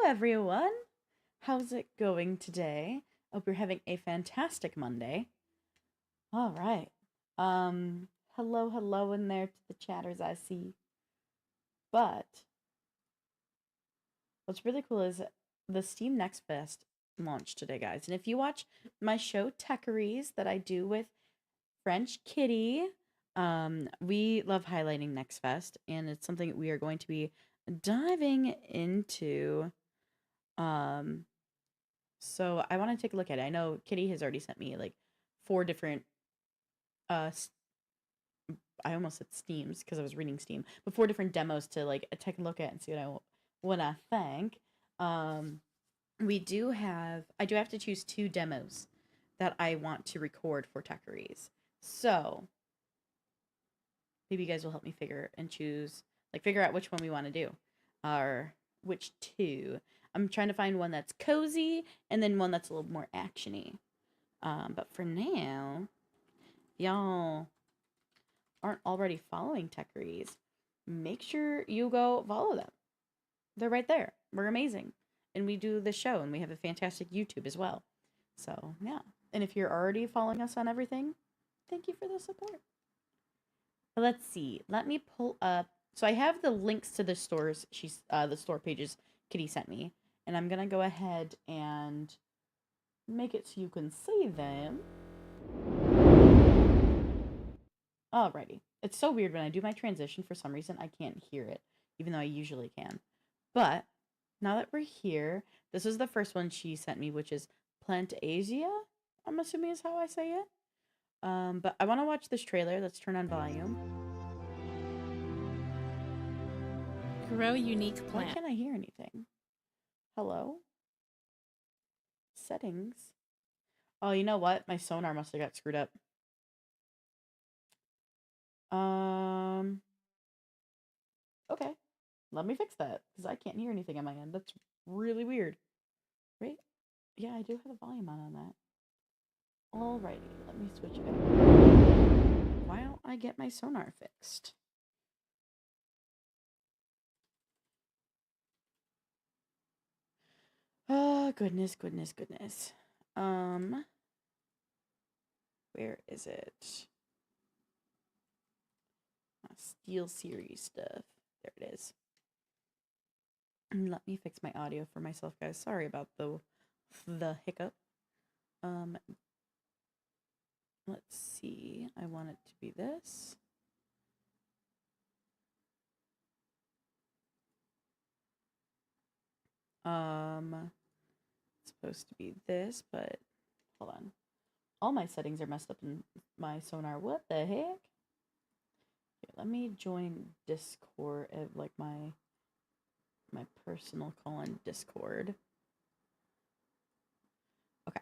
everyone. How's it going today? Hope you're having a fantastic Monday. All right. Hello in there to the chatters I see. But what's really cool is the Steam Next Fest launched today, guys. And if you watch my show Techeries that I do with French Kitty, we love highlighting Next Fest, and it's something that we are going to be diving into. So I want to take a look at it. I know Kitty has already sent me like 4 different uh I almost said Steams because I was reading Steam, but 4 different demos to like take a look at and see what I think. Um I do have to choose 2 demos that I want to record for Techeries. So maybe you guys will help me figure out which one we want to do. Or which 2. I'm trying to find one that's cozy and then one that's a little more actiony. But for now, y'all aren't already following Techeries, make sure you go follow them. They're right there. We're amazing. And we do the show and we have a fantastic YouTube as well. So, yeah. And if you're already following us on everything, thank you for the support. Let's see. Let me pull up. So I have the links to the the store pages Kitty sent me. And I'm going to go ahead and make it so you can see them. Alrighty. It's so weird when I do my transition, for some reason I can't hear it, even though I usually can. But now that we're here, this is the first one she sent me, which is Plantasia, I'm assuming is how I say it. But I want to watch this trailer. Let's turn on volume. Grow unique plant. Why can't I hear anything? Hello? Settings. Oh, you know what? My sonar must have got screwed up. Okay. Let me fix that, because I can't hear anything on my end. That's really weird. Right? Yeah, I do have the volume on that. Alrighty, let me switch back while I get my sonar fixed. Oh, goodness. Where is it? Steel Series stuff. There it is. Let me fix my audio for myself, guys. Sorry about the hiccup. Let's see. I want it to be this. It's supposed to be this, but hold on. All my settings are messed up in my sonar. What the heck? Okay, let me join Discord, like my personal Discord. Okay.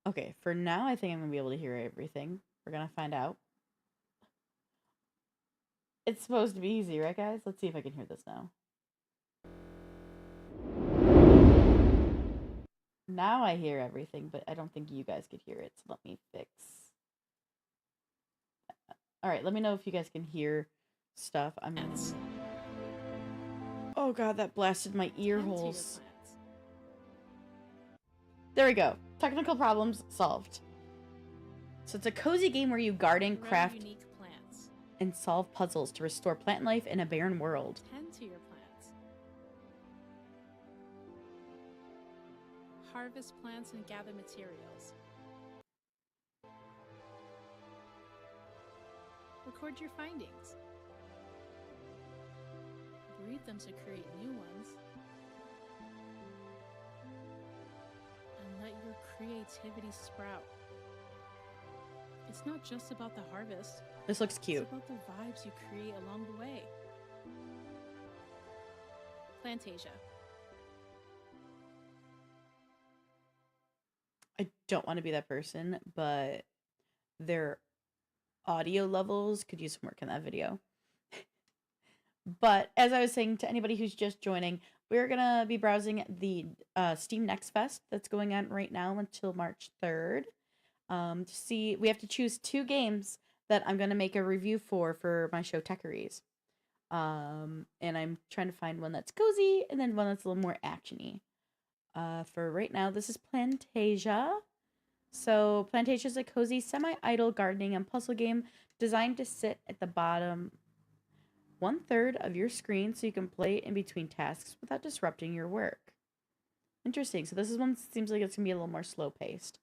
Okay, for now, I think I'm gonna be able to hear everything. We're gonna find out. It's supposed to be easy, right, guys? Let's see if I can hear this now. Now I hear everything, but I don't think you guys could hear it, so let me fix. Alright, let me know if you guys can hear stuff. Oh god, that blasted my ear holes. There we go. Technical problems solved. So it's a cozy game where you garden, craft, and solve puzzles to restore plant life in a barren world. Tend to your plants. Harvest plants and gather materials. Record your findings. Breed them to create new ones. And let your creativity sprout. It's not just about the harvest. This looks cute. It's about the vibes you create along the way. Plantasia. I don't want to be that person, but their audio levels could use some work in that video. But as I was saying to anybody who's just joining, we're going to be browsing the Steam Next Fest that's going on right now until March 3rd. To see, we have to choose 2 games that I'm going to make a review for my show Techeries. And I'm trying to find one that's cozy and then one that's a little more actiony. For right now, this is Plantasia. So Plantasia is a cozy, semi-idle gardening and puzzle game designed to sit at the bottom 1/3 of your screen so you can play in between tasks without disrupting your work. Interesting. So this is one that seems like it's gonna be a little more slow paced.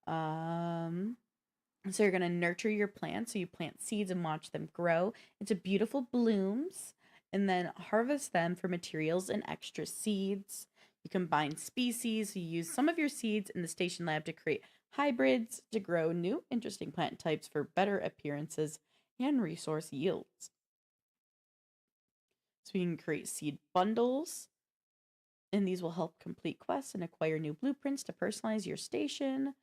So you're gonna nurture your plants. So you plant seeds and watch them grow into beautiful blooms, and then harvest them for materials and extra seeds. You combine species. So you use some of your seeds in the station lab to create hybrids to grow new, interesting plant types for better appearances and resource yields. So you can create seed bundles, and these will help complete quests and acquire new blueprints to personalize your station.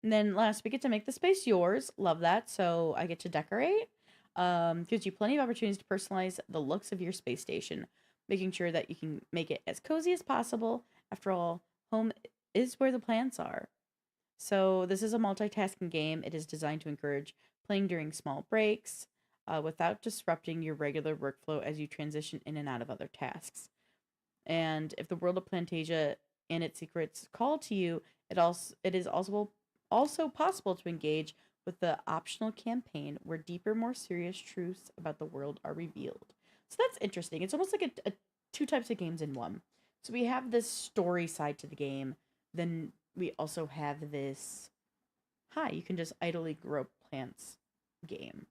And then last, we get to make the space yours. Love that. So I get to decorate. Gives you plenty of opportunities to personalize the looks of your space station, making sure that you can make it as cozy as possible. After all, home is where the plants are. So this is a multitasking game. It is designed to encourage playing during small breaks without disrupting your regular workflow as you transition in and out of other tasks. And if the world of Plantasia and its secrets call to you, it is also possible to engage with the optional campaign where deeper, more serious truths about the world are revealed. So that's interesting. It's almost like a two types of games in one. So we have this story side to the game, then we also have this hi, you can just idly grow plants game.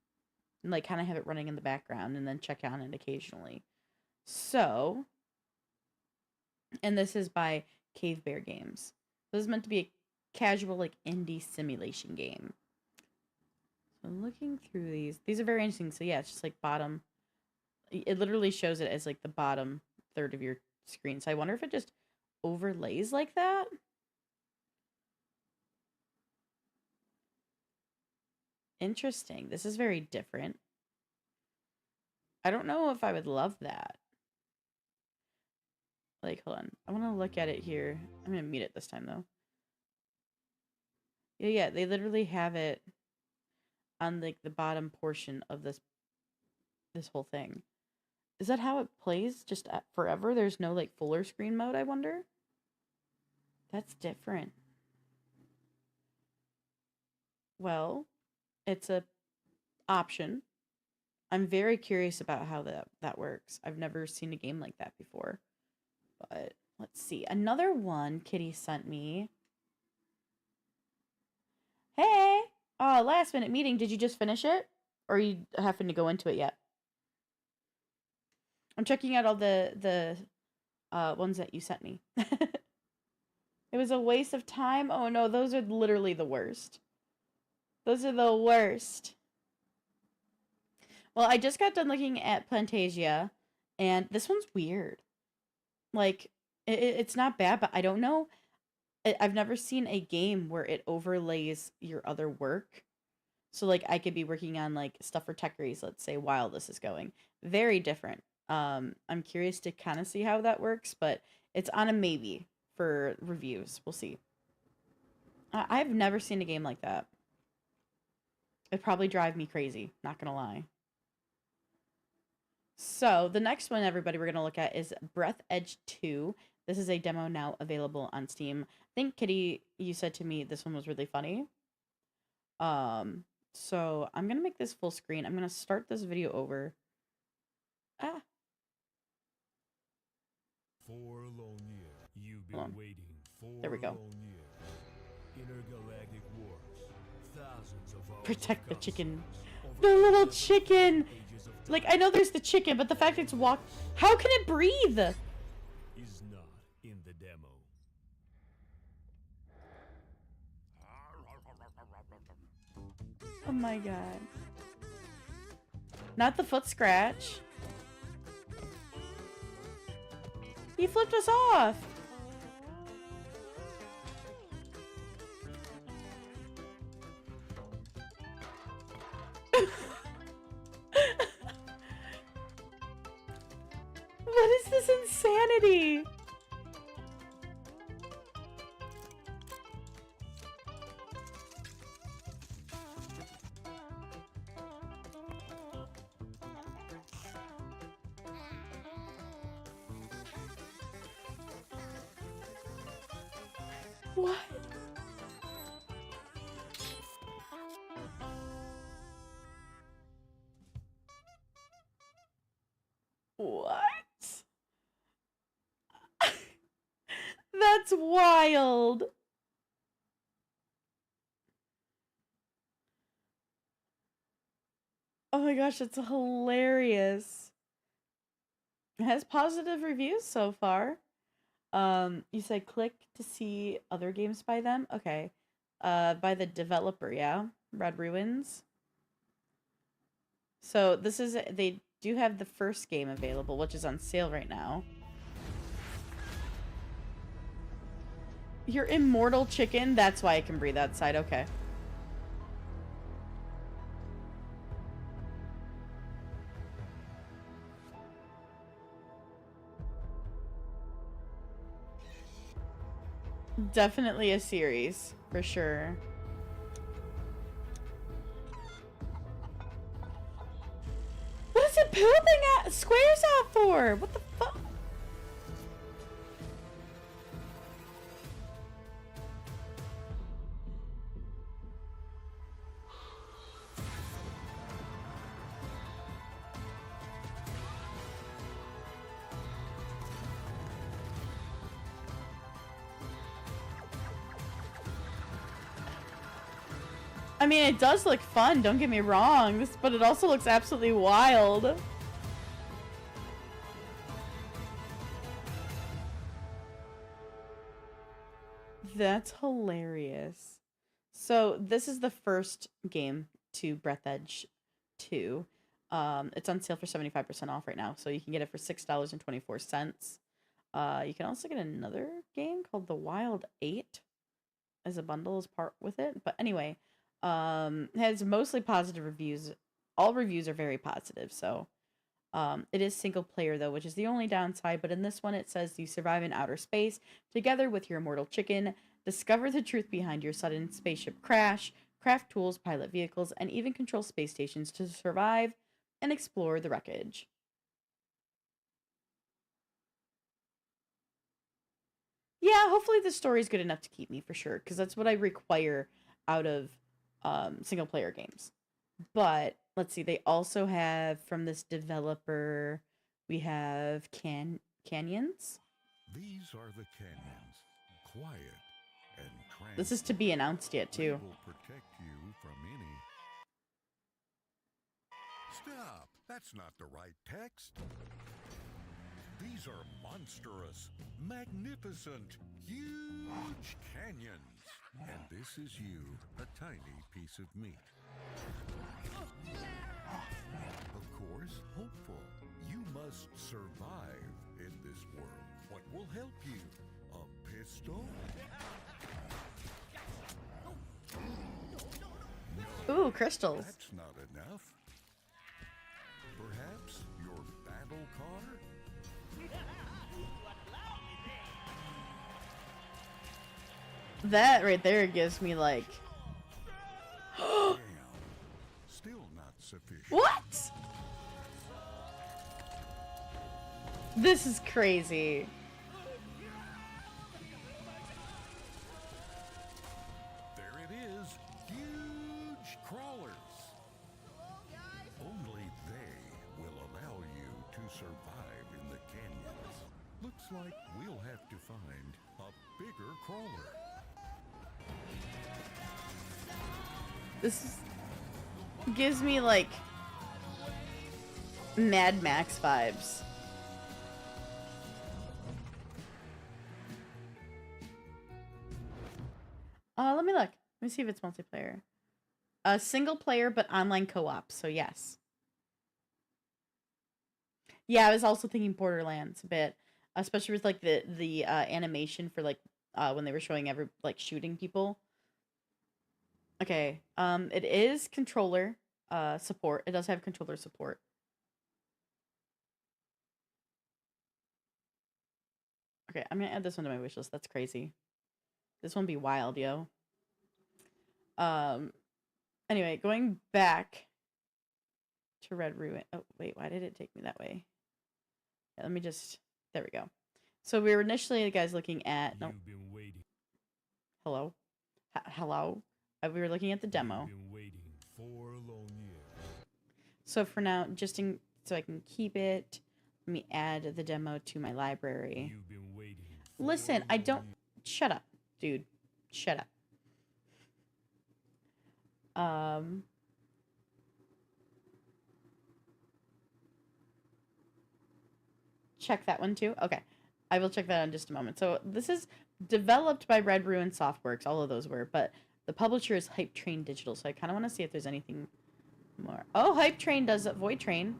And like kind of have it running in the background and then check on it occasionally. So, and this is by Cave Bear Games. This is meant to be a casual, like indie simulation game. So looking through these are very interesting. So yeah, it's just like bottom. It literally shows it as like the bottom third of your screen. So I wonder if it just overlays like that. Interesting. This is very different. I don't know if I would love that. Like, hold on. I want to look at it here. I'm going to mute it this time, though. Yeah, they literally have it on, like, the bottom portion of this whole thing. Is that how it plays just forever? There's no, like, fuller screen mode, I wonder? That's different. Well, it's a option. I'm very curious about how that works. I've never seen a game like that before. But let's see. Another one Kitty sent me. Hey! Last minute meeting. Did you just finish it? Or are you having to go into it yet? I'm checking out all the ones that you sent me. It was a waste of time. Oh no, those are literally the worst. Those are the worst. Well, I just got done looking at Plantasia, and this one's weird. Like, it's not bad, but I don't know. I've never seen a game where it overlays your other work. So, like, I could be working on, like, stuff for Tech Race, let's say, while this is going. Very different. I'm curious to kind of see how that works, but it's on a maybe for reviews. We'll see. I've never seen a game like that. It'd probably drive me crazy, not gonna lie. So, the next one, everybody, we're gonna look at is Breath Edge 2. This is a demo now available on Steam. I think, Kitty, you said to me this one was really funny. So I'm gonna make this full screen. I'm gonna start this video over. Ah. 4 long years. You've Hold on. been waiting 4 There we go. long years. Intergalactic wars. Thousands of hours Protect the of chicken. gunshots. The Over little 11 chicken. ages of Like, time I know there's the chicken, but the fact it's how can it breathe? is not in the demo. Oh my god. Not the foot scratch. He flipped us off. What is this insanity? What? What? That's wild. Oh my gosh, it's hilarious. It has positive reviews so far. You said click to see other games by them. Okay. By the developer, yeah. Red Ruins. So this is, they do have the first game available, which is on sale right now. Your immortal chicken? That's why I can breathe outside. Okay. Definitely a series, for sure. What is it pooping at squares out for? What the fuck? I mean, it does look fun, don't get me wrong, but it also looks absolutely wild. That's hilarious. So this is the first game to Breath Edge 2. It's on sale for 75% off right now, so you can get it for $6.24. You can also get another game called The Wild 8 as a bundle as part with it. But anyway, it has mostly positive reviews. All reviews are very positive, so it is single player though, which is the only downside, but in this one it says you survive in outer space together with your immortal chicken, discover the truth behind your sudden spaceship crash, craft tools, pilot vehicles, and even control space stations to survive and explore the wreckage. Yeah, hopefully the story's good enough to keep me for sure, because that's what I require out of single player games. But let's see, they also have from this developer, we have Canyons. These are the canyons, quiet and This is to be announced yet They too. will protect you from any. Stop! That's not the right text. These are monstrous, magnificent, huge canyons. And this is you, a tiny piece of meat. Of course, hopeful. You must survive in this world. What will help you? A pistol? Ooh, crystals. That's not enough. Perhaps your battle car? That right there gives me like Damn. Still not sufficient. what? This is crazy. There it is. Huge crawlers. Only they will allow you to survive in the canyons. Looks like we'll have to find a bigger crawler. This gives me like Mad Max vibes. Let me look. Let me see if it's multiplayer. Single player, but online co-op. So yes. Yeah, I was also thinking Borderlands a bit, especially with like the animation for like when they were showing every like shooting people. Okay. It is controller support. It does have controller support. Okay, I'm gonna add this one to my wish list. That's crazy. This one be wild, yo. Anyway, going back to Red Ruin. Oh, wait, why did it take me that way? Yeah, let me just, there we go. So we were initially, guys, looking at, no. You've been waiting. Hello? Hello? We were looking at the demo. You've been waiting 4 long years. So for now, so I can keep it, let me add the demo to my library. You've been waiting. Listen, I don't... Shut up, dude. Shut up. Check that one too? Okay. I will check that in just a moment. So this is developed by Red Ruin Softworks. All of those were. But the publisher is Hype Train Digital. So I kind of want to see if there's anything more. Oh, Hype Train does Void Train.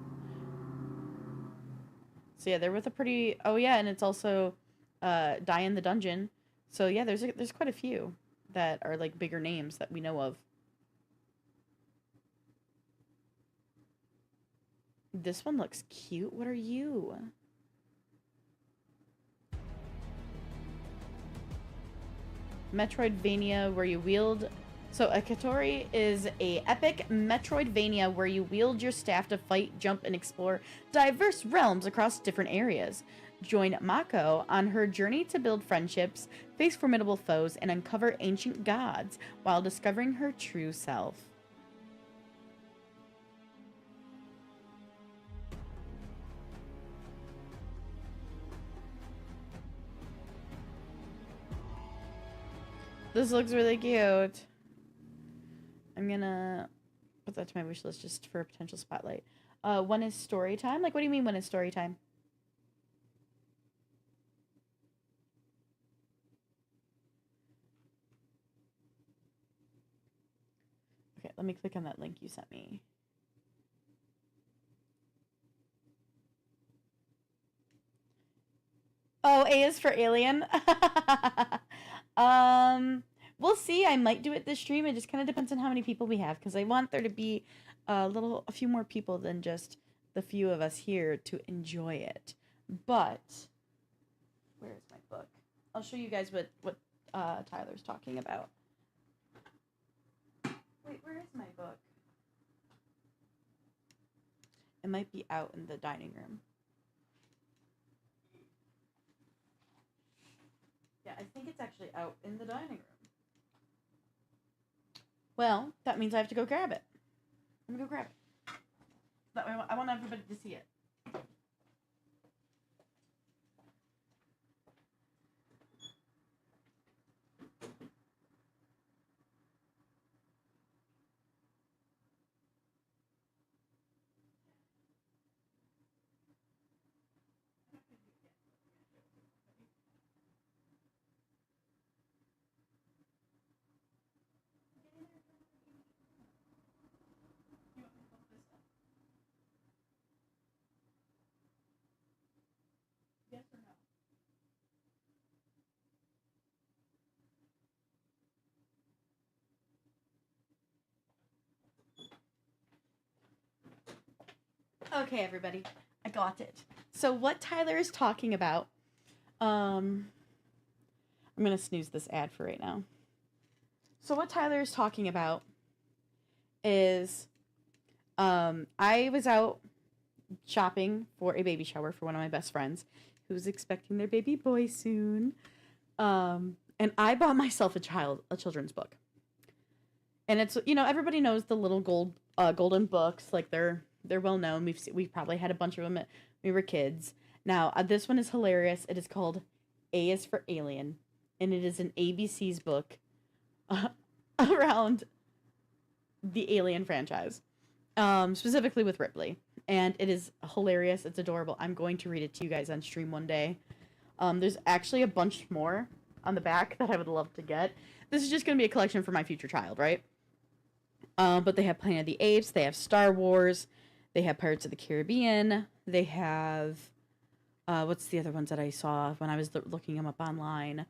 So yeah, they're with a pretty... Oh yeah, and it's also Die in the Dungeon. So yeah, there's quite a few that are like bigger names that we know of. This one looks cute. What are you? Metroidvania where you wield... So a Katori is a epic Metroidvania where you wield your staff to fight, jump, and explore diverse realms across different areas. Join Mako on her journey to build friendships, face formidable foes, and uncover ancient gods while discovering her true self. This looks really cute. I'm gonna put that to my wish list just for a potential spotlight. When is story time? Like, what do you mean when is story time? Okay, let me click on that link you sent me. Oh, A is for Alien. We'll see. I might do it this stream. It just kind of depends on how many people we have, because I want there to be a few more people than just the few of us here to enjoy it. But where's my book? I'll show you guys what Tyler's talking about. Wait, where is my book? It might be out in the dining room. Yeah, I think it's actually out in the dining room. Well, that means I have to go grab it. I'm gonna go grab it. That way I want everybody to see it. Yes or no? Okay, everybody. I got it. So what Tyler is talking about, I'm going to snooze this ad for right now. So what Tyler is talking about is I was out shopping for a baby shower for one of my best friends who's expecting their baby boy soon. And I bought myself a children's book. And it's, everybody knows the little golden books, like they're well known. We've probably had a bunch of them when we were kids. Now, this one is hilarious. It is called A is for Alien, and it is an ABC's book around the Alien franchise, specifically with Ripley. And it is hilarious. It's adorable. I'm going to read it to you guys on stream one day. There's actually a bunch more on the back that I would love to get. This is just going to be a collection for my future child, right? But they have Planet of the Apes. They have Star Wars. They have Pirates of the Caribbean. They have... what's the other ones that I saw when I was looking them up online?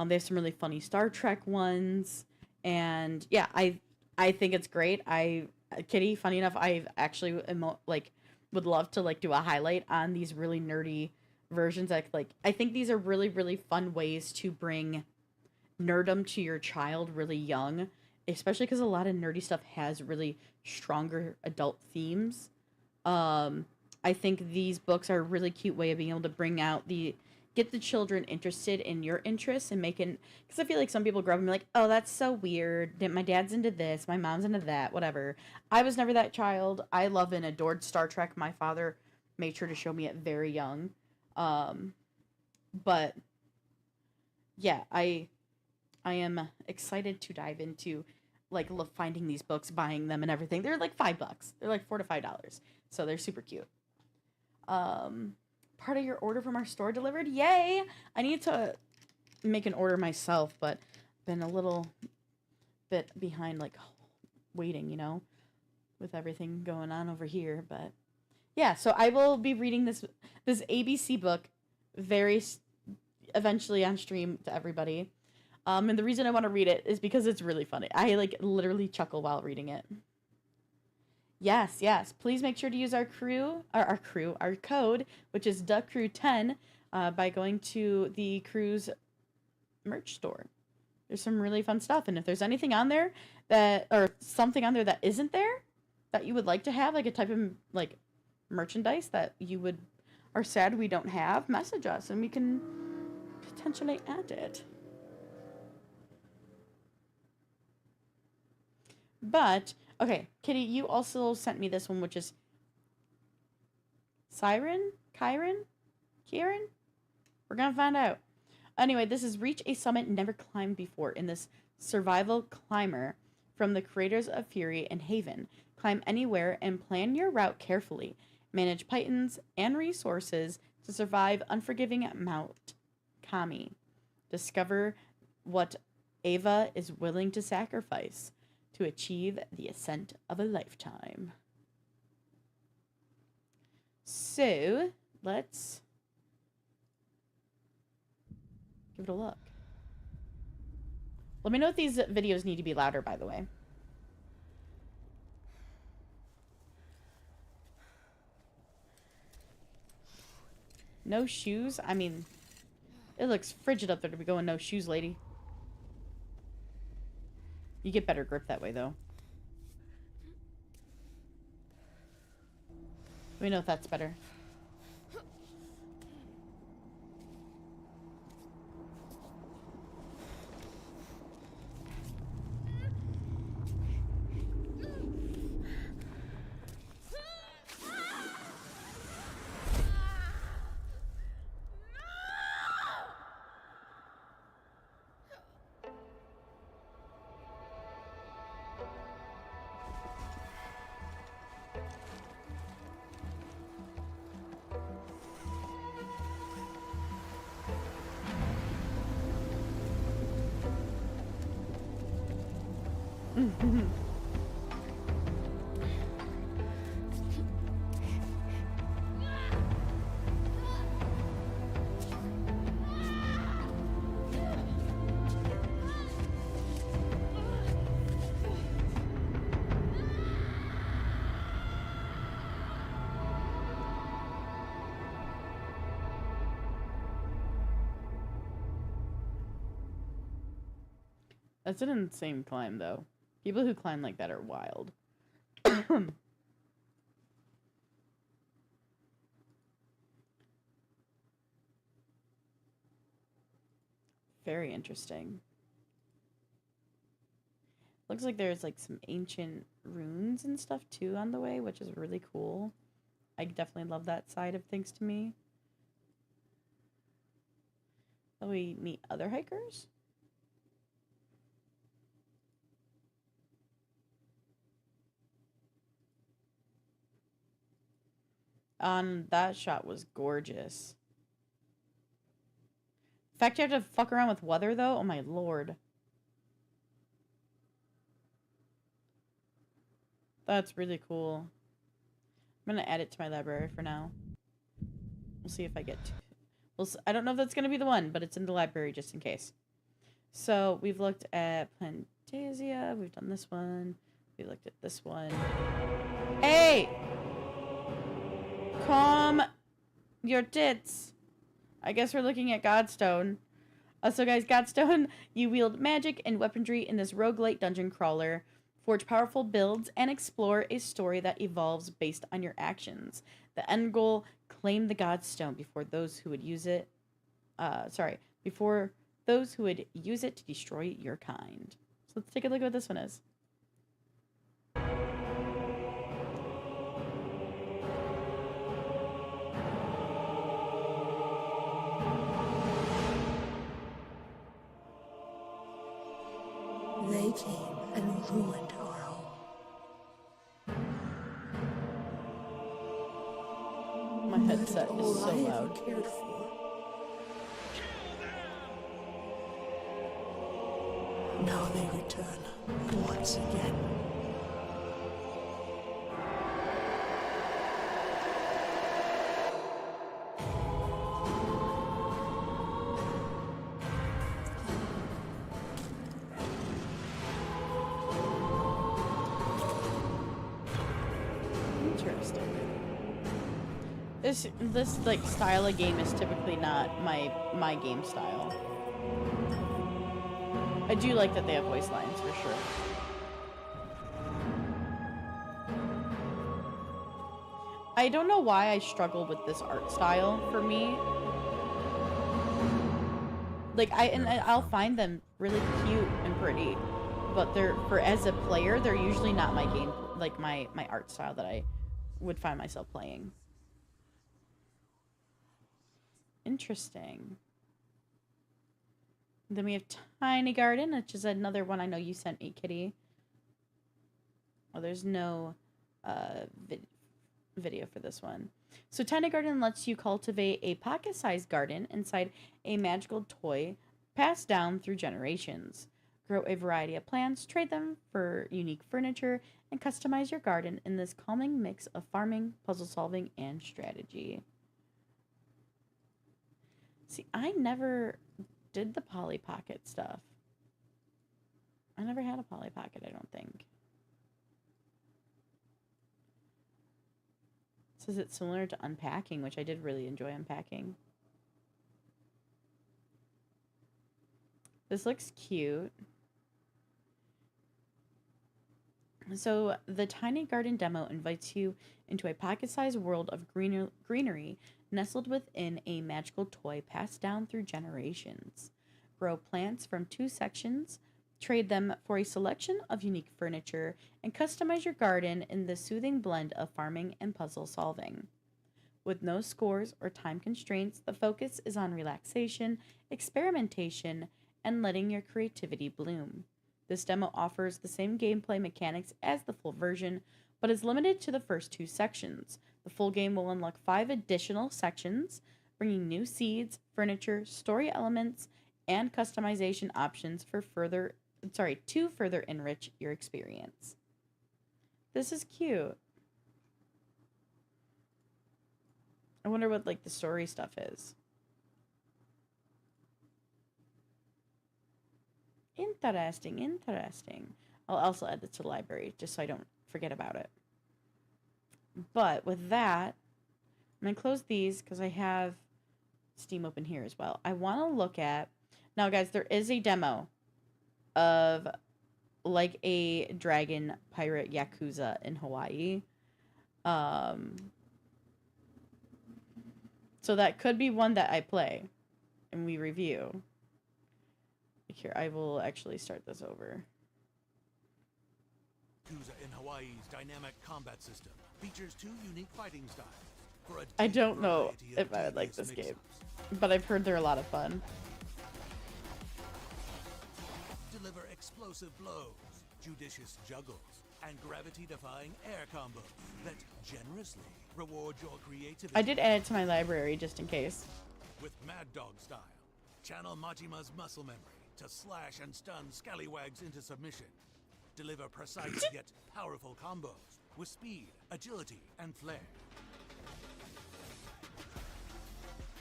They have some really funny Star Trek ones. And yeah, I think it's great. Kitty, funny enough, I've actually would love to do a highlight on these really nerdy versions. I think these are really, really fun ways to bring nerdom to your child really young, especially because a lot of nerdy stuff has really stronger adult themes. I think these books are a really cute way of being able to bring out the get the children interested in your interests and making, because I feel like some people grow up and be like, oh, that's so weird. My dad's into this, my mom's into that, whatever. I was never that child. I love and adored Star Trek. My father made sure to show me it very young. But yeah, I am excited to dive into like finding these books, buying them and everything. They're like $5. They're like $4 to $5. So they're super cute. Part of your order from our store delivered. Yay! I need to make an order myself, but been a little bit behind, like waiting, you know, with everything going on over here. But yeah, so I will be reading this ABC book eventually on stream to everybody. And the reason I want to read it is because it's really funny. I like literally chuckle while reading it. Yes. Please make sure to use our code, which is DuckCrew10, by going to the Crew's merch store. There's some really fun stuff, and if there's anything on there something on there that isn't there, that you would like to have, like a type of like merchandise that you are sad we don't have, message us, and we can potentially add it. But okay, Kitty, you also sent me this one, which is Kieran? We're gonna find out. Anyway, this is reach a summit never climbed before in this survival climber from the creators of Fury and Haven. Climb anywhere and plan your route carefully. Manage pythons and resources to survive unforgiving Mount Kami. Discover what Ava is willing to sacrifice to achieve the ascent of a lifetime. So, let's give it a look. Let me know if these videos need to be louder, by the way. No shoes? I mean, it looks frigid up there to be going no shoes, lady. You get better grip that way, though. Let me know if that's better. That's an insane climb, though. People who climb like that are wild. Very interesting. Looks like there's like some ancient runes and stuff too on the way, which is really cool. I definitely love that side of things to me. Will we meet other hikers? That shot was gorgeous. The fact you have to fuck around with weather, though, oh my lord. That's really cool. I'm gonna add it to my library for now. We'll see if I get to... I don't know if that's gonna be the one, but it's in the library just in case. So, we've looked at Plantasia. We've done this one. We looked at this one. Hey! Calm your tits. I guess we're looking at Godstone. So guys, Godstone, you wield magic and weaponry in this roguelite dungeon crawler. Forge powerful builds and explore a story that evolves based on your actions. The end goal, claim the Godstone before those who would use it sorry, before those who would use it to destroy your kind. So let's take a look at what this one is. They came and ruined our home. My headset is All so I ever loud. cared for. Now they return once again. Interesting. This like style of game is typically not my game style. I do like that they have voice lines for sure. I don't know why I struggle with this art style for me. Like I'll find them really cute and pretty, but as a player, they're usually not my game, like my art style that I would find myself playing. Interesting. Then we have Tiny Garden, which is another one I know you sent me, Kitty. Oh, there's no video for this one. So Tiny Garden lets you cultivate a pocket-sized garden inside a magical toy passed down through generations. Grow a variety of plants, trade them for unique furniture, and customize your garden in this calming mix of farming, puzzle solving, and strategy. See, I never did the Polly Pocket stuff. I never had a Polly Pocket, I don't think. It says it's similar to unpacking, which I did really enjoy unpacking. This looks cute. So the Tiny Garden demo invites you into a pocket-sized world of greenery nestled within a magical toy passed down through generations. Grow plants from 2 sections, trade them for a selection of unique furniture, and customize your garden in the soothing blend of farming and puzzle solving. With no scores or time constraints, the focus is on relaxation, experimentation, and letting your creativity bloom. This demo offers the same gameplay mechanics as the full version, but is limited to the first 2 sections. The full game will unlock 5 additional sections, bringing new seeds, furniture, story elements, and customization options to further enrich your experience. This is cute. I wonder what like the story stuff is. Interesting. I'll also add this to the library just so I don't forget about it. But with that, I'm going to close these because I have Steam open here as well. I want to look at... Now, guys, there is a demo of like a dragon pirate Yakuza in Hawaii. So that could be one that I play and we review. Here, I will actually start this over. Yakuza in Hawaii's dynamic combat system features 2 unique fighting styles. For a I deep don't know variety of if I would like devious this game, mix-ups. but I've heard they're a lot of fun. Deliver explosive blows, judicious juggles, and gravity-defying air combos that generously reward your creativity. I did add it to my library just in case. With Mad Dog style, channel Majima's muscle memory to slash and stun scallywags into submission. Deliver precise yet powerful combos with speed, agility, and flair.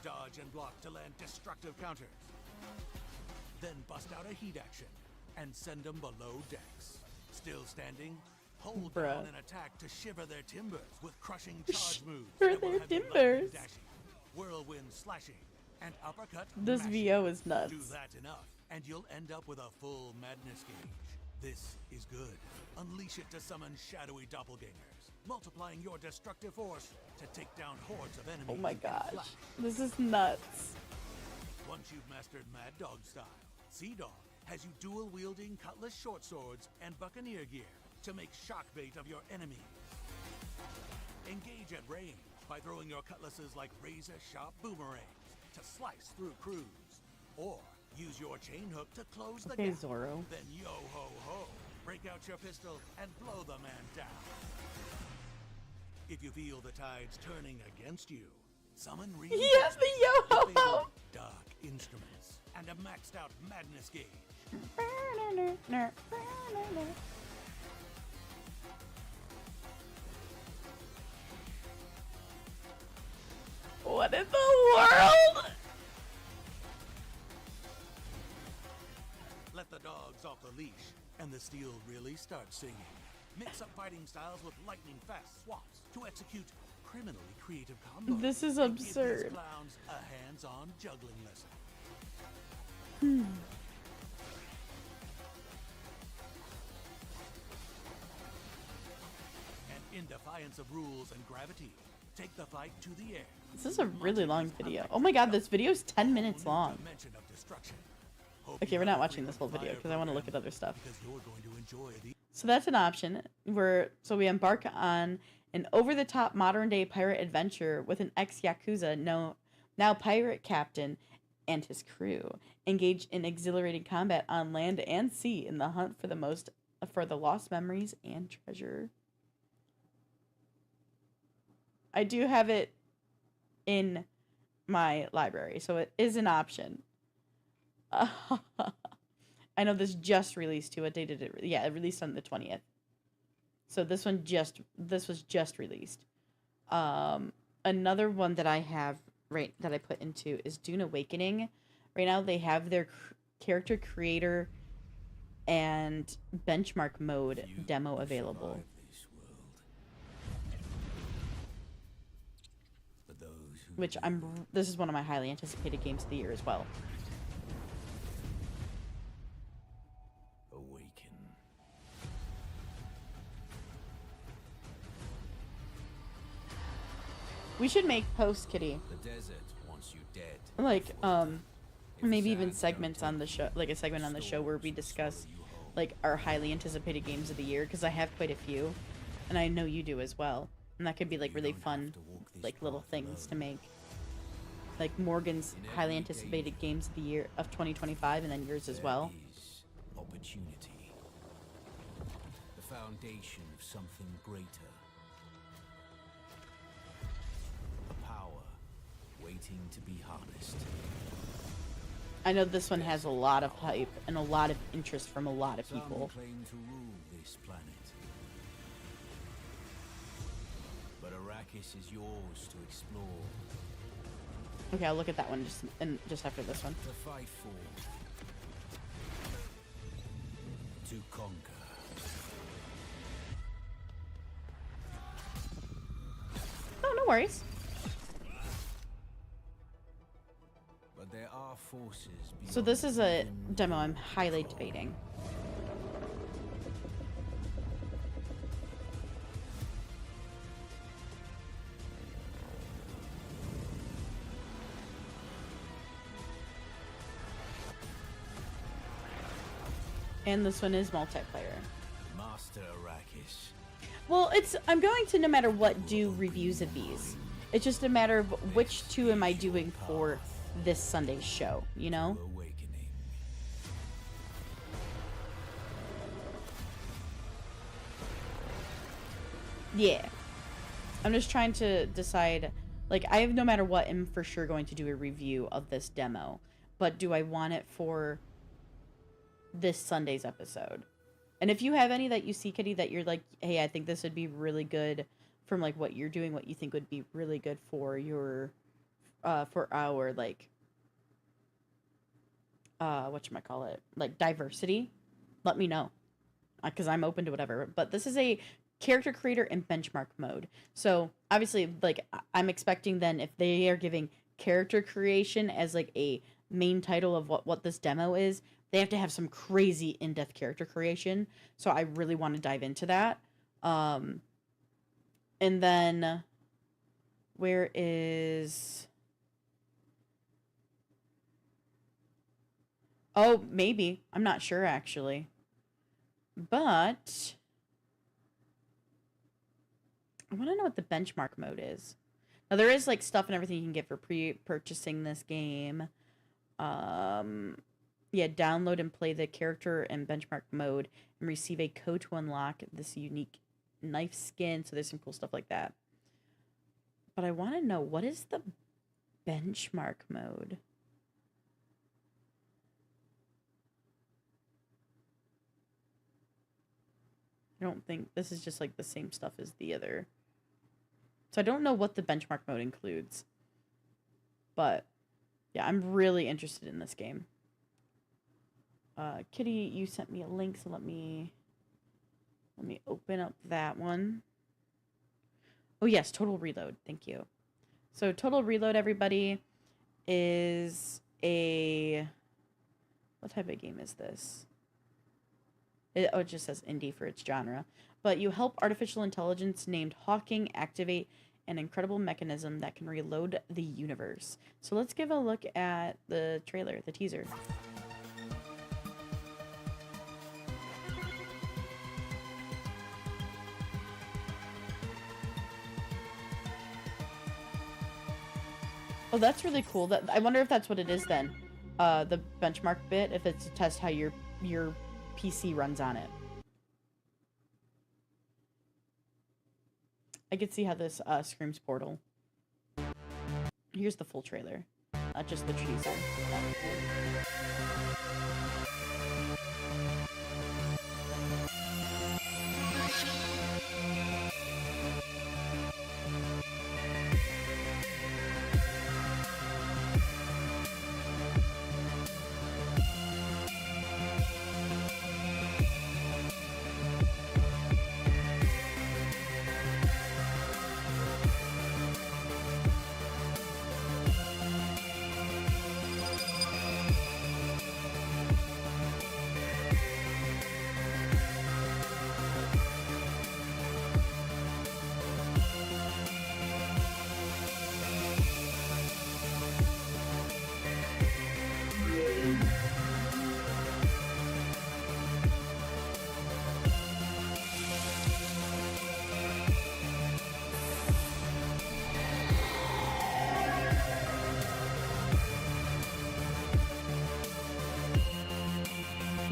Dodge and block to land destructive counters. Then bust out a heat action and send them below decks. Still standing? Hold down an attack to shiver their timbers with crushing charge moves. Shiver that will their have you lightning timbers. dashing, whirlwind slashing, and uppercut This mashing. VO is nuts. Do that enough, and you'll end up with a full madness gauge. This is good. Unleash it to summon shadowy doppelgangers, multiplying your destructive force to take down hordes of enemies. Oh my in a gosh. flash. This is nuts. Once you've mastered Mad Dog style, Sea Dog has you dual-wielding cutlass short swords and buccaneer gear to make shock bait of your enemies. Engage at range by throwing your cutlasses like razor-sharp boomerangs to slice through crews. Or use your chain hook to close the gap. Zorro. Then yo-ho-ho, break out your pistol and blow the man down. If you feel the tides turning against you, summon Reed. Yes, the yo-ho-ho! Dark instruments and a maxed out madness gauge. What in the world? Let the dogs off the leash, and the steel really starts singing. Mix up fighting styles with lightning-fast swaps to execute criminally creative combos. This is and give absurd. these clowns a hands-on juggling lesson. And in defiance of rules and gravity, take the fight to the air. This is a really long video. Oh my god, this video is 10 minutes long. Dimension of destruction. Hope Okay, you we're not have a watching this whole frequent video flyer because I want to look at program, other stuff. because you're going to enjoy the So that's an option. So we embark on an over-the-top modern-day pirate adventure with an ex-Yakuza, now pirate captain, and his crew. Engage in exhilarating combat on land and sea in the hunt for the lost memories and treasure. I do have it in my library, so it is an option. I know this just released too. What day did it? Yeah, it released on the 20th. So this was just released. Another one that I have that I put into is Dune Awakening. Right now they have their character creator and benchmark mode demo available. Which this is one of my highly anticipated games of the year as well. awaken. We should make post Kitty The desert wants you dead. like maybe even segments on the show, like a segment on the show where we discuss like our highly anticipated games of the year, because I have quite a few and I know you do as well, and that could be like really fun, like little things to make, like Morgan's highly anticipated games of the year of 2025 and then yours as well. Opportunity. The foundation of something greater. A power waiting to be harnessed. I know this one has a lot of hype and a lot of interest from a lot of people. Some claim to rule this planet. But Arrakis is yours to explore. Okay, I'll look at that one just after this one. To fight for. To conquer. Oh, no worries. But there are forces beyond. So this is a demo I'm highly debating. And this one is multiplayer. Master Arrakis. Well, I'm going to, no matter what, do reviews of these. It's just a matter of which two am I doing for this Sunday's show, you know? Awakening. Yeah. I'm just trying to decide, like, I have no matter what, am for sure going to do a review of this demo. But do I want it for this Sunday's episode? And if you have any that you see, Kitty, that you're like, hey, I think this would be really good from, like, what you're doing, what you think would be really good for your, for our, like, whatchamacallit, like, diversity, let me know. Because I'm open to whatever. But this is a character creator and benchmark mode. So, obviously, like, I'm expecting then if they are giving character creation as, like, a main title of what this demo is, they have to have some crazy in-depth character creation. So I really want to dive into that. And then where is Oh, maybe. I'm not sure actually. But I want to know what the benchmark mode is. Now there is like stuff and everything you can get for purchasing this game. Yeah, download and play the character and benchmark mode and receive a code to unlock this unique knife skin. So there's some cool stuff like that. But I want to know, what is the benchmark mode? I don't think this is just like the same stuff as the other. So I don't know what the benchmark mode includes. But yeah, I'm really interested in this game. Kitty, you sent me a link, so let me open up that one. Oh yes, Total Reload. Thank you. So Total Reload, everybody, is a... What type of game is this? It just says indie for its genre. But you help artificial intelligence named Hawking activate an incredible mechanism that can reload the universe. So let's give a look at the trailer, the teaser. Oh, that's really cool. That, I wonder if that's what it is then. The benchmark bit, if it's to test how your PC runs on it. I could see how this screams Portal. Here's the full trailer, not just the teaser.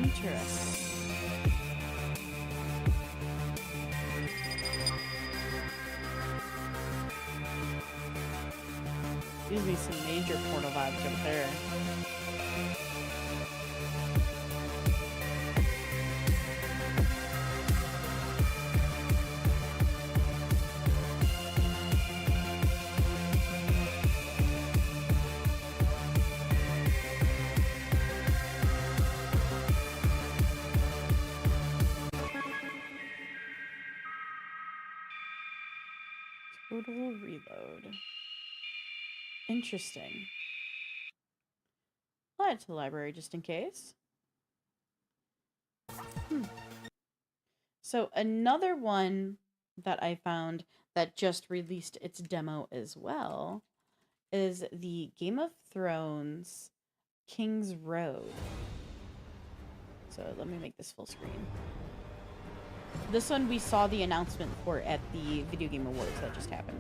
Interesting. Gives me some major Portal vibes up there. Total Reload. Interesting. I'll add it to the library just in case. So another one that I found that just released its demo as well is the Game of Thrones King's Road. So let me make this full screen. This one we saw the announcement for at the Video Game Awards that just happened.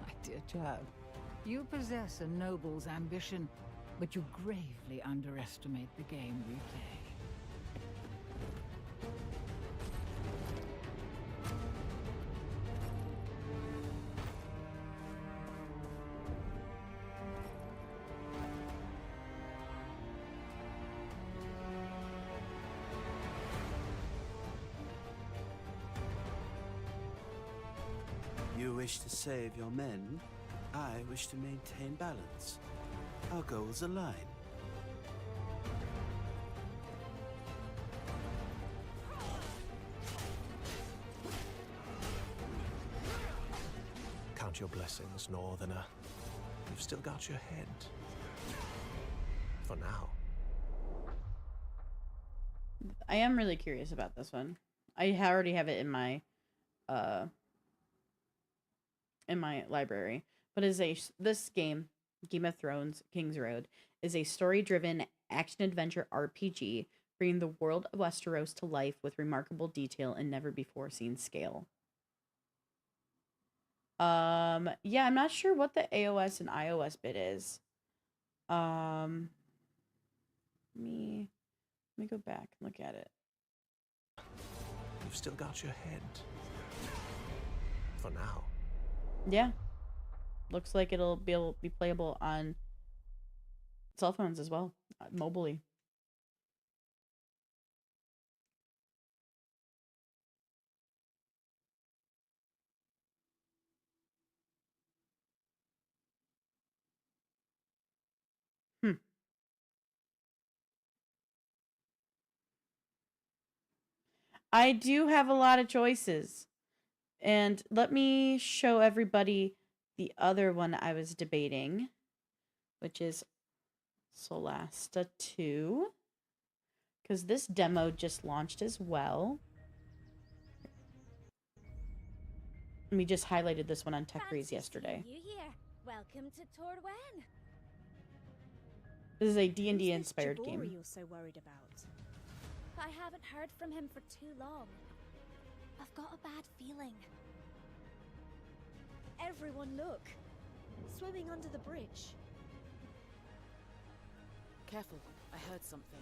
My dear child, you possess a noble's ambition, but you gravely underestimate the game we play. You wish to save your men. I wish to maintain balance. Our goals align. Count your blessings, Northerner. You've still got your head. For now. I am really curious about this one. I already have it uh in my library, but this game, Game of Thrones King's Road, is a story-driven action-adventure RPG bringing the world of Westeros to life with remarkable detail and never-before-seen scale. Yeah, I'm not sure what the AOS and iOS bit is. Um, let me go back and look at it. You've still got your head. For now. Yeah, looks like it'll be playable on cell phones as well, mobilely. Hmm. I do have a lot of choices. And let me show everybody the other one I was debating, which is Solasta 2. Because this demo just launched as well. And we just highlighted this one on Tech Breeze yesterday. You here. Welcome to Torwen. This is a D&D inspired game. You're so worried about? I haven't heard from him for too long. I've got a bad feeling. Everyone look. Swimming under the bridge. Careful, I heard something.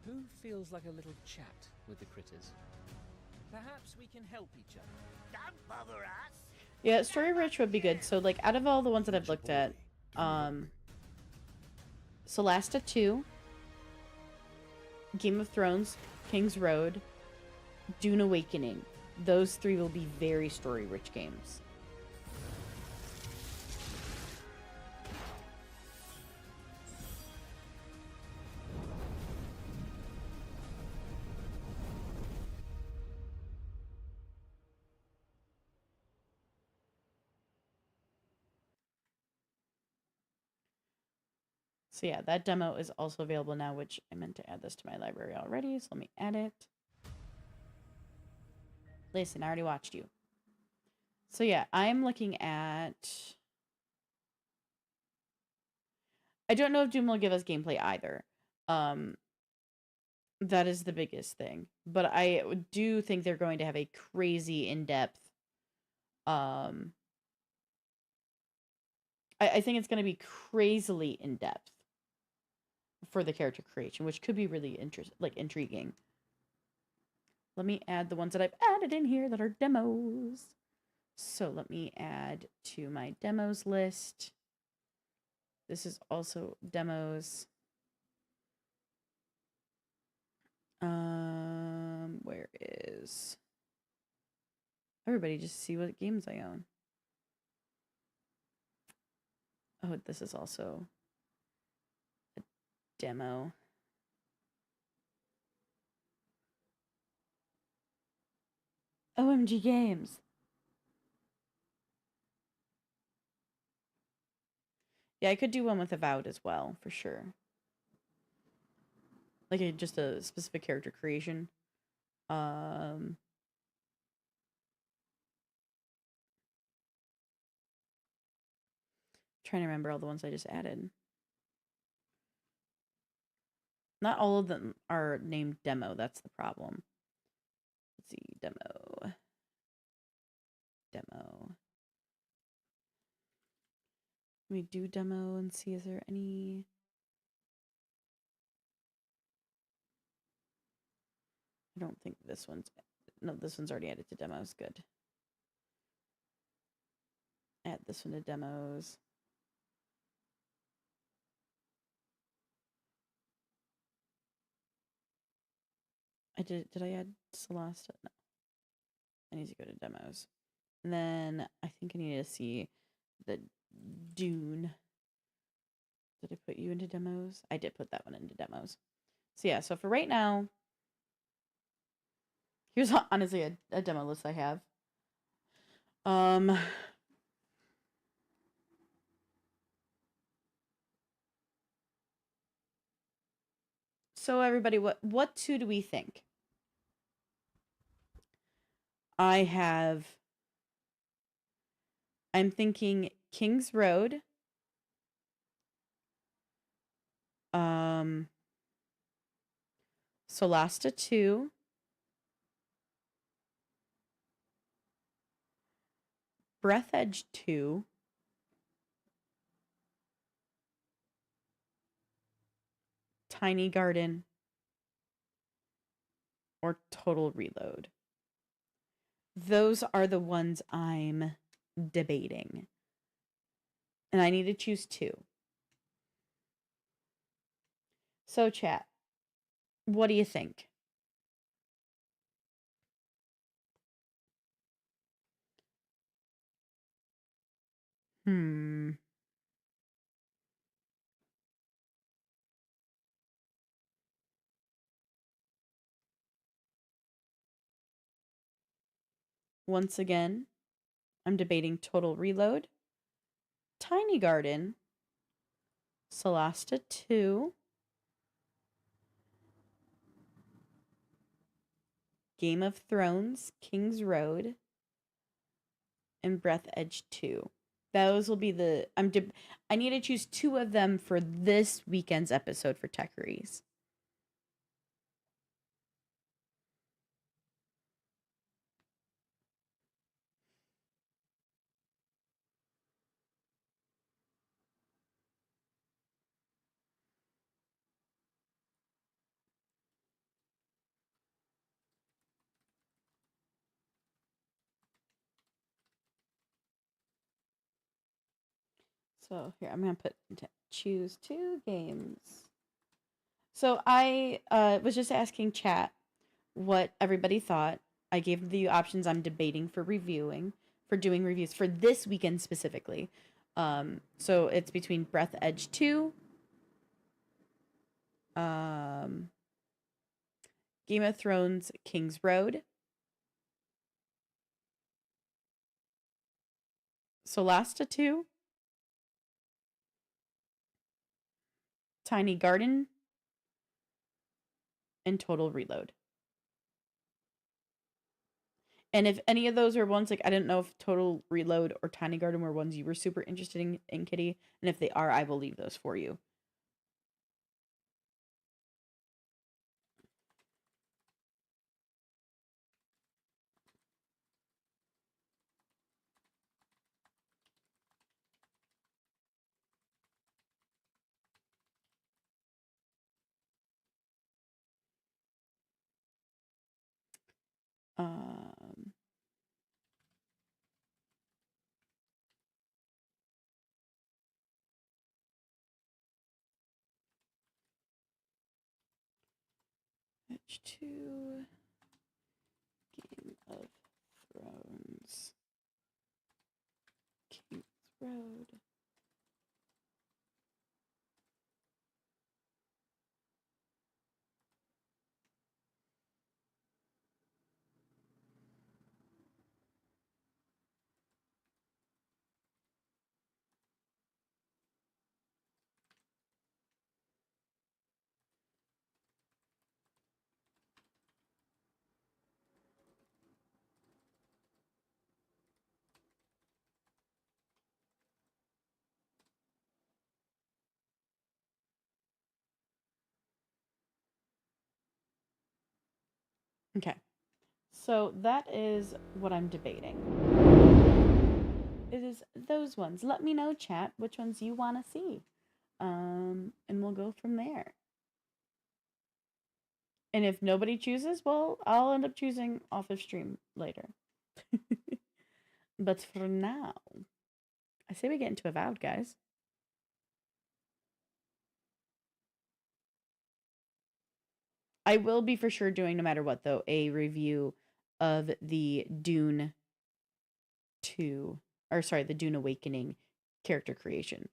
Who feels like a little chat with the critters? Perhaps we can help each other. Don't bother us. Yeah, story rich would be good. So like out of all the ones that I've looked at, Solasta 2, Game of Thrones, King's Road, Dune Awakening. Those three will be very story rich games. So yeah, that demo is also available now, which I meant to add this to my library already, so let me add it. Listen, I already watched you. So yeah, I'm looking at... I don't know if Doom will give us gameplay either. That is the biggest thing. But I do think they're going to have a crazy in-depth... I think it's going to be crazily in-depth for the character creation, which could be really intriguing. Let me add the ones that I've added in here that are demos. So let me add to my demos list. This is also demos. Where is everybody? Just see what games I own. Oh, this is also a demo. OMG Games. Yeah, I could do one with Avowed as well, for sure. Like just a specific character creation. Trying to remember all the ones I just added. Not all of them are named demo. That's the problem. Let's see. Demo. Let me do demo and see, is there any... I don't think this one's... No, this one's already added to demos. Good. Add this one to demos. Did I add Celeste? No. I need to go to demos. And then I think I need to see the Dune. Did I put you into demos? I did put that one into demos. So yeah, so for right now, Here's honestly a demo list I have. Um, so everybody, what two do we think? I'm thinking King's Road. Solasta 2. Breath Edge 2. Tiny Garden. Or Total Reload. Those are the ones I'm debating. And I need to choose two. So chat, what do you think? Once again, I'm debating Total Reload, Tiny Garden, Solasta 2, Game of Thrones, King's Road, and Breath Edge 2. Those will be the... I need to choose two of them for this weekend's episode for Techeries. So here, I'm going to put choose two games. So I was just asking chat what everybody thought. I gave the options I'm debating for doing reviews for this weekend specifically. So it's between Breath Edge 2, Game of Thrones, King's Road, Solasta 2, Tiny Garden, and Total Reload. And if any of those are ones, like, I didn't know if Total Reload or Tiny Garden were ones you were super interested in Kitty. And if they are, I will leave those for you. Edge 2, Game of Thrones, King's Road. Okay. So that is what I'm debating. It is those ones. Let me know, chat, which ones you want to see. And we'll go from there. And if nobody chooses, well, I'll end up choosing off of stream later. But for now, I say we get into Avowed, guys. I will be for sure doing, no matter what, though, a review of the Dune 2, or sorry, the Dune Awakening character creation.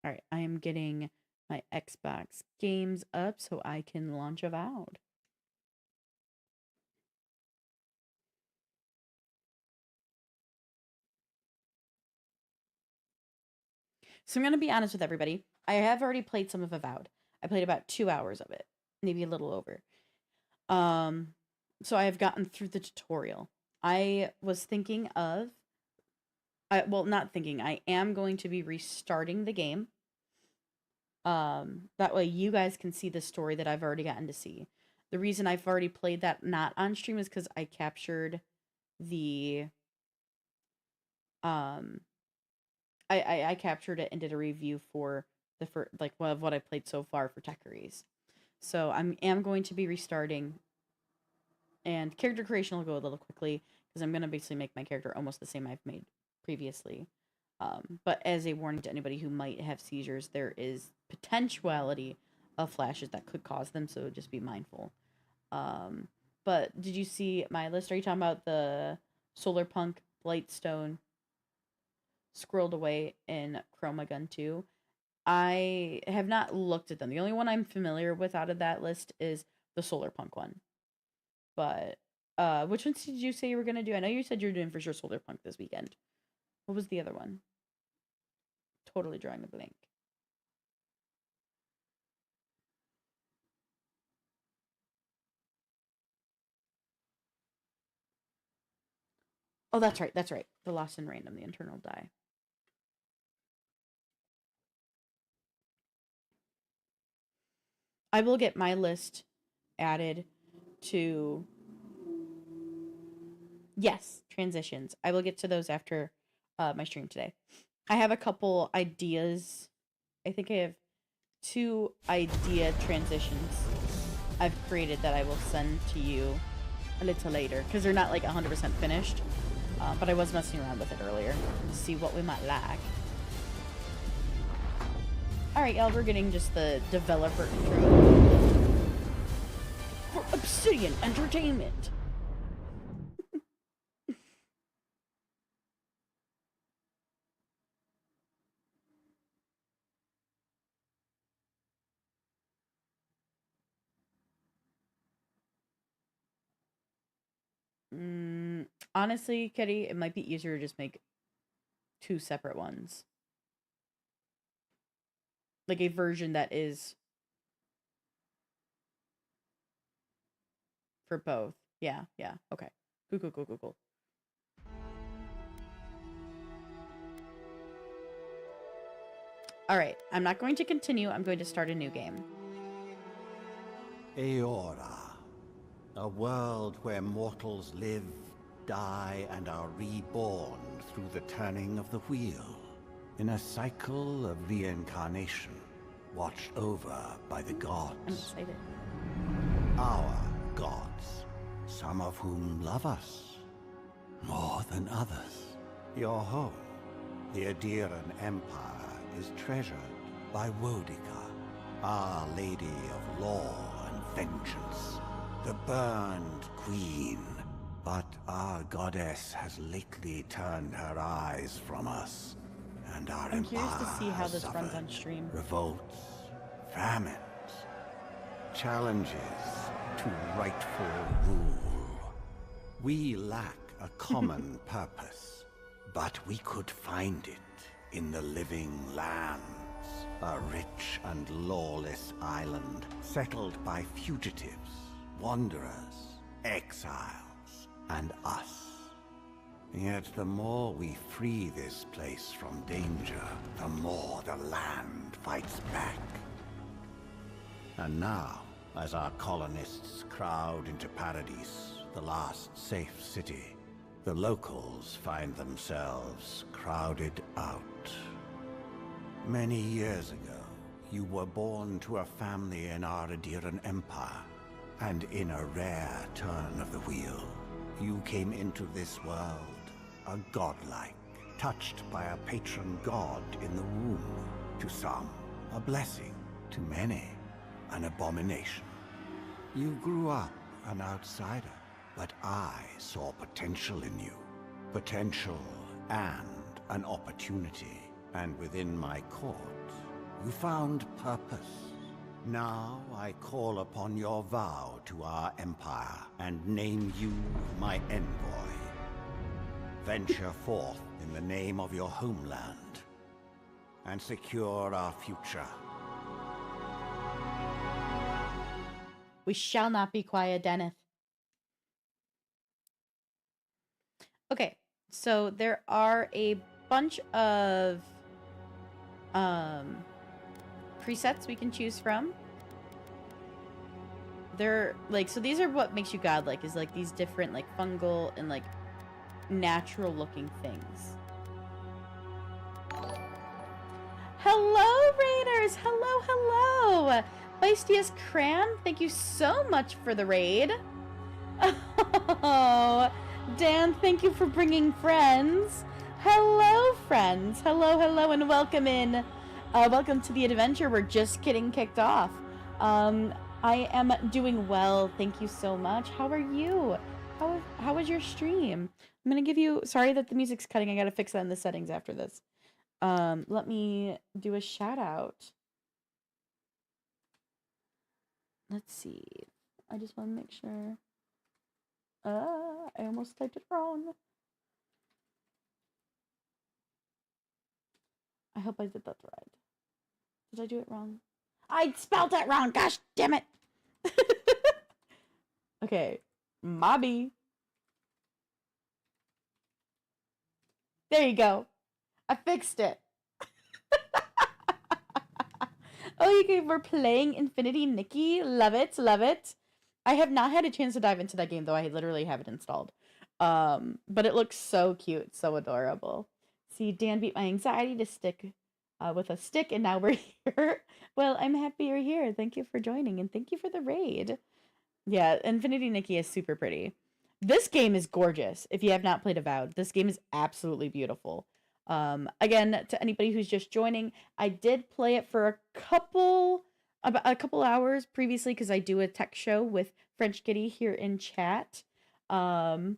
All right, I am getting my Xbox games up so I can launch Avowed. So I'm going to be honest with everybody. I have already played some of Avowed. I played about 2 hours of it, maybe a little over. So I have gotten through the tutorial. I was thinking of, well, not thinking. I am going to be restarting the game. That way you guys can see the story that I've already gotten to see. The reason I've already played that not on stream is because I captured the I captured it and did a review for the first, like, of what I played so far for Techeries. So I am going to be restarting, and character creation will go a little quickly because I'm going to basically make my character almost the same I've made previously. But as a warning to anybody who might have seizures, there is potentiality of flashes that could cause them, so just be mindful. But did you see my list? Are you talking about the Solar Punk, Blightstone, Squirreled Away, and Chroma Gun 2? I have not looked at them. The only one I'm familiar with out of that list is the Solar Punk one. But which ones did you say you were going to do? I know you said you were doing for sure Solar Punk this weekend. What was the other one? Totally drawing a blank. Oh, that's right. That's right. The Lost in Random, the Internal Die. I will get my list added to... Yes, transitions. I will get to those after my stream today. I have a couple ideas. I think I have 2 idea transitions I've created that I will send to you a little later, because they're not like 100% finished. But I was messing around with it earlier to see what we might like. Alright, y'all, we're getting just the developer intro for Obsidian Entertainment. Honestly, Kitty, it might be easier to just make 2 separate ones. Like a version that is for both. Yeah, okay. Cool. Alright, I'm not going to continue. I'm going to start a new game. Eora, a world where mortals live, die, and are reborn through the turning of the wheel, in a cycle of reincarnation, watched over by the gods. I'm excited. Our gods, some of whom love us more than others. Your home, the Adiran Empire, is treasured by Wodica, Our Lady of Law and Vengeance, the burned queen. But our goddess has lately turned her eyes from us, and our I'm curious to see how this suffered runs on stream. revolts, famines, challenges to rightful rule. We lack a common purpose, but we could find it in the living lands, a rich and lawless island settled by fugitives, wanderers, exiles, and us. Yet the more we free this place from danger, the more the land fights back. And now, as our colonists crowd into Paradise, the last safe city, the locals find themselves crowded out. Many years ago, you were born to a family in our Adiran Empire, and in a rare turn of the wheel, you came into this world a godlike, touched by a patron god in the womb. To some, a blessing. To many, an abomination. You grew up an outsider, but I saw potential in you. Potential and an opportunity. And within my court, You found purpose. Now I call upon your vow to our empire and name you my envoy. Venture forth in the name of your homeland and secure our future. We shall not be quiet, Deneth. Okay, so there are a bunch of presets we can choose from. They're like, so these are what makes you godlike, is like these different like fungal and like natural looking things. Hello, Raiders! Hello, hello! Feistiest Cram, thank you so much for the raid. Oh, Dan, thank you for bringing friends. Hello, friends. Hello, hello, and welcome in. Welcome to the adventure. We're just getting kicked off. I am doing well. Thank you so much. How are you? How was your stream? I'm gonna give you. Sorry that the music's cutting. I gotta fix that in the settings after this. Let me do a shout out. Let's see. I just want to make sure. I almost typed it wrong. I hope I did that right. Did I do it wrong? I spelled it wrong. Gosh damn it. Okay. Mobby. There you go. I fixed it. Oh, we're playing Infinity Nikki. Love it. Love it. I have not had a chance to dive into that game, though. I literally have it installed. But it looks so cute. So adorable. See, Dan beat my anxiety to stick with a stick, and now we're here. Well, I'm happy you're here. Thank you for joining, and thank you for the raid. Yeah, Infinity Nikki is super pretty. This game is gorgeous. If you have not played Avowed, this game is absolutely beautiful. Again, to anybody who's just joining, I did play it for about a couple hours previously because I do a tech show with French Kitty here in chat. But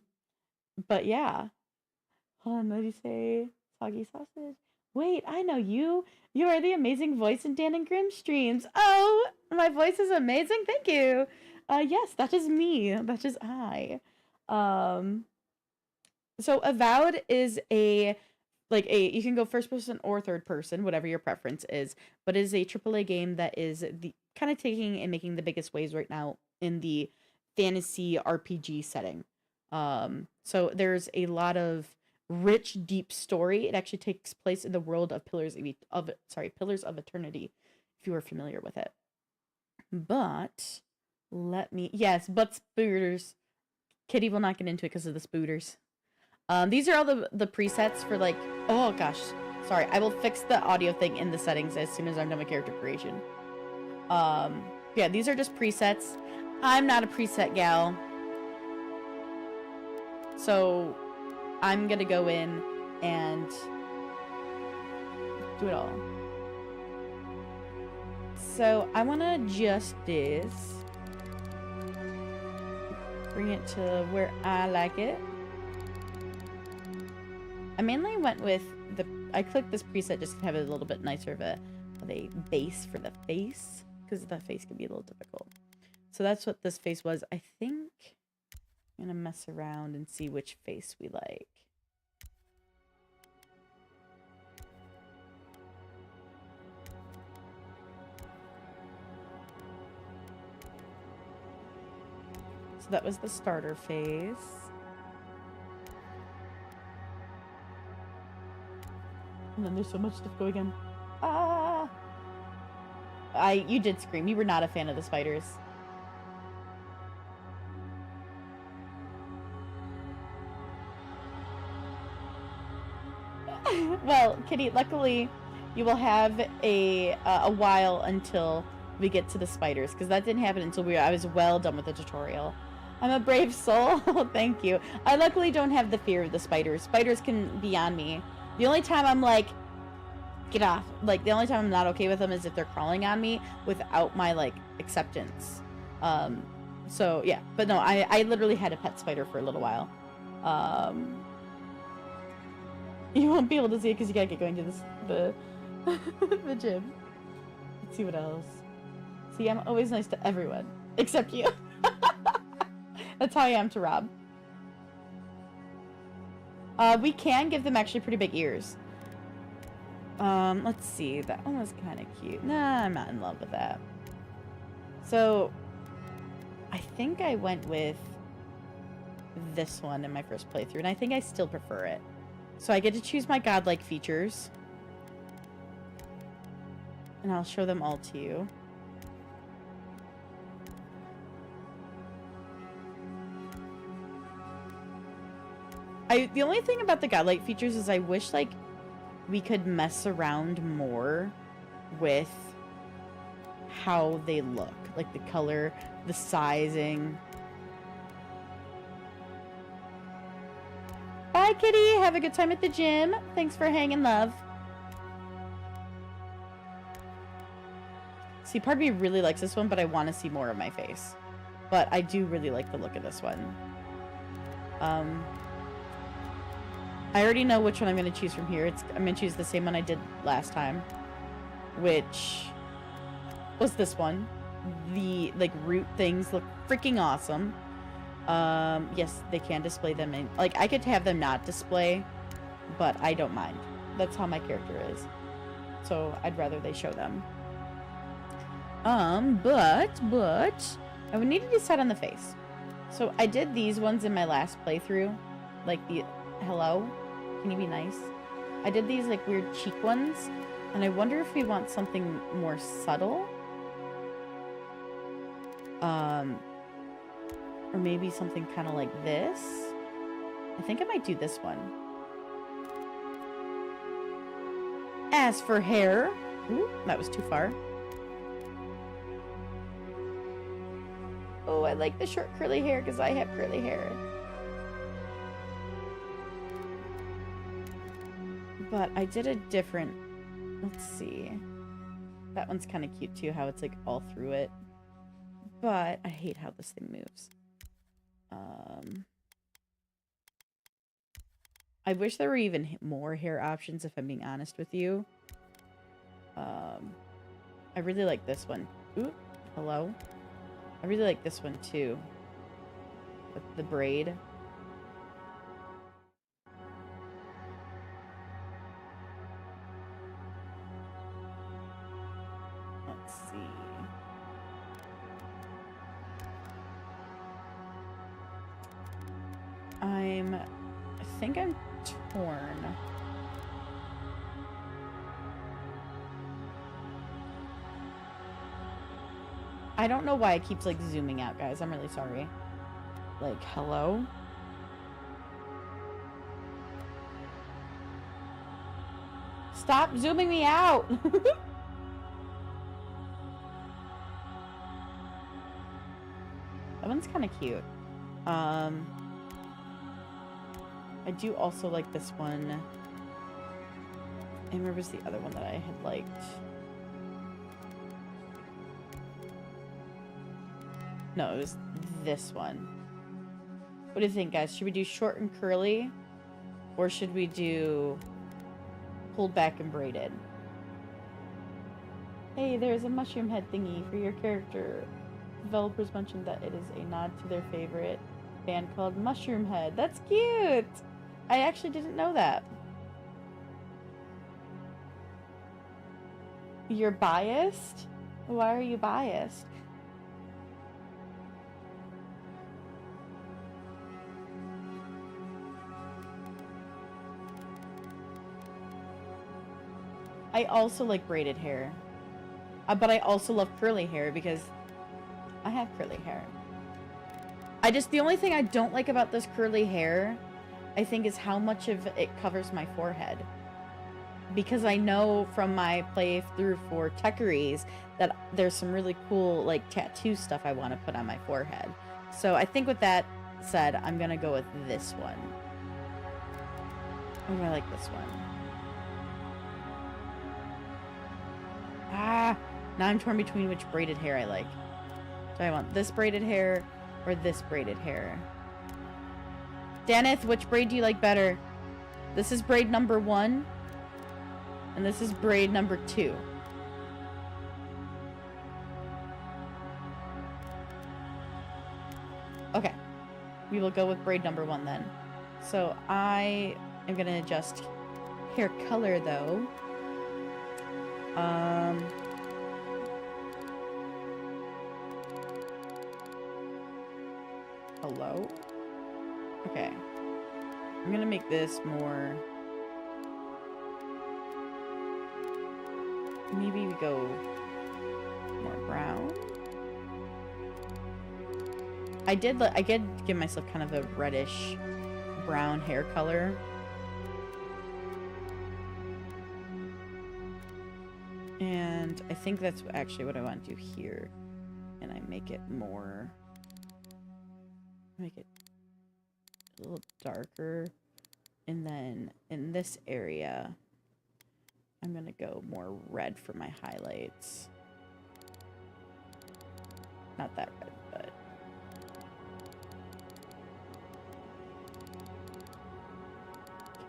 yeah. Hold on, let me say soggy sausage. Wait, I know you. You are the amazing voice in Dan and Grimm streams. Oh, my voice is amazing. Thank you. Yes, that is me. That is I. So Avowed is you can go first person or third person, whatever your preference is, but it is a AAA game that is the kind of taking and making the biggest waves right now in the fantasy RPG setting. So there's a lot of rich, deep story. It actually takes place in the world of Pillars of Eternity, if you are familiar with it. But but spooters. Kitty will not get into it because of the spooters. These are all the presets for like, oh gosh, sorry. I will fix the audio thing in the settings as soon as I'm done with character creation. Yeah, these are just presets. I'm not a preset gal. So I'm gonna go in and do it all. So I want to adjust this. Bring it to where I like it. I mainly went with I clicked this preset just to have it a little bit nicer of a base for the face, because the face can be a little difficult. So that's what this face was. I think I'm gonna mess around and see which face we like. So that was the starter face. And then there's so much stuff going on. Ah! You did scream. You were not a fan of the spiders. Well, Kitty, luckily you will have a while until we get to the spiders, because that didn't happen until I was well done with the tutorial. I'm a brave soul. Thank you. I luckily don't have the fear of the spiders. Spiders can be on me. The only time I'm like, get off. Like, the only time I'm not okay with them is if they're crawling on me without my, like, acceptance. So, yeah. But no, I literally had a pet spider for a little while. You won't be able to see it because you gotta get going to the gym. Let's see what else. See, I'm always nice to everyone. Except you. That's how I am to Rob. We can give them actually pretty big ears. Let's see. That one was kind of cute. Nah, I'm not in love with that. So, I think I went with this one in my first playthrough, and I think I still prefer it. So I get to choose my godlike features. And I'll show them all to you. The only thing about the godlike features is I wish, like, we could mess around more with how they look. Like, the color, the sizing. Bye, kitty! Have a good time at the gym. Thanks for hanging, love. See, part of me really likes this one, but I want to see more of my face. But I do really like the look of this one. I already know which one I'm going to choose from here. I'm going to choose the same one I did last time, which was this one. The, like, root things look freaking awesome. Yes, they can display them in, like, I could have them not display, but I don't mind. That's how my character is. So I'd rather they show them. But I would need to decide on the face. So I did these ones in my last playthrough, like the hello, can you be nice? I did these like weird cheek ones, and I wonder if we want something more subtle. Or maybe something kind of like this. I think I might do this one. As for hair, ooh, that was too far. Oh, I like the short curly hair because I have curly hair. But I did a different, let's see. That one's kind of cute too, how it's like all through it. But I hate how this thing moves. I wish there were even more hair options, if I'm being honest with you. I really like this one. Ooh, hello. I really like this one too. With the braid. Let's see. I think I'm torn. I don't know why it keeps like zooming out, guys. I'm really sorry. Like, hello? Stop zooming me out! That one's kind of cute. I do also like this one. And where was the other one that I had liked? No, it was this one. What do you think, guys? Should we do short and curly? Or should we do pulled back and braided? Hey, there's a mushroom head thingy for your character. Developers mentioned that it is a nod to their favorite band called Mushroom Head. That's cute! I actually didn't know that. You're biased? Why are you biased? I also like braided hair. But I also love curly hair because I have curly hair. The only thing I don't like about this curly hair, I think, is how much of it covers my forehead. Because I know from my playthrough for Techeries that there's some really cool, like, tattoo stuff I want to put on my forehead. So I think with that said, I'm going to go with this one. Oh, I like this one. Ah! Now I'm torn between which braided hair I like. Do I want this braided hair or this braided hair? Danith, which braid do you like better? This is braid number 1. And this is braid number 2. Okay. We will go with braid number 1 then. So I am going to adjust hair color though. Hello? Okay. I'm going to make this more... Maybe we go more brown. I did give myself kind of a reddish brown hair color. And I think that's actually what I want to do here. And I make it more... Make it a little darker. And then in this area, I'm going to go more red for my highlights. Not that red, but...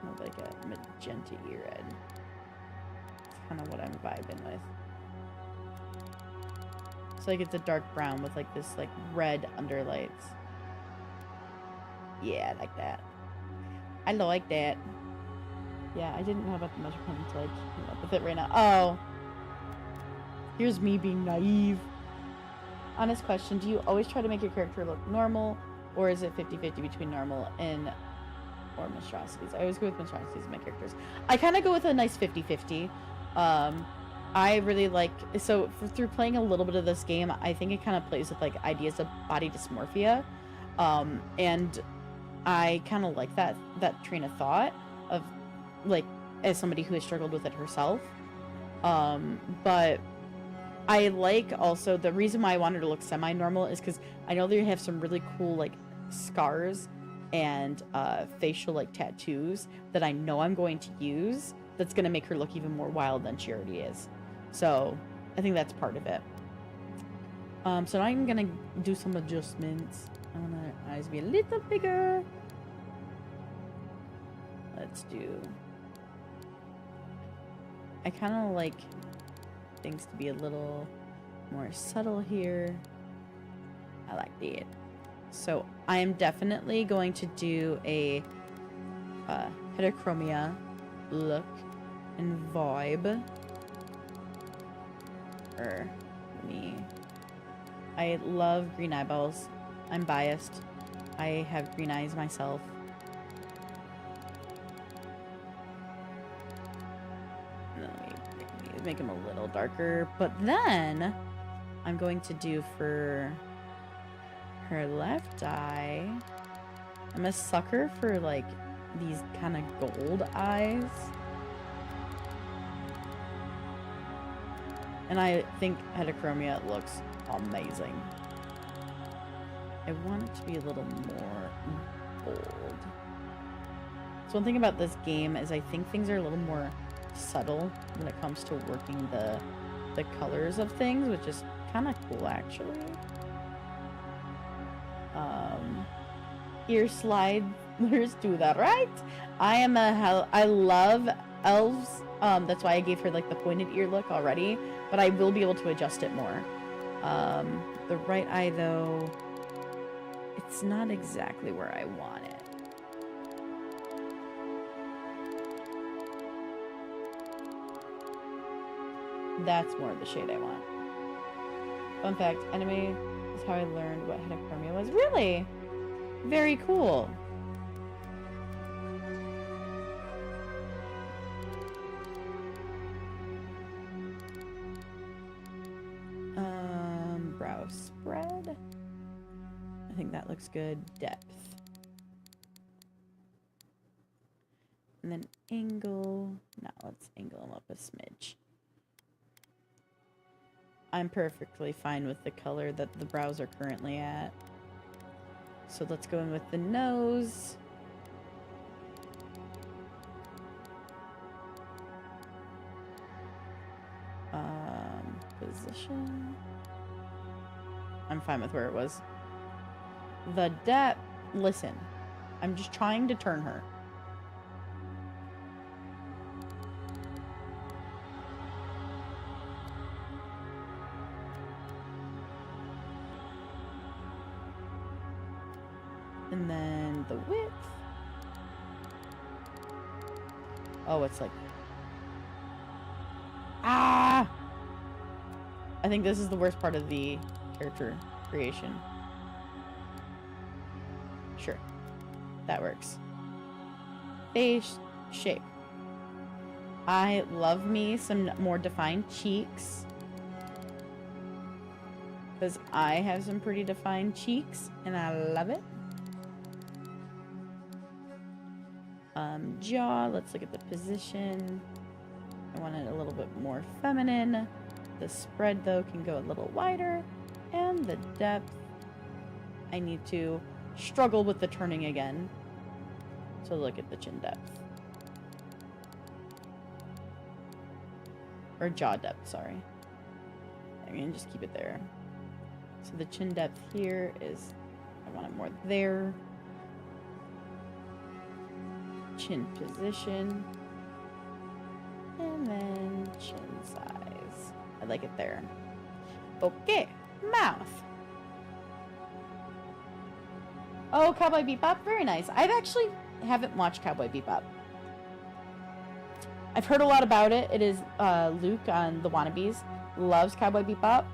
kind of like a magenta-y red. It's kind of what I'm vibing with. So like it's a dark brown with like this like red underlights. Yeah, I like that. I like that. Yeah, I didn't know about the measure pen until I came up with it right now. Oh. Here's me being naive. Honest question, do you always try to make your character look normal? Or is it 50-50 between normal and or monstrosities? I always go with monstrosities in my characters. I kind of go with a nice 50-50. I really like... So, through playing a little bit of this game, I think it kind of plays with, like, ideas of body dysmorphia. And I kind of like that train of thought of, like, as somebody who has struggled with it herself. But I like also... The reason why I wanted to look semi-normal is because I know they have some really cool, like, scars and facial, like, tattoos that I know I'm going to use that's going to make her look even more wild than she already is. So, I think that's part of it. So now I'm going to do some adjustments. I want her eyes to be a little bigger. Let's do... I kind of like things to be a little more subtle here. I like that. So, I am definitely going to do a heterochromia look and vibe. I love green eyeballs. I'm biased. I have green eyes myself. Let me make them a little darker. But then I'm going to do for her left eye. I'm a sucker for like these kind of gold eyes. And I think heterochromia looks amazing. I want it to be a little more bold. So one thing about this game is I think things are a little more subtle when it comes to working the colors of things, which is kind of cool actually. Ear sliders do that, right? I love elves. That's why I gave her like the pointed ear look already, but I will be able to adjust it more. The right eye though, it's not exactly where I want it. That's more of the shade I want. Fun fact, anime is how I learned what heterochromia was. Really? Very cool. Brow spread. I think that looks good. Depth. And then angle. Now let's angle them up a smidge. I'm perfectly fine with the color that the brows are currently at. So let's go in with the nose. Position. I'm fine with where it was. The depth. Listen, I'm just trying to turn her. And then the width. Oh, it's like... Ah! I think this is the worst part of the character creation. Sure. That works. Face shape. I love me some more defined cheeks. Because I have some pretty defined cheeks, and I love it. Jaw, let's look at the position. I want it a little bit more feminine. The spread, though, can go a little wider. And the depth, I need to struggle with the turning again. So look at the chin depth. Or jaw depth, sorry. I'm going to just keep it there. So the chin depth here is, I want it more there. Chin position. And then chin size. I like it there. Okay, mouth. Oh, Cowboy Bebop, very nice. I've actually haven't watched Cowboy Bebop. I've heard a lot about it. It is Luke on The Wannabes loves Cowboy Bebop.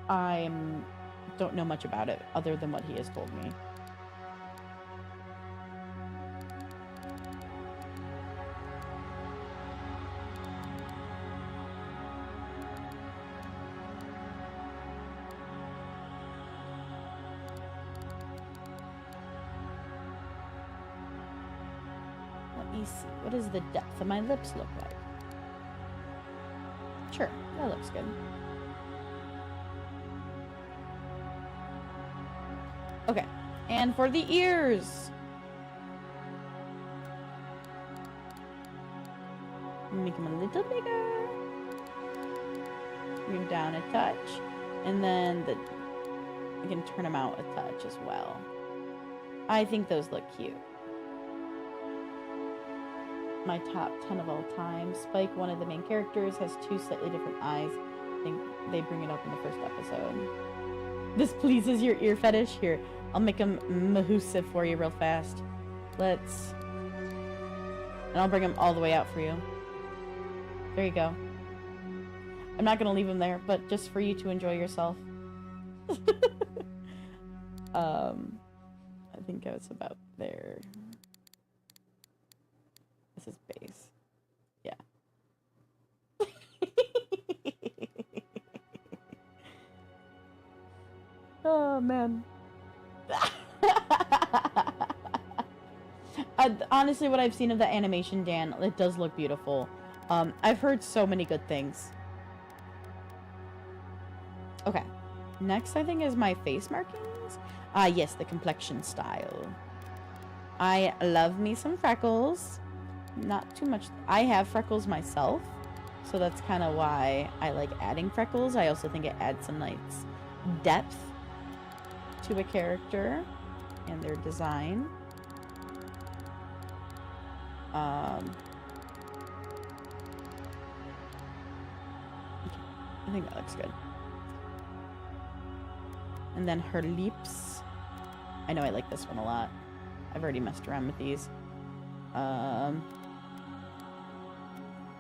I don't know much about it other than what he has told me. Let me see. What does the depth of my lips look like? Sure, that looks good. Okay, and for the ears. Make them a little bigger. Bring them down a touch. And then I can turn them out a touch as well. I think those look cute. My top 10 of all time. Spike, one of the main characters, has 2 slightly different eyes. I think they bring it up in the first episode. This pleases your ear fetish? Here, I'll make them mahoosive for you real fast. And I'll bring them all the way out for you. There you go. I'm not gonna leave them there, but just for you to enjoy yourself. I think I was about there. This is base. Yeah. Oh, man. Honestly, what I've seen of the animation, Dan, it does look beautiful. I've heard so many good things. Okay. Next, I think, is my face markings. Yes, the complexion style. I love me some freckles. Not too much. I have freckles myself, so that's kind of why I like adding freckles. I also think it adds some nice depth to a character and their design. I think that looks good. And then her lips. I know I like this one a lot. I've already messed around with these.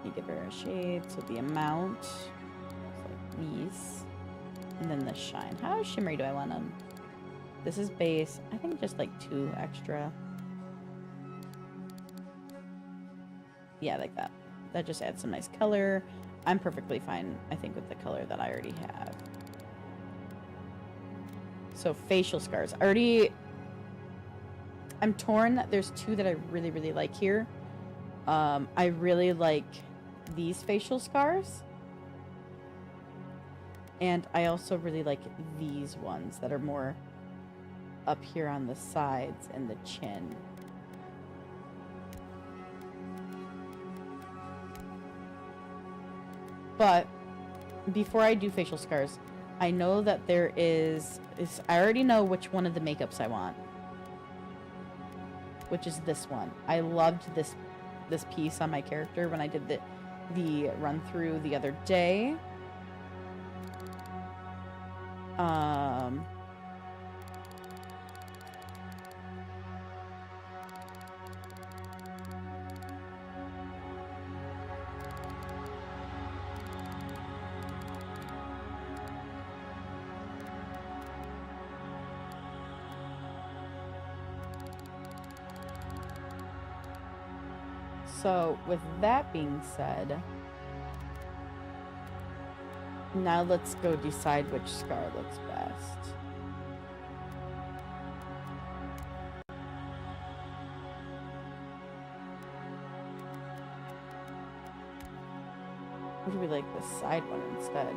You give her a shade, so the amount, like these, and then the shine. How shimmery do I want them? This is base. I think just like 2 extra. Yeah, like that. That just adds some nice color. I'm perfectly fine, I think, with the color that I already have. So facial scars. I'm torn that there's 2 that I really, really like here. I really like these facial scars. And I also really like these ones that are more up here on the sides and the chin. But before I do facial scars, I know that there is I already know which one of the makeups I want. Which is this one. I loved this piece on my character when I did the run through the other day. So, with that being said, now let's go decide which scar looks best. Or do we like the side one instead? I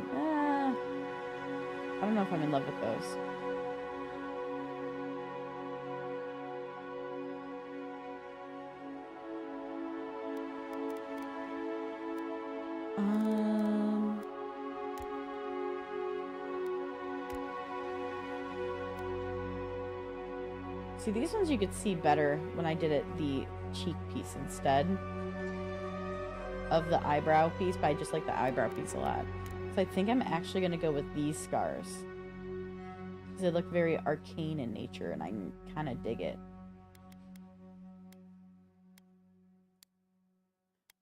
don't know if I'm in love with those. See, these ones you could see better when I did it the cheek piece instead of the eyebrow piece, but I just like the eyebrow piece a lot. So I think I'm actually going to go with these scars. Because they look very arcane in nature, and I kind of dig it.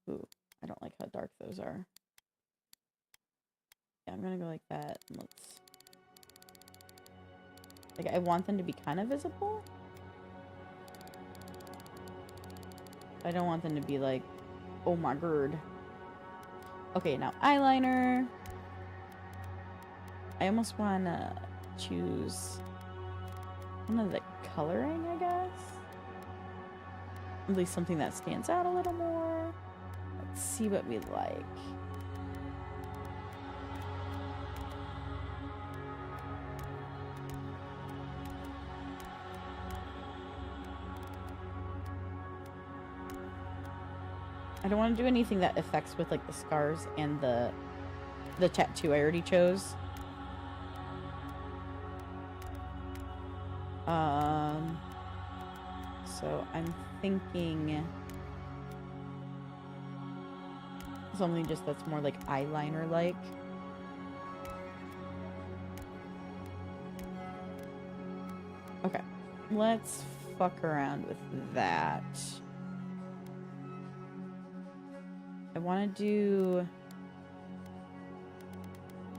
Ooh, I don't like how dark those are. Yeah, I'm going to go like that. Let's... Like, I want them to be kind of visible. I don't want them to be like, oh my god. Okay, now eyeliner. I almost want to choose one of the coloring, I guess. At least something that stands out a little more. Let's see what we like. I don't want to do anything that affects with like the scars and the tattoo I already chose. So I'm thinking something just that's more like eyeliner like. Okay, let's fuck around with that. I want to do,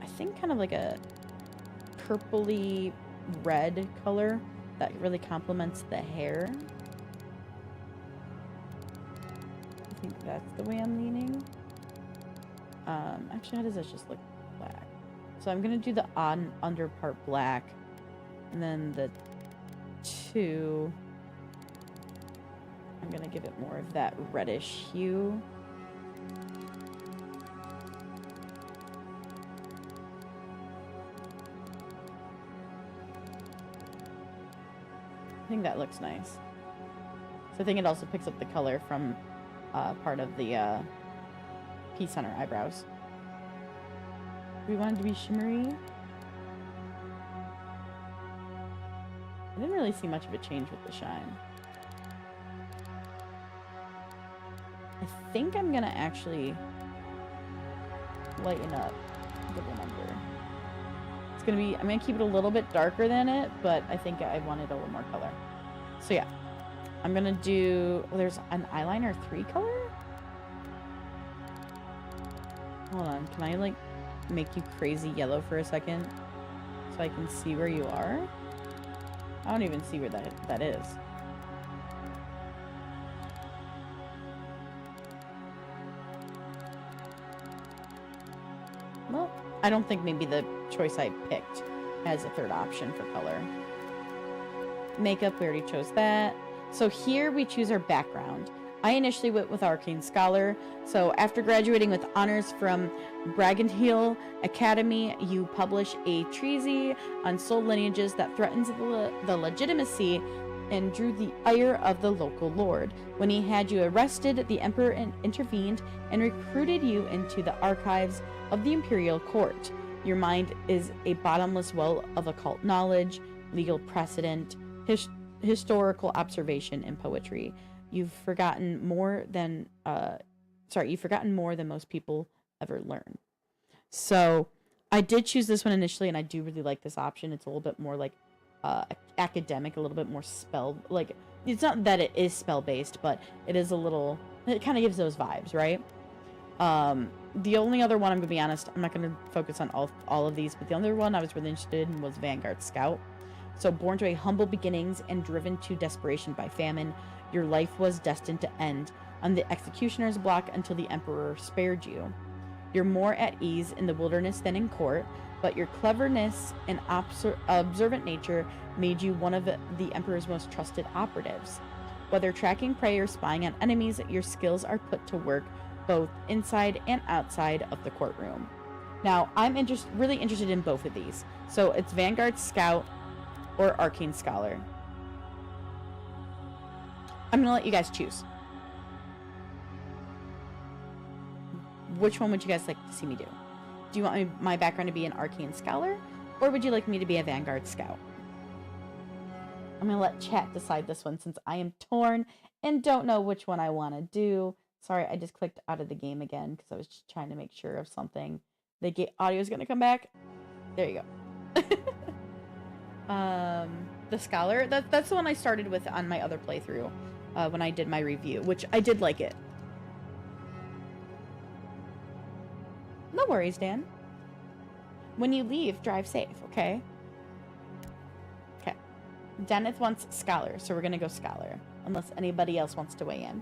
I think, kind of like a purpley red color that really complements the hair. I think that's the way I'm leaning. Actually, how does this just look black? So I'm going to do the under part black, and then the two, I'm going to give it more of that reddish hue. I think that looks nice. So I think it also picks up the color from part of the piece on our eyebrows. We wanted to be shimmery. I didn't really see much of a change with the shine. I think I'm gonna actually lighten up the number. It's gonna be, I'm gonna keep it a little bit darker than it, but I think I wanted a little more color. So yeah, I'm gonna do, well, there's an eyeliner 3 color? Hold on, can I like make you crazy yellow for a second so I can see where you are? I don't even see where that is. Well, I don't think maybe the choice I picked has a third option for color. Makeup, we already chose that. So here we choose our background. I initially went with Arcane Scholar. So after graduating with honors from Braganthill Academy, you publish a treatise on soul lineages that threatens the legitimacy and drew the ire of the local lord. When he had you arrested, the emperor intervened and recruited you into the archives of the imperial court. Your mind is a bottomless well of occult knowledge, legal precedent, historical observation, and poetry. You've forgotten more than most people ever learn. So I did choose this one initially, and I do really like this option. It's a little bit more like academic, a little bit more spell, like, it's not that it is spell based, but it is a little, it kind of gives those vibes, right? The only other one, I'm gonna be honest, I'm not gonna focus on all of these, but the other one I was really interested in was Vanguard Scout. So born to a humble beginnings and driven to desperation by famine, your life was destined to end on the executioner's block until the Emperor spared you. You're more at ease in the wilderness than in court, but your cleverness and observant nature made you one of the Emperor's most trusted operatives. Whether tracking prey or spying on enemies, your skills are put to work both inside and outside of the courtroom. Now, I'm really interested in both of these. So it's Vanguard Scout or Arcane Scholar. I'm going to let you guys choose. Which one would you guys like to see me do? Do you want my background to be an Arcane Scholar, or would you like me to be a Vanguard Scout? I'm going to let chat decide this one since I am torn and don't know which one I want to do. Sorry, I just clicked out of the game again because I was just trying to make sure of something. The audio is going to come back. There you go. The Scholar, that's the one I started with on my other playthrough when I did my review, which I did like it. No worries, Dan. When you leave, drive safe, okay? Okay. Deneth wants Scholar, so we're going to go Scholar. Unless anybody else wants to weigh in.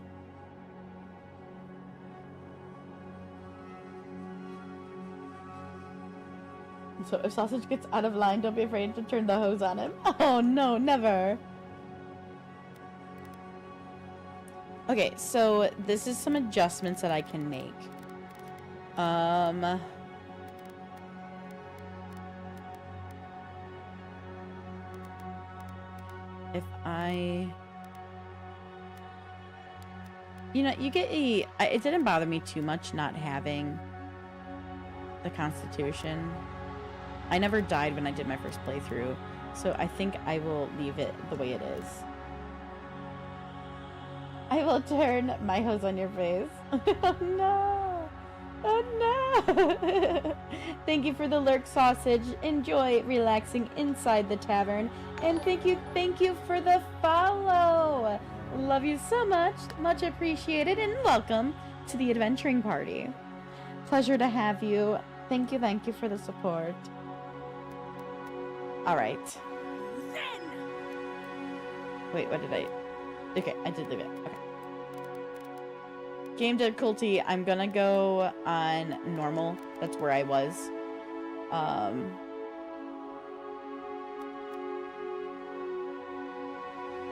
So if Sausage gets out of line, don't be afraid to turn the hose on him. Oh, no, never. Okay, so this is some adjustments that I can make. If I... You know, you get a... It didn't bother me too much not having the Constitution. I never died when I did my first playthrough, so I think I will leave it the way it is. I will turn my hose on your face. Oh no! Oh no! Thank you for the lurk, Sausage. Enjoy relaxing inside the tavern. And thank you for the follow. Love you so much. Much appreciated, and welcome to the adventuring party. Pleasure to have you. Thank you for the support. Alright. Wait, what did I... Okay, I did leave it. Okay. Game difficulty, I'm gonna go on normal. That's where I was.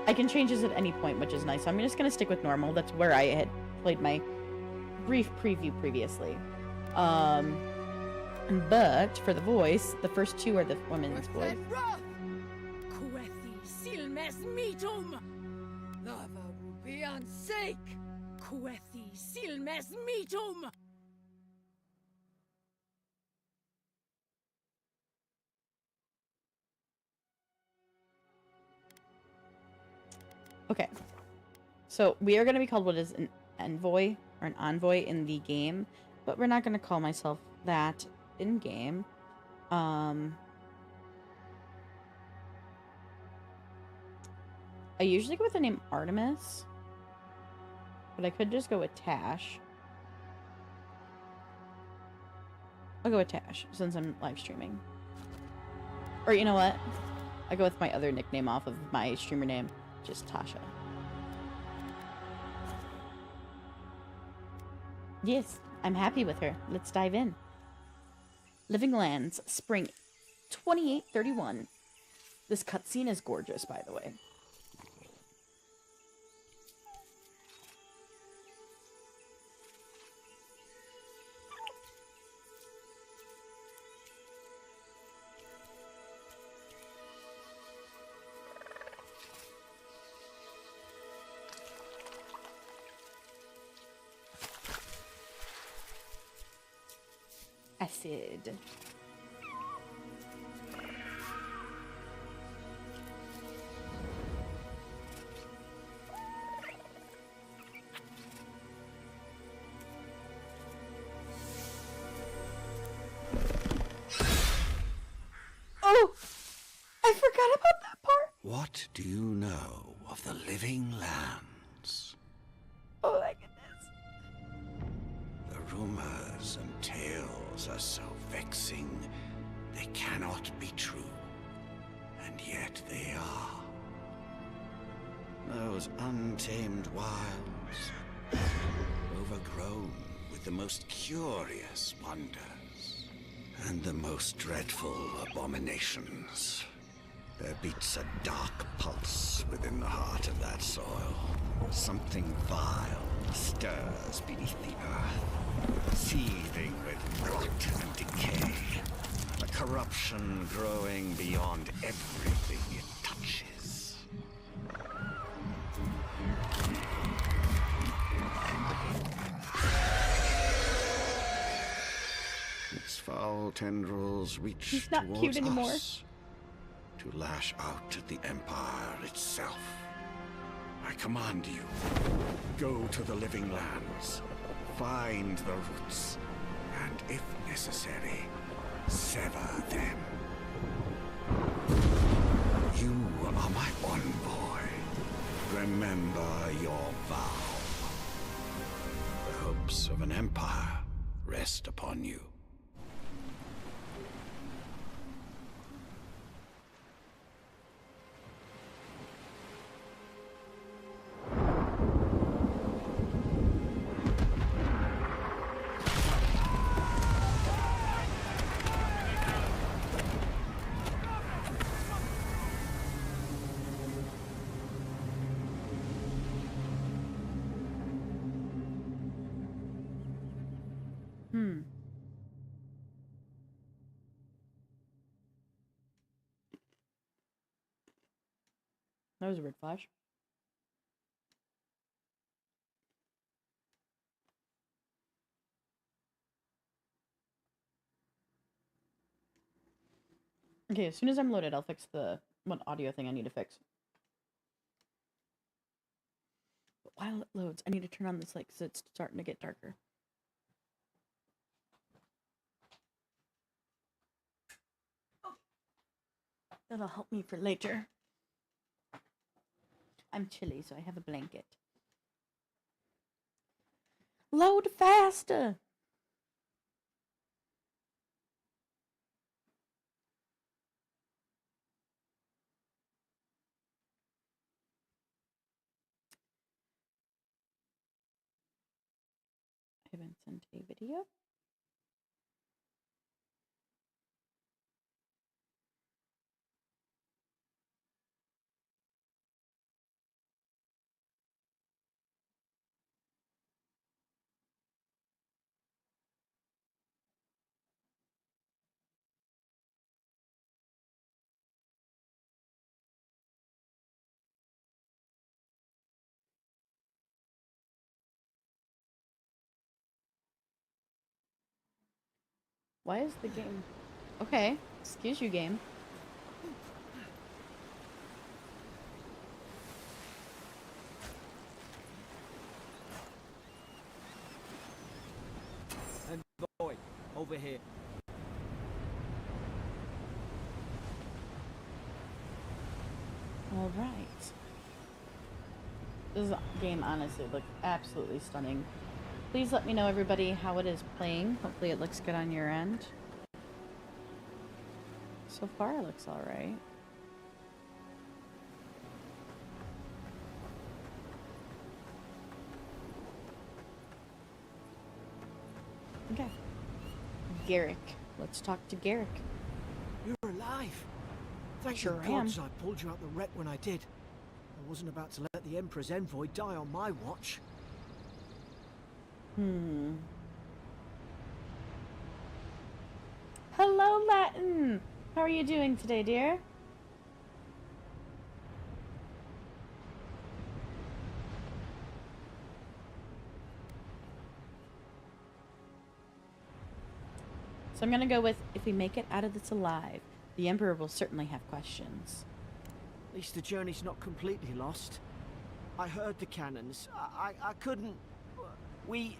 I can change this at any point, which is nice. So I'm just gonna stick with normal. That's where I had played my brief preview previously. But for the voice, the first two are the women's voice. Okay, so we are going to be called what is an envoy or an envoy in the game, but we're not going to call myself that in game. I usually go with the name Artemis, but I could just go with Tash. I'll go with Tash since I'm live streaming. Or you know what? I'll go with my other nickname off of my streamer name. Just Tasha. Yes, I'm happy with her. Let's dive in. Living Lands, Spring 2831. This cutscene is gorgeous, by the way. Acid. Oh! I forgot about that part! What do you know of the Living Lands? Oh my goodness. The rumors and tales are so vexing, they cannot be true. And yet they are. Those untamed wilds, overgrown with the most curious wonders and the most dreadful abominations. There beats a dark pulse within the heart of that soil. Something vile stirs beneath the earth, seething with rot and decay. A corruption growing beyond everything it touches. Its foul tendrils reach towards us to lash out at the Empire itself. I command you, go to the living lands, find the roots, and if necessary, sever them. You are my envoy. Remember your vow. The hopes of an empire rest upon you. That was a weird flash. Okay, as soon as I'm loaded, I'll fix the one audio thing I need to fix. But while it loads, I need to turn on this light because it's starting to get darker. That'll help me for later. I'm chilly, so I have a blanket. Load faster! I haven't sent a video. Why is the game... Okay, excuse you, game. And boy, over here. All right. This game honestly looks absolutely stunning. Please let me know, everybody, how it is playing. Hopefully it looks good on your end. So far, it looks all right. Okay. Garrick. Let's talk to Garrick. You're alive. Thank Sure you, am. gods I pulled you out the wreck when I did. I wasn't about to let the Emperor's envoy die on my watch. Hello, Latin! How are you doing today, dear? So I'm gonna go with, if we make it out of this alive, the Emperor will certainly have questions. At least the journey's not completely lost. I heard the cannons. I couldn't... We...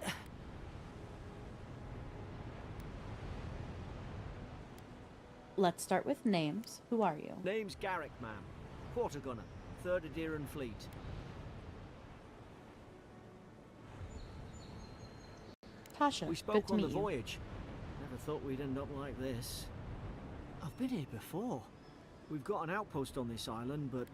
Let's start with names. Who are you? Name's Garrick, ma'am. Quarter gunner, 3rd Adiran Fleet. Tasha. We spoke on the voyage. Never thought we'd end up like this. I've been here before. We've got an outpost on this island, but...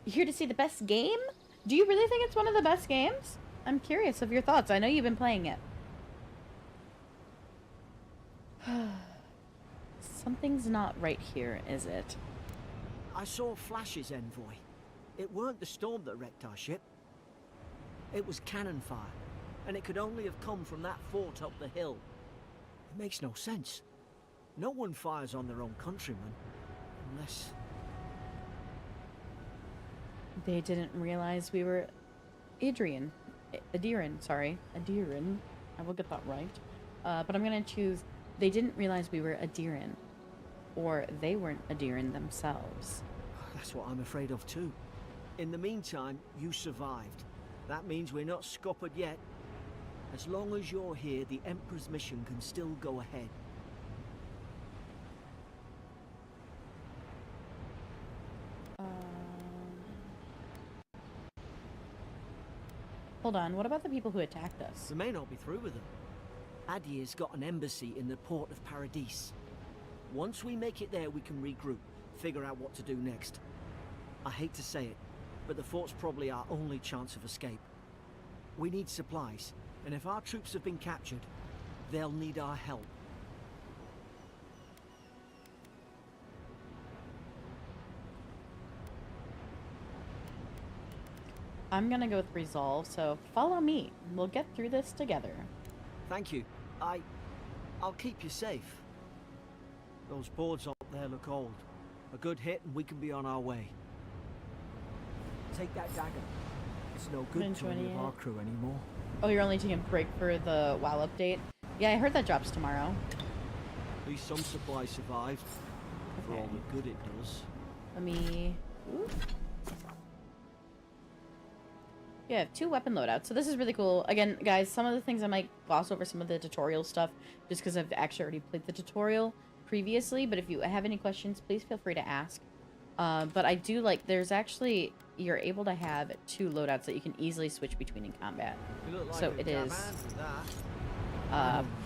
You here to see the best game? Do you really think it's one of the best games? I'm curious of your thoughts. I know you've been playing it. Something's not right here, is it? I saw flashes, Envoy. It weren't the storm that wrecked our ship. It was cannon fire, and it could only have come from that fort up the hill. It makes no sense. No one fires on their own countrymen, unless... They didn't realize we were Adrian. Sorry. Adiran. I will get that right. But I'm gonna choose, they didn't realize we were Adiran. Or they weren't Adiran themselves. That's what I'm afraid of too. In the meantime, you survived. That means we're not scuppered yet. As long as you're here, the Emperor's mission can still go ahead. Hold on, what about the people who attacked us? We may not be through with them. Adir's got an embassy in the port of Paradis. Once we make it there, we can regroup, figure out what to do next. I hate to say it, but the fort's probably our only chance of escape. We need supplies, and if our troops have been captured, they'll need our help. I'm gonna go with resolve, so follow me. We'll get through this together. Thank you. I'll keep you safe. Those boards up there look old. A good hit and we can be on our way. Take that dagger. It's no good to any of our crew anymore. Oh, you're only taking a break for the WoW update? Yeah, I heard that drops tomorrow. At least some supplies survived. For all the good it does. Let me... Ooh. Yeah, I have 2 weapon loadouts, so this is really cool. Again, guys, some of the things I might gloss over some of the tutorial stuff just because I've actually already played the tutorial previously, but if you have any questions, please feel free to ask. But I do like, there's actually, you're able to have 2 loadouts that you can easily switch between in combat. Like so it is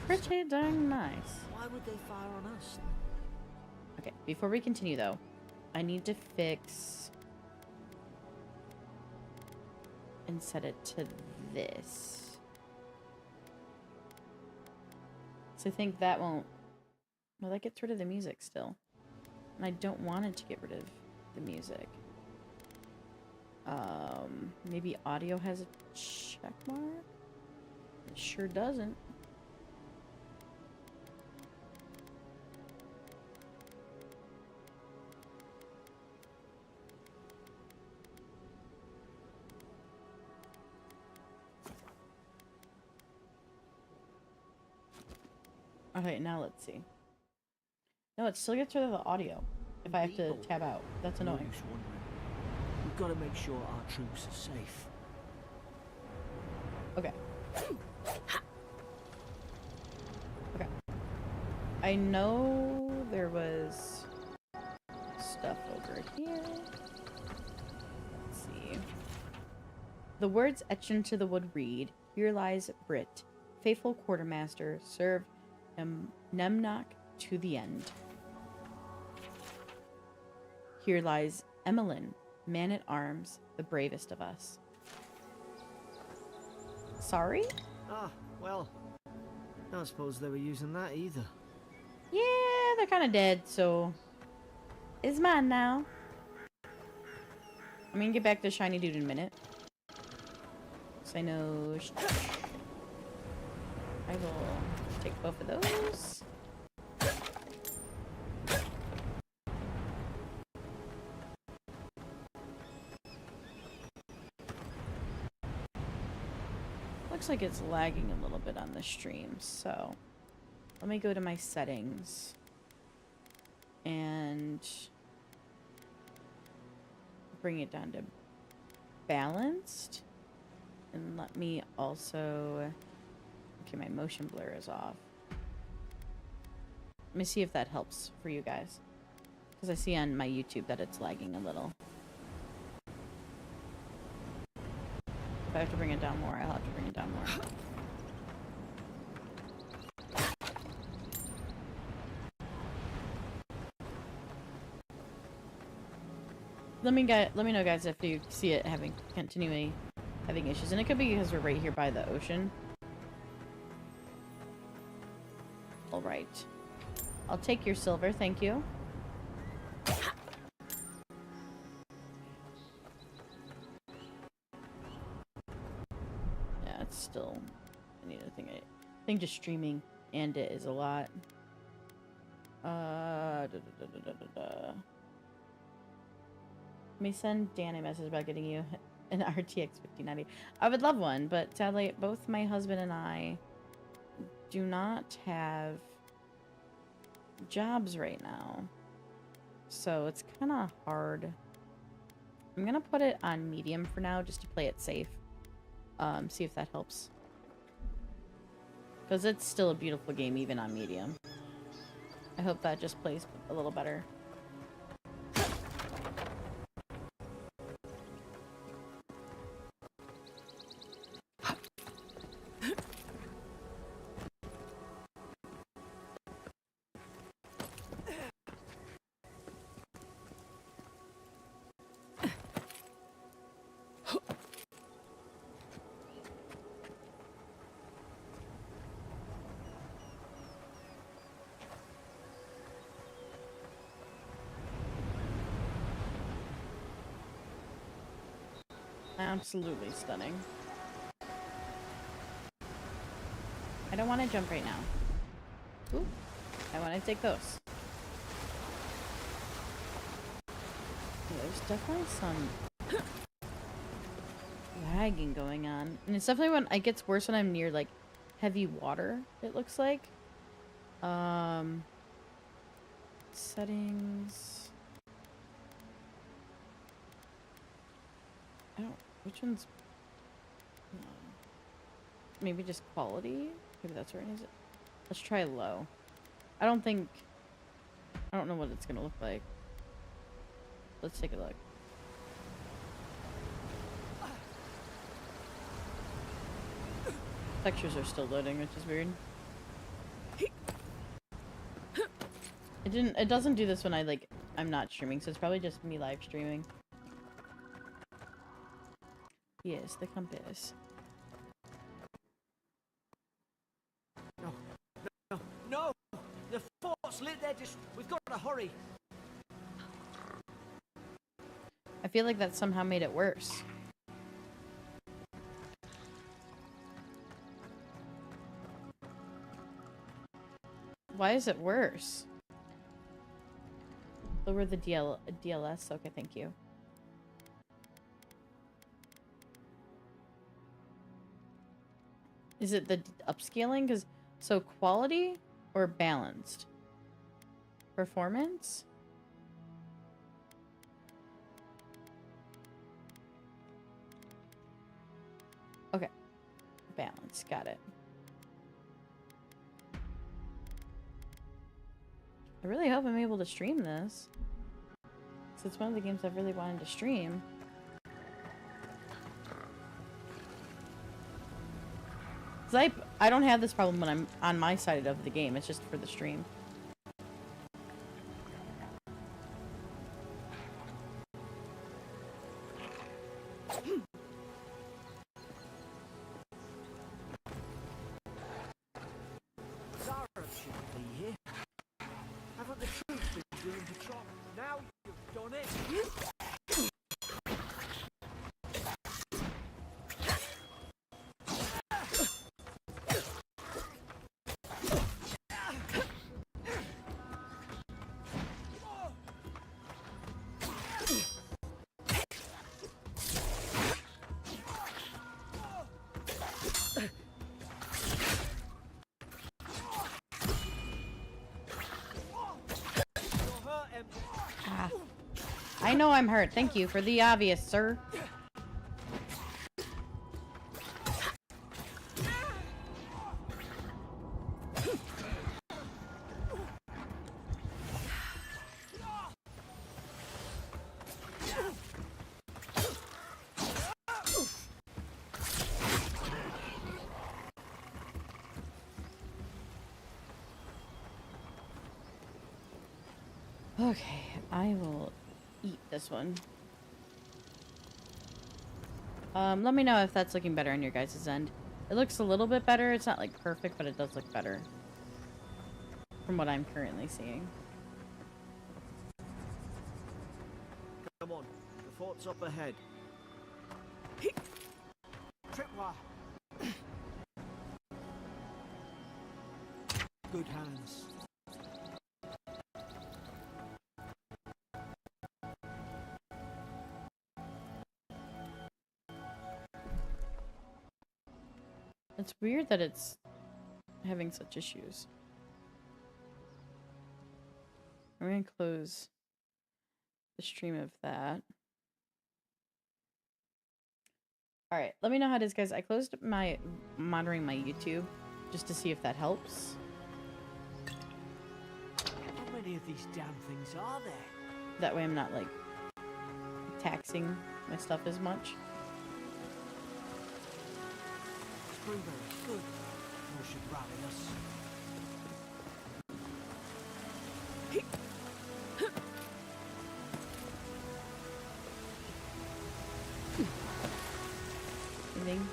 pretty darn nice. Why would they fire on us? Okay, before we continue though, I need to fix and set it to this. So I think that won't... Well, that gets rid of the music still. And I don't want it to get rid of the music. Maybe audio has a check mark? It sure doesn't. Okay, now let's see. No, it still gets rid of the audio if I have to tab out. That's annoying. We've got to make sure our troops are safe. Okay. Okay. I know there was stuff over here. Let's see. The words etched into the wood read, "Here lies Brit, faithful quartermaster, served Nemnock to the end. Here lies Emmeline, man-at-arms, the bravest of us." Sorry? Ah, well, I don't suppose they were using that either. Yeah, they're kind of dead, so... It's mine now. I'm gonna get back to Shiny Dude in a minute. So I know... I will take both of those. Looks like it's lagging a little bit on the stream, so let me go to my settings and bring it down to balanced, and let me also, okay, my motion blur is off. Let me see if that helps for you guys, because I see on my YouTube that it's lagging a little. If I have to bring it down more, I'll have to bring it down more. let me know, guys, if you see it continually having issues, and it could be because we're right here by the ocean. All right, I'll take your silver, thank you. Yeah, it's still. I need a thing. I think just streaming and it is a lot. May send Dan a message about getting you an RTX 5090. I would love one, but sadly, both my husband and I do not have jobs right now. So it's kind of hard. I'm going to put it on medium for now, just to play it safe. See if that helps. Because it's still a beautiful game, even on medium. I hope that just plays a little better. Absolutely stunning. I don't want to jump right now. Ooh, I want to take those. Yeah, there's definitely some lagging going on. And it's definitely when it gets worse when I'm near, like, heavy water, it looks like. Settings. I don't... Which one's... maybe just quality? Maybe that's where it is. Let's try low. I don't know what it's gonna look like. Let's take a look. Textures are still loading, which is weird. It doesn't do this when I'm not streaming, so it's probably just me live streaming. Yes, the compass. No! The fort's lit there, we've got to hurry. I feel like that somehow made it worse. Why is it worse? Lower the DLS. Okay, thank you. Is it the upscaling? So quality or balanced? Performance? Okay. Balance. Got it. I really hope I'm able to stream this. Because it's one of the games I've really wanted to stream. Because I don't have this problem when I'm on my side of the game. It's just for the stream. I know I'm hurt. Thank you for the obvious, sir. Okay, I will eat this one. Let me know if that's looking better on your guys' end. It looks a little bit better. It's not, like, perfect, but it does look better. From what I'm currently seeing. Come on, the fort's up ahead. Tripwire. Good hands. It's weird that it's having such issues. I'm gonna close the stream of that. Alright, let me know how it is, guys. I closed my monitoring my YouTube just to see if that helps. How many of these damn things are there? That way I'm not, like, taxing my stuff as much. Springberry, good. You should rally us.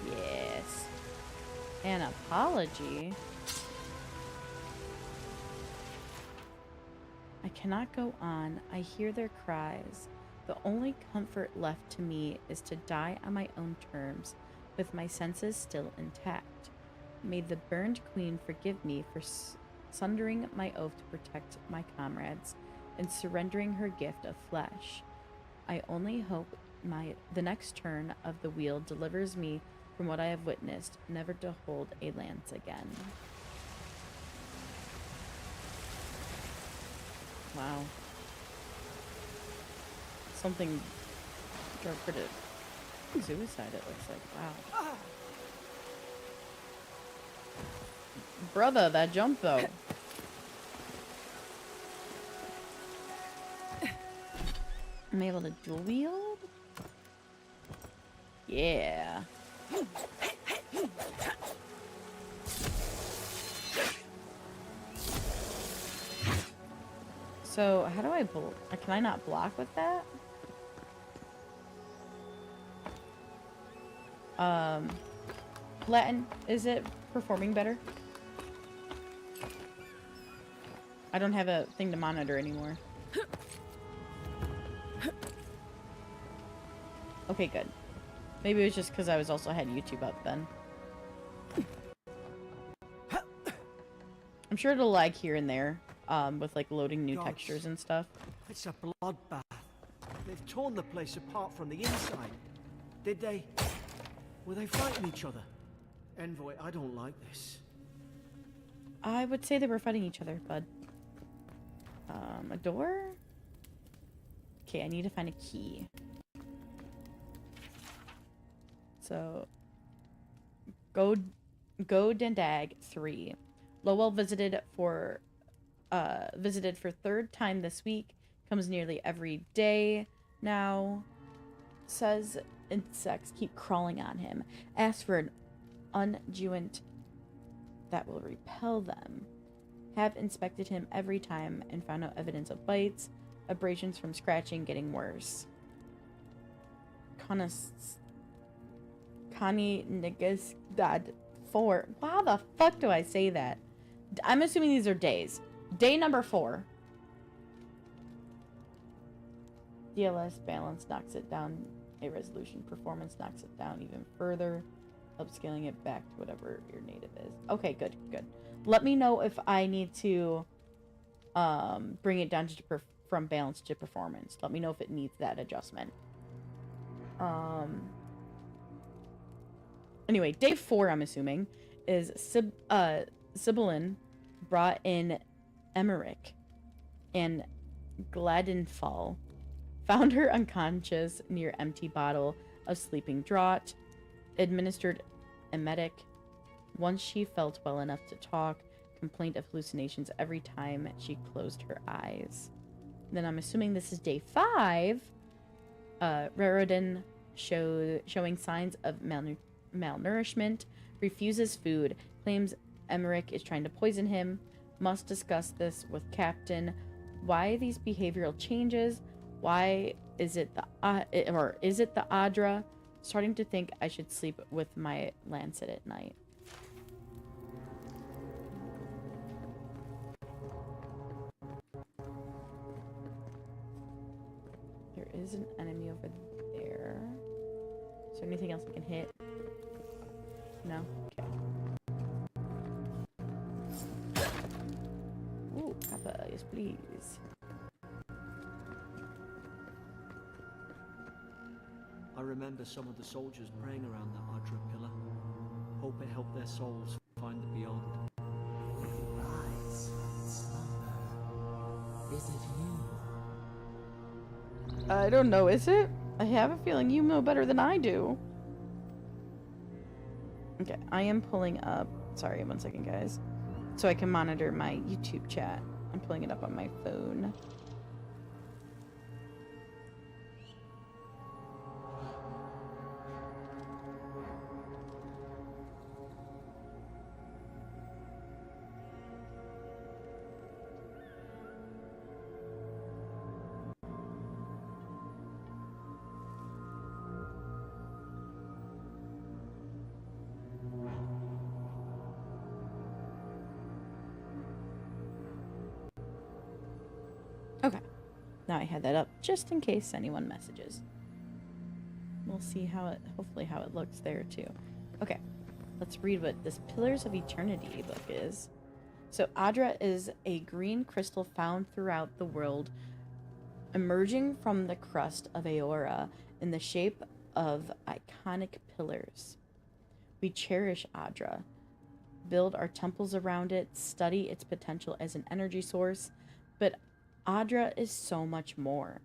Yes. An apology? I cannot go on. I hear their cries. The only comfort left to me is to die on my own terms, with my senses still intact. May the burned queen forgive me for sundering my oath to protect my comrades and surrendering her gift of flesh. I only hope the next turn of the wheel delivers me from what I have witnessed, never to hold a lance again. Wow. Something drove her to suicide, it looks like. Wow. Brother, that jump though. Am I able to dual wield? Yeah. So, how do I can I not block with that? Latin, is it performing better? I don't have a thing to monitor anymore. Okay, good. Maybe it was just because I was also had YouTube up then. I'm sure it'll lag here and there, with like loading new textures and stuff. It's a bloodbath. They've torn the place apart from the inside. Did they? Were they fighting each other? Envoy, I don't like this. I would say they were fighting each other, bud. A door? Okay, I need to find a key. So, go Dendag 3. Lowell visited for third time this week. Comes nearly every day now. Says insects keep crawling on him. Asks for an unguent that will repel them. Have inspected him every time and found no evidence of bites. Abrasions from scratching getting worse. Connie Nigistad 4. How the fuck do I say that? I'm assuming these are days. Day number 4. DLS balance knocks it down. A resolution performance knocks it down even further. Upscaling it back to whatever your native is. Okay, good, good. Let me know if I need to bring it down to from balance to performance. Let me know if it needs that adjustment. Anyway, day 4, I'm assuming, is Sibyllin brought in Emmerich and Gladenfall. Found her unconscious near empty bottle of sleeping draught. Administered emetic. Once she felt well enough to talk, complained of hallucinations every time she closed her eyes. Then I'm assuming this is day 5. Rerodin showing signs of malnourishment, refuses food, claims Emmerich is trying to poison him, must discuss this with Captain. Why these behavioral changes? Why is it the Adra? Starting to think I should sleep with my lancet at night. There is an enemy over there. Is there anything else I can hit? No? Okay. Ooh, copper, yes please. I remember some of the soldiers praying around that Adra pillar. Hope it helped their souls find the beyond. Rise from slumber. Is it you? I don't know, is it? I have a feeling you know better than I do. Okay, I am pulling up... Sorry, 1 second, guys. So I can monitor my YouTube chat. I'm pulling it up on my phone. Okay. Now I had that up just in case anyone messages. We'll see how it, hopefully how it looks there too. Okay. Let's read what this Pillars of Eternity book is. So Adra is a green crystal found throughout the world, emerging from the crust of Aora in the shape of iconic pillars. We cherish Adra, build our temples around it, study its potential as an energy source, but Adra is so much more.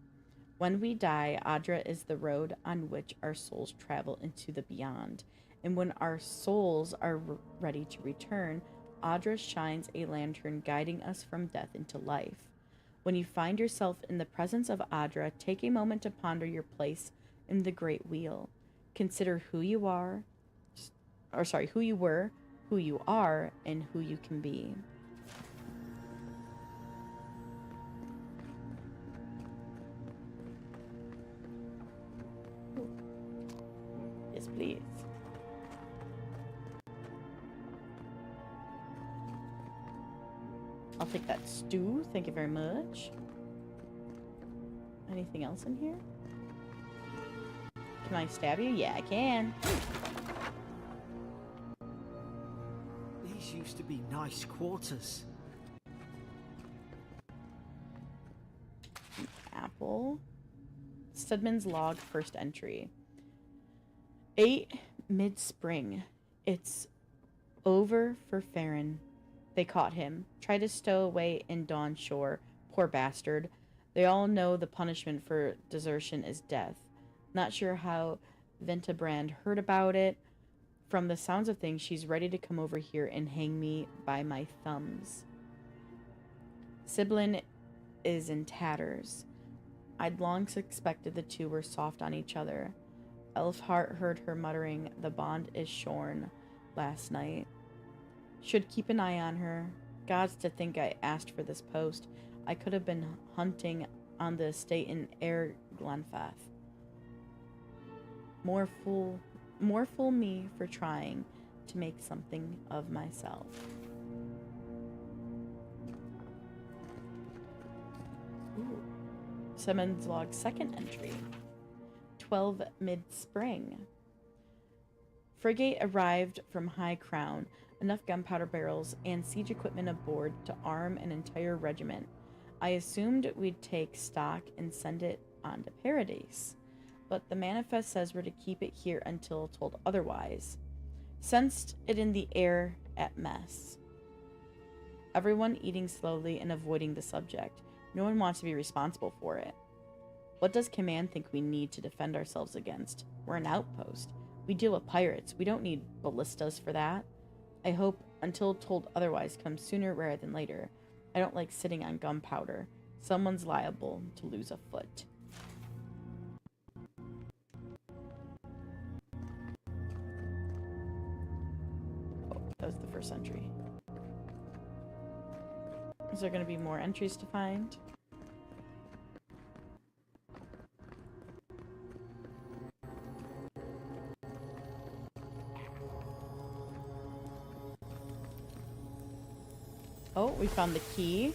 When we die, Adra is the road on which our souls travel into the beyond. And when our souls are ready to return, Adra shines a lantern guiding us from death into life. When you find yourself in the presence of Adra, take a moment to ponder your place in the Great Wheel. Consider who you were, who you are, and who you can be. Yes, please. I'll take that stew. Thank you very much. Anything else in here? Can I stab you? Yeah, I can. These used to be nice quarters. Apple. Studman's log, first entry. 8 mid-spring. It's over for Farron. They caught him. Tried to stow away in Dawn Shore. Poor bastard. They all know the punishment for desertion is death. Not sure how Ventabrand heard about it. From the sounds of things, she's ready to come over here and hang me by my thumbs. Siblin is in tatters. I'd long suspected the two were soft on each other. Elfhart heard her muttering, "The bond is shorn," last night. Should keep an eye on her. Gods to think I asked for this post. I could have been hunting on the estate in Air Glenfath. More fool me for trying to make something of myself. Ooh. Simmons log, second entry. 12 mid-spring. Frigate arrived from High Crown. Enough gunpowder barrels and siege equipment aboard to arm an entire regiment. I assumed we'd take stock and send it on to Paradise, but the manifest says we're to keep it here until told otherwise. Sensed it in the air at mess. Everyone eating slowly and avoiding the subject. No one wants to be responsible for it. What does command think we need to defend ourselves against? We're an outpost. We deal with pirates. We don't need ballistas for that. I hope until told otherwise comes sooner rather than later. I don't like sitting on gunpowder. Someone's liable to lose a foot. Oh, that was the first entry. Is there going to be more entries to find? Oh, we found the key.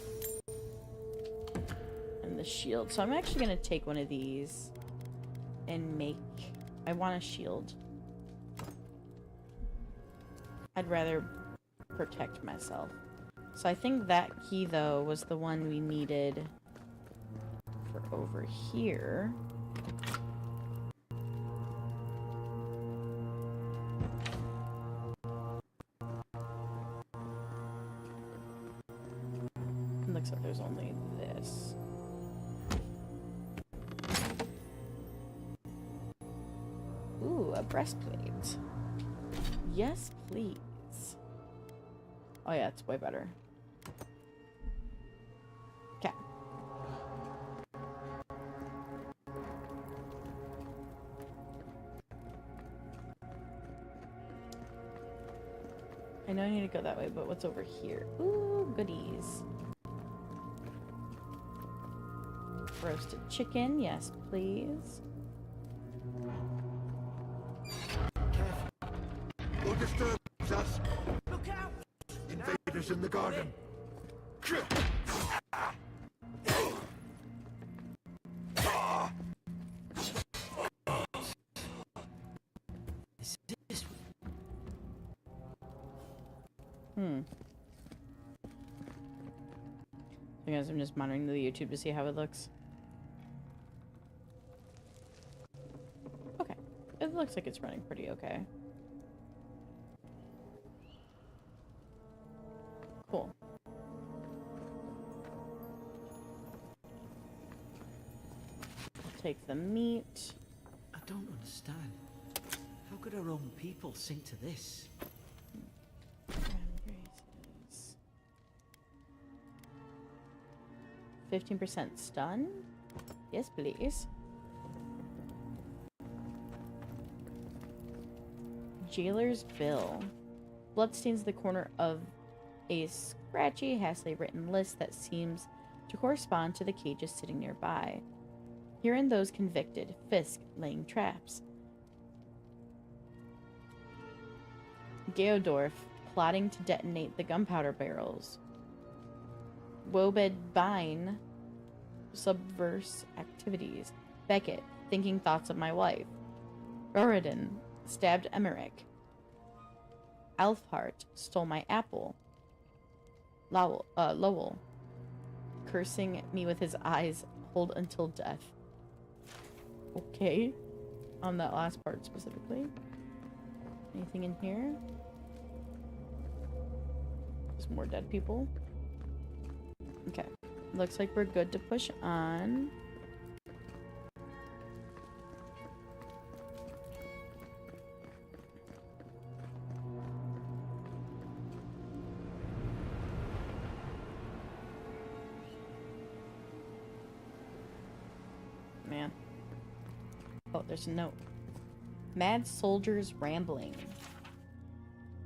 And the shield. So I'm actually going to take one of these and make... I want a shield. I'd rather protect myself. So I think that key, though, was the one we needed for over here. It looks like there's only this. Ooh, a breastplate. Yes, please. Oh yeah, it's way better. Okay. I know I need to go that way, but what's over here? Ooh, goodies. Roasted chicken, yes, please. Who disturbs us? Look out! Invaders in the garden. Is this... So guys, I'm just monitoring the YouTube to see how it looks. Okay. It looks like it's running pretty okay. Cool. Take the meat. I don't understand. How could our own people sink to this? 15% stun? Yes, please. Jailer's Bill. Bloodstains the corner of a scratchy, hastily written list that seems to correspond to the cages sitting nearby. Here and those convicted. Fisk laying traps. Geodorf plotting to detonate the gunpowder barrels. Wobed Bine subverse activities. Beckett thinking thoughts of my wife. Roridon stabbed Emmerich. Alfhart stole my apple. Lowell cursing me with his eyes. Hold until death. Okay. On that last part specifically. Anything in here? There's more dead people. Okay. Looks like we're good to push on. Man. Oh, there's a note. Mad soldiers rambling.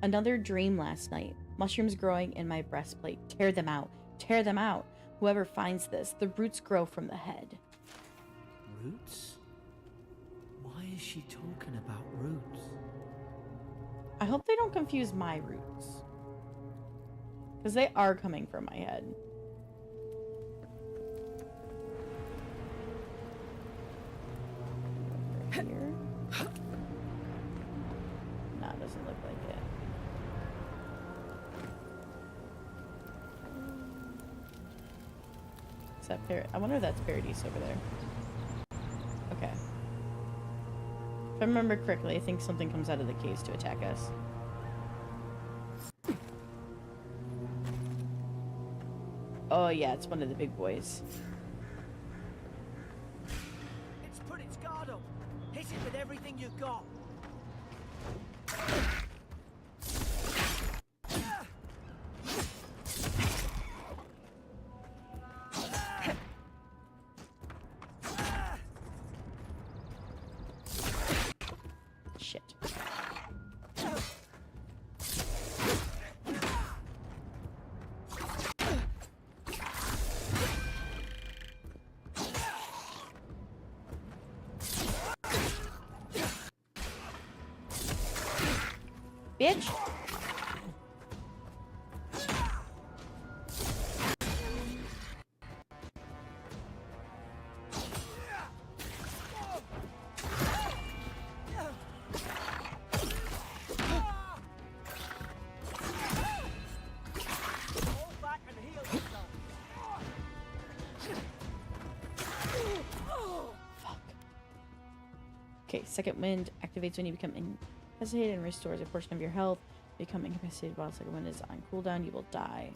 Another dream last night. Mushrooms growing in my breastplate. Tear them out. Tear them out. Whoever finds this, the roots grow from the head. Roots? Why is she talking about roots? I hope they don't confuse my roots. Because they are coming from my head. Over here. Nah, it doesn't look like it. Is that I wonder if that's Paradise over there. Okay. If I remember correctly, I think something comes out of the caves to attack us. Oh yeah, it's one of the big boys. It's put its guard up. Hit it with everything you've got. Shit. Bitch. Okay, second wind activates when you become incapacitated and restores a portion of your health. Become incapacitated while second wind is on cooldown, you will die.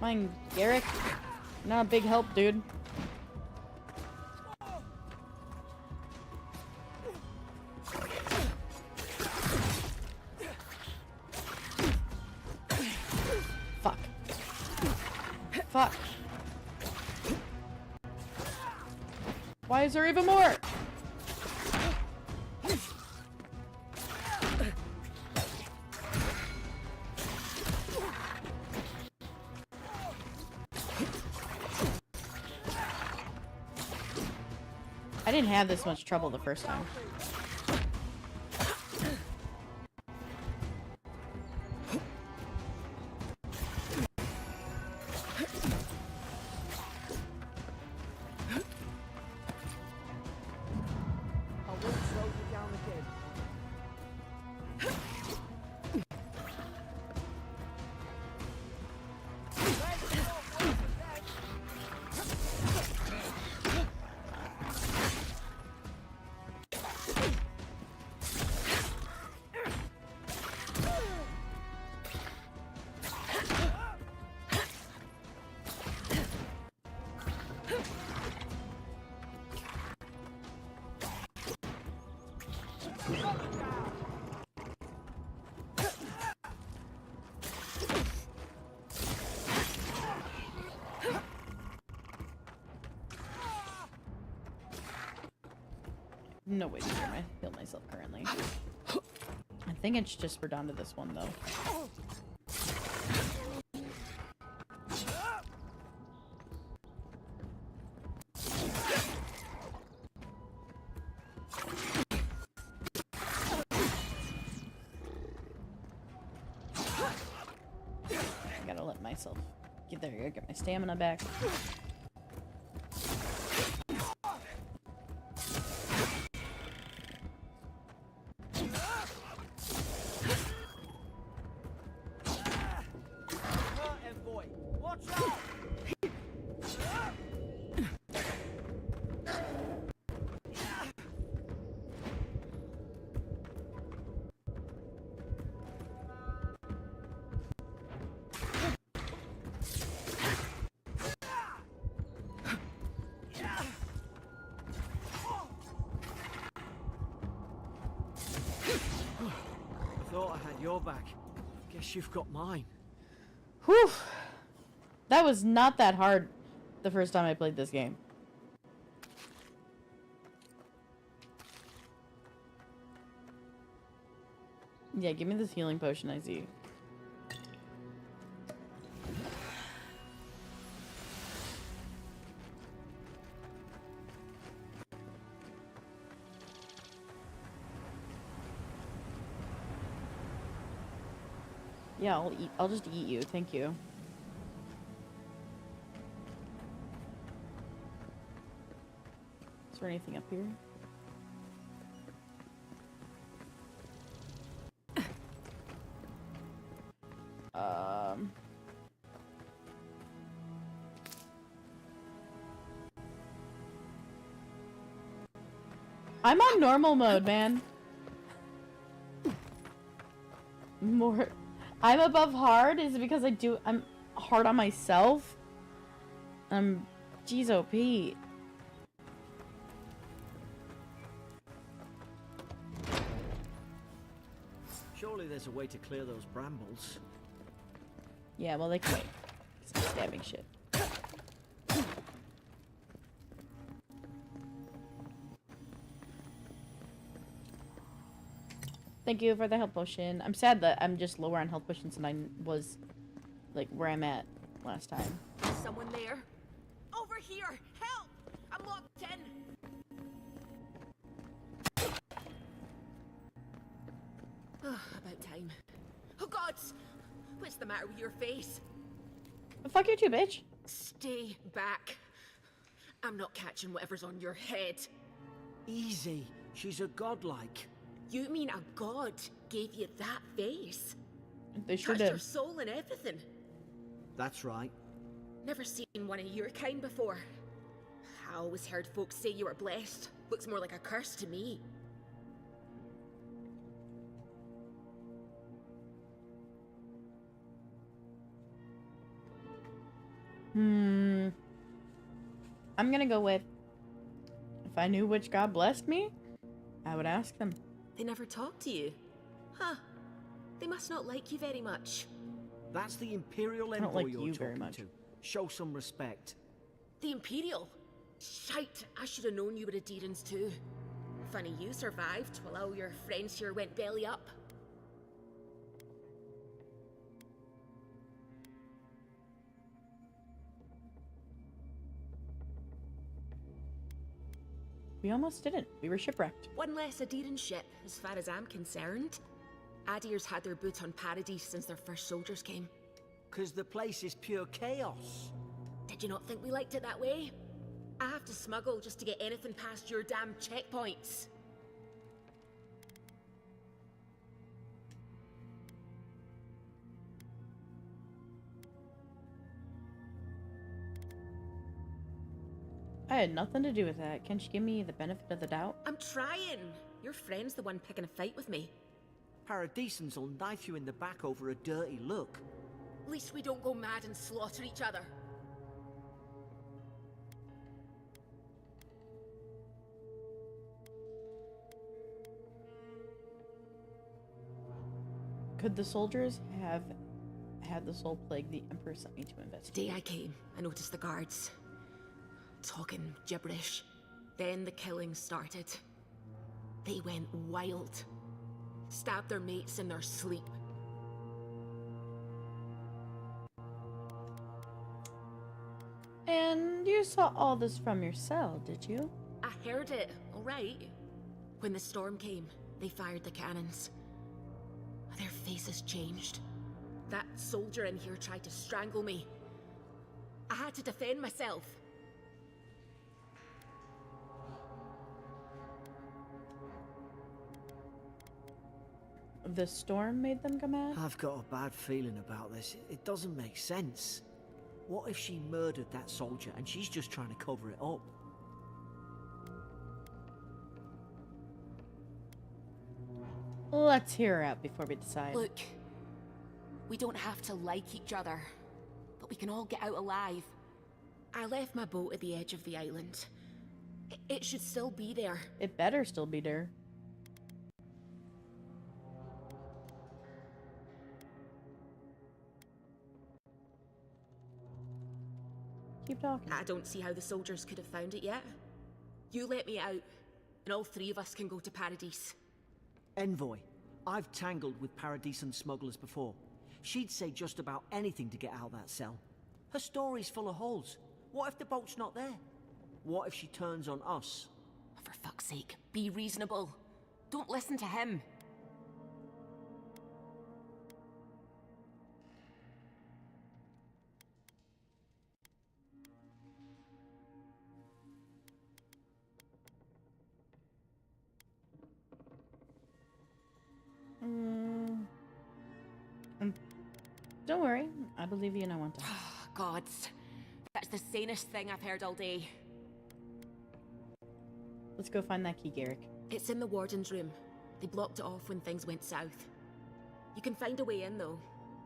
Fine, Garrick. Not a big help, dude. Fuck. Fuck. Why is there even more? I didn't have this much trouble the first time. I won't slow you down again. No way to heal myself currently. I think it's just we're down to this one though. I gotta let myself get there. Get my stamina back. Your back. Guess you've got mine. Whew. That was not that hard the first time I played this game. Yeah, give me this healing potion I see. Yeah, I'll just eat you. Thank you. Is there anything up here? I'm on normal mode, man. More. I'm above hard? Is it because I'm hard on myself? Jeez, OP. Surely there's a way to clear those brambles. Yeah, well, they can wait. Some stabbing shit. Thank you for the health potion. I'm sad that I'm just lower on health potions than I was, like, where I'm at last time. Someone there? Over here! Help! I'm locked in! About time. Oh God! What's the matter with your face? Well, fuck you too, bitch. Stay back. I'm not catching whatever's on your head. Easy. She's a godlike. You mean a god gave you that face? They sure Touched did. her soul and everything. That's right. Never seen one of your kind before. I always heard folks say you were blessed. Looks more like a curse to me. I'm gonna go with, if I knew which god blessed me, I would ask them. They never talk to you? Huh. They must not like you very much. That's the Imperial I don't Envoy like you're you very talking much. to. Show some respect. The Imperial? Shite, I should have known you were a Deerans too. Funny you survived while all your friends here went belly up. We almost didn't. We were shipwrecked. One less Aderan ship, as far as I'm concerned. Adir's had their boot on Paradise since their first soldiers came. 'Cause the place is pure chaos. Did you not think we liked it that way? I have to smuggle just to get anything past your damn checkpoints. I had nothing to do with that. Can't you give me the benefit of the doubt? I'm trying. Your friend's the one picking a fight with me. Paradisans will knife you in the back over a dirty look. At least we don't go mad and slaughter each other. Could the soldiers have had the soul plague the Emperor sent me to investigate? The day I came, I noticed the guards talking gibberish. Then the killing started. They went wild. Stabbed their mates in their sleep. And you saw all this from your cell, did you? I heard it, all right. When the storm came, they fired the cannons. Their faces changed. That soldier in here tried to strangle me. I had to defend myself. The storm made them go mad? I've got a bad feeling about this. It doesn't make sense. What if she murdered that soldier and she's just trying to cover it up? Let's hear her out before we decide. Look, we don't have to like each other, but we can all get out alive. I left my boat at the edge of the island. It should still be there. It better still be there. Keep talking. I don't see how the soldiers could have found it yet. You let me out, and all three of us can go to Paradise. Envoy, I've tangled with Paradisan smugglers before. She'd say just about anything to get out of that cell. Her story's full of holes. What if the boat's not there? What if she turns on us? For fuck's sake, be reasonable. Don't listen to him. Don't worry, I believe you and I want to. Gods, that's the sanest thing I've heard all day. Let's go find that key, Garrick. It's in the warden's room. They blocked it off when things went south. You can find a way in, though.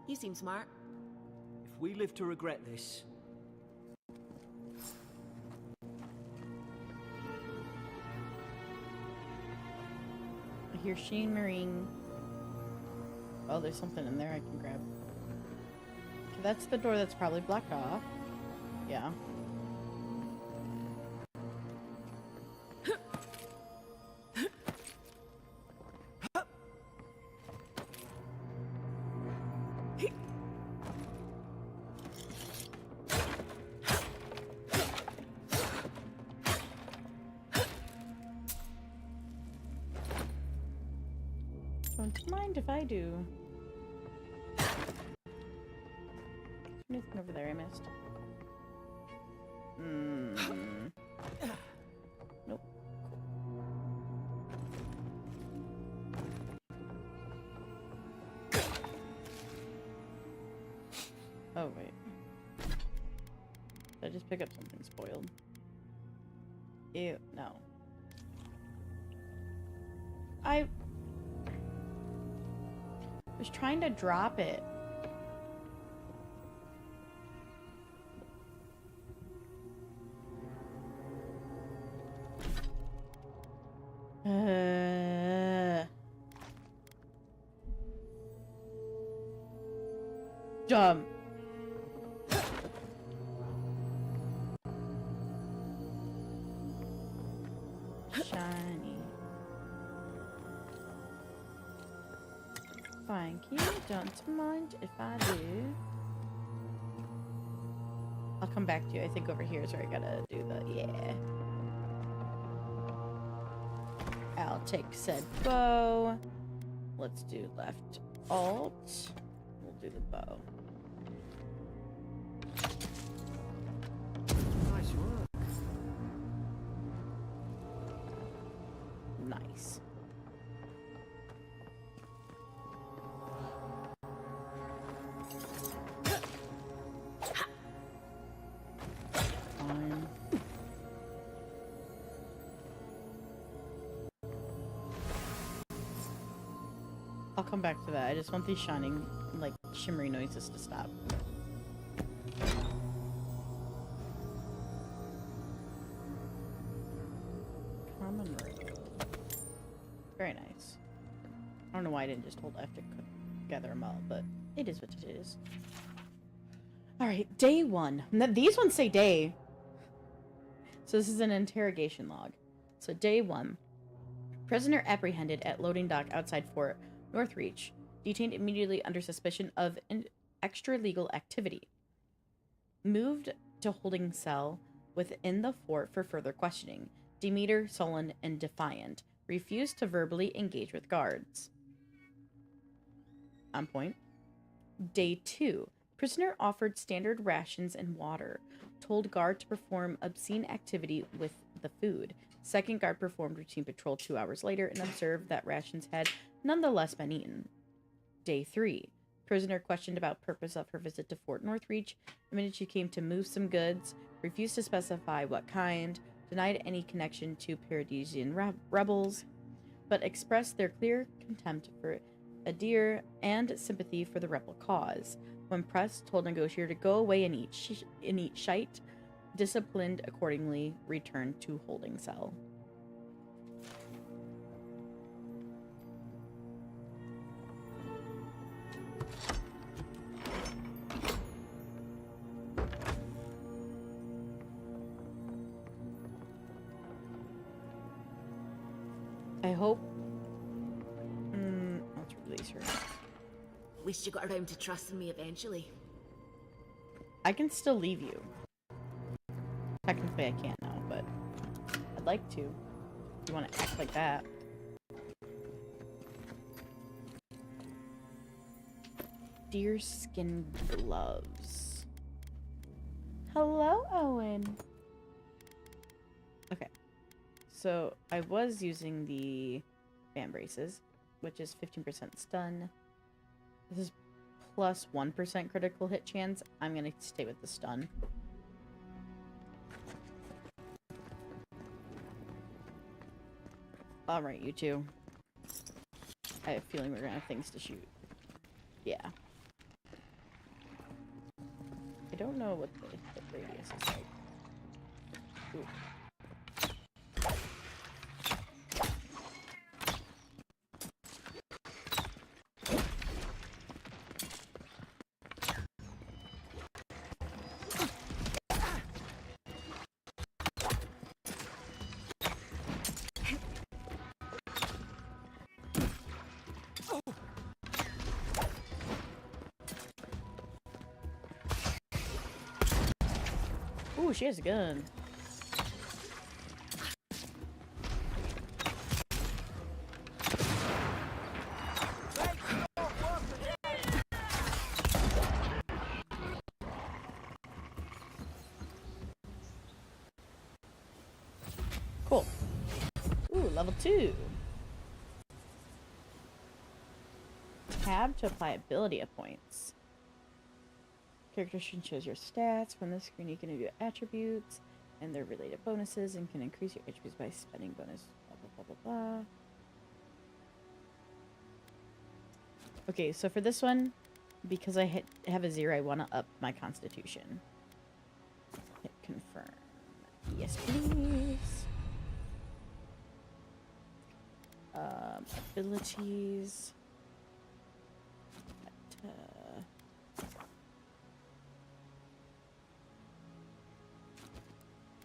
You seem smart. If we live to regret this... I hear Sheen Marine. Oh, there's something in there I can grab. Okay, that's the door that's probably blocked off. Yeah. Don't mind if I do. Is there anything over there I missed? Nope. Pick up something spoiled. Ew, no. I was trying to drop it. Dumb. Shiny. Thank you. Don't mind if I do. I'll come back to you. I think over here is where I gotta do the... Yeah. I'll take said bow. Let's do left alt. We'll do the bow. Nice work. Nice. Fine. I'll come back to that. I just want these shining, like, shimmery noises to stop. Common road. Very nice. I don't know why I didn't just hold F to gather them all, but it is what it is. Alright, day 1. Now, these ones say day. So this is an interrogation log. So day 1. Prisoner apprehended at loading dock outside Fort Northreach. Detained immediately under suspicion of an extra-legal activity. Moved to holding cell within the fort for further questioning. Demeter, sullen, and defiant. Refused to verbally engage with guards. On point. Day 2. Prisoner offered standard rations and water. Told guard to perform obscene activity with the food. Second guard performed routine patrol 2 hours later and observed that rations had nonetheless been eaten. Day 3. Prisoner questioned about purpose of her visit to Fort Northreach. Admitted she came to move some goods. Refused to specify what kind. Denied any connection to Paradisian rebels. But expressed their clear contempt for Adir and sympathy for the rebel cause. When pressed, told negotiator to go away and eat shite. Disciplined accordingly, returned to holding cell. I hope... let's release her. Wish you got around to trusting me eventually. I can still leave you. Technically I can't now, but I'd like to. If you want to act like that. Deerskin gloves. Hello, Owen. Okay. So I was using the fan braces, which is 15% stun. This is plus 1% critical hit chance. I'm going to stay with the stun. Alright, you two. I have a feeling we're going to have things to shoot. Yeah. I don't know what the hit radius is like. Ooh. Ooh, she has a gun. Cool. Ooh, level 2. Tab to apply ability points. Character sheet shows your stats. From this screen, you can view attributes and their related bonuses and can increase your attributes by spending bonus. Blah, blah, blah, blah, blah. Okay, so for this one, because I have a 0, I want to up my constitution. Hit confirm. Yes, please. Abilities.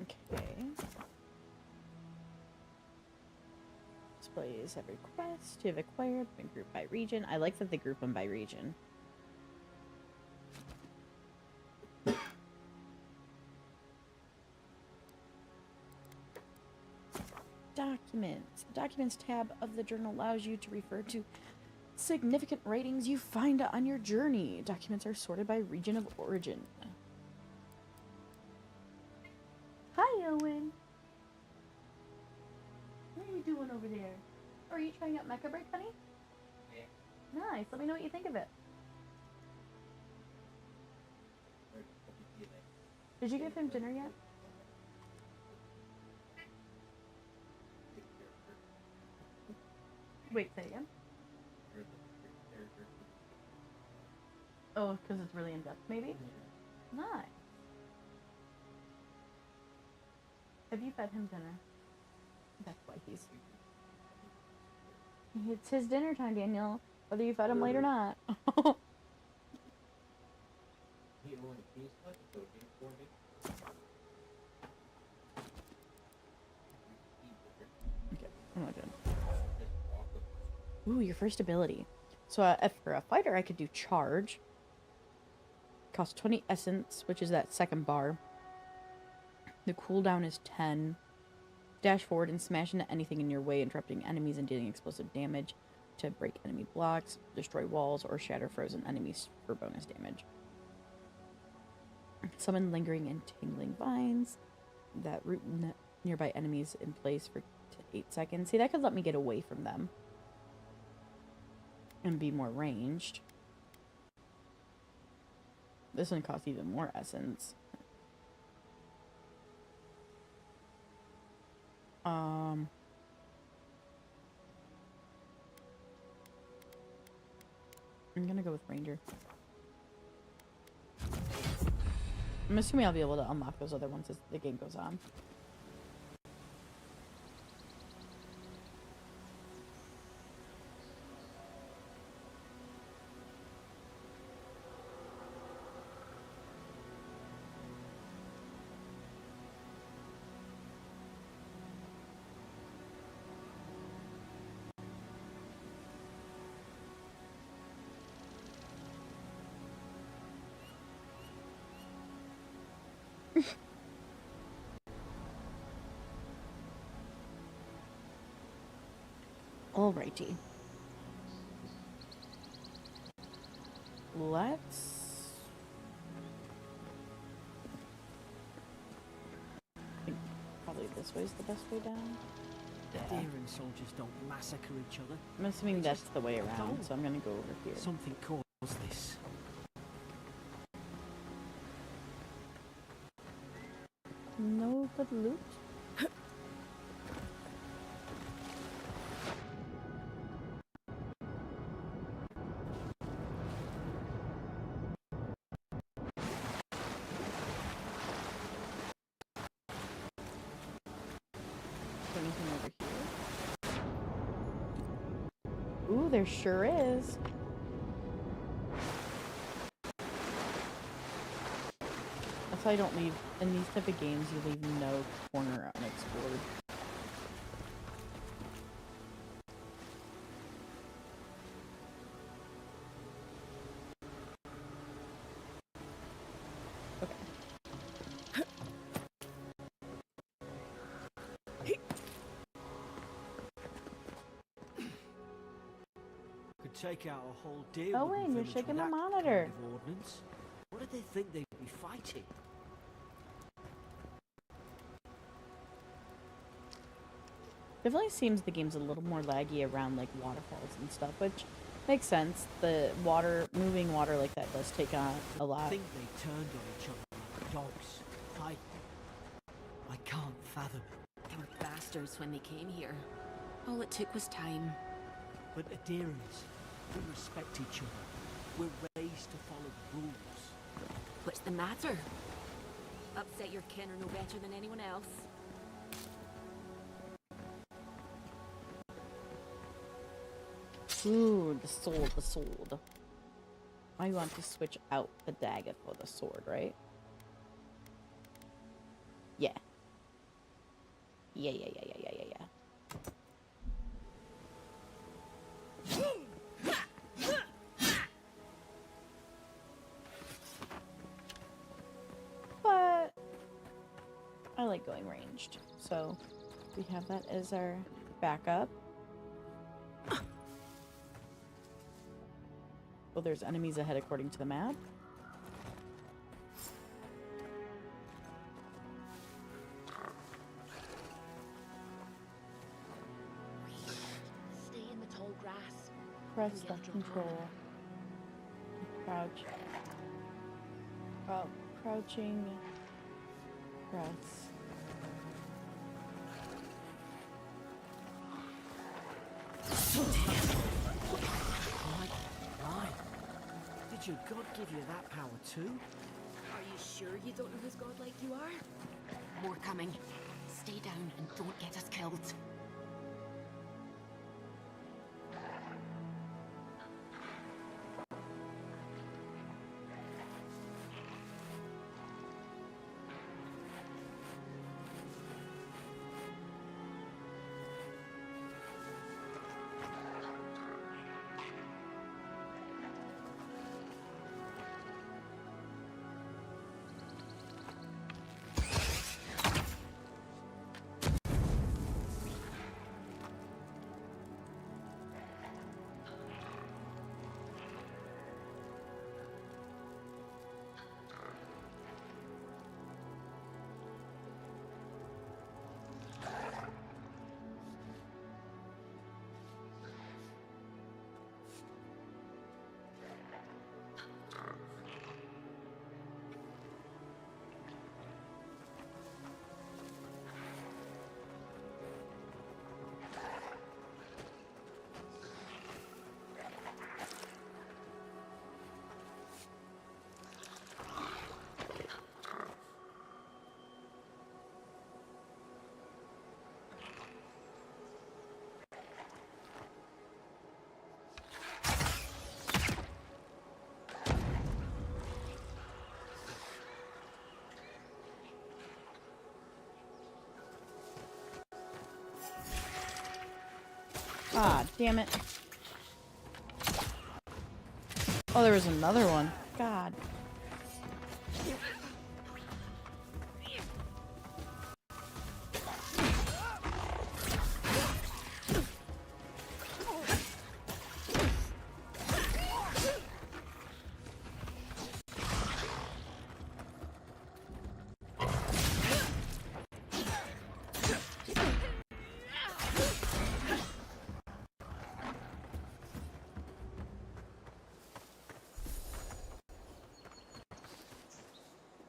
Okay. Displays every quest you have acquired. Been grouped by region. I like that they group them by region. Documents. The Documents tab of the journal allows you to refer to significant writings you find on your journey. Documents are sorted by region of origin. Hi, Owen. What are you doing over there? Are you trying out Mecha Break, honey? Yeah. Nice. Let me know what you think of it. Did you give him dinner yet? Wait, say again? Oh, because it's really in-depth, maybe? Nice. Have you fed him dinner? That's why he's... It's his dinner time, Daniel. Whether you fed him late or not. Okay, I'm not good. Ooh, your first ability. So if for a fighter, I could do charge. Costs 20 essence, which is that second bar. The cooldown is 10. Dash forward and smash into anything in your way, interrupting enemies and dealing explosive damage to break enemy blocks, destroy walls, or shatter frozen enemies for bonus damage. Summon lingering and tingling vines that root nearby enemies in place for 8 seconds. See, that could let me get away from them and be more ranged. This one costs even more essence. I'm gonna go with Ranger. I'm assuming I'll be able to unlock those other ones as the game goes on. Alrighty. Let's... I think probably this way is the best way down. The deer and soldiers don't massacre each other. I'm assuming that's the way around, so I'm gonna go over here. Something caused this. No good loot? Anything over here? Ooh, there sure is. That's why I don't leave, in these type of games, you leave no corner unexplored. Take out a whole deer. Owen, you're shaking the monitor. Kind of ordnance. What did they think they'd be fighting? Definitely seems the game's a little more laggy around like waterfalls and stuff, which Makes sense. The water, moving water like that does take on a lot. I think they turned on each other like dogs. I can't fathom it. They were bastards when they came here. All it took was time. But adherents, we respect each other. We're raised to follow the rules. What's the matter? Upset your kin are no better than anyone else. Ooh, the sword, the sword. I want to switch out the dagger for the sword, right? Yeah. Yeah. But I like going ranged, so we have that as our backup. Well, there's enemies ahead according to the map. Stay in the tall grass. Press left control. Crouch. Oh, crouching. Press. Did your god give you that power too? Are you sure you don't know who's godlike you are? More coming. Stay down and don't get us killed. Ah, damn it. Oh, there was another one. God.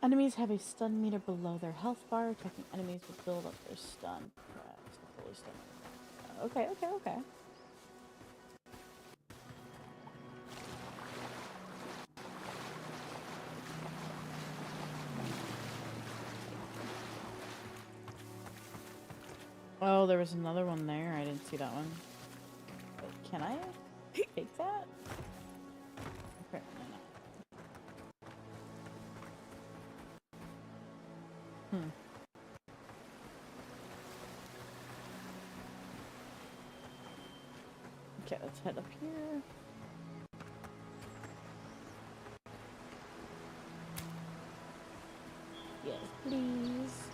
Enemies have a stun meter below their health bar. Attacking enemies will build up their stun. Fully stun. Okay. Oh, there was another one there. I didn't see that one. Wait, can I take that? Apparently not. Okay, let's head up here. Yes, please.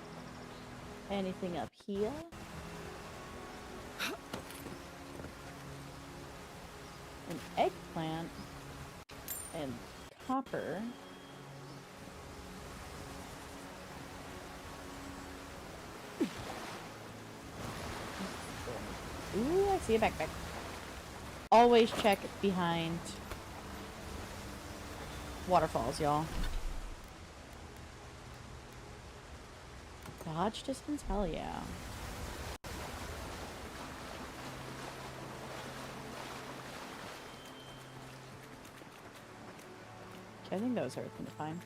Anything up here? An eggplant and copper. Ooh, I see a backpack. always check behind waterfalls, y'all. Dodge distance? Hell yeah. Okay, I think that was everything to find.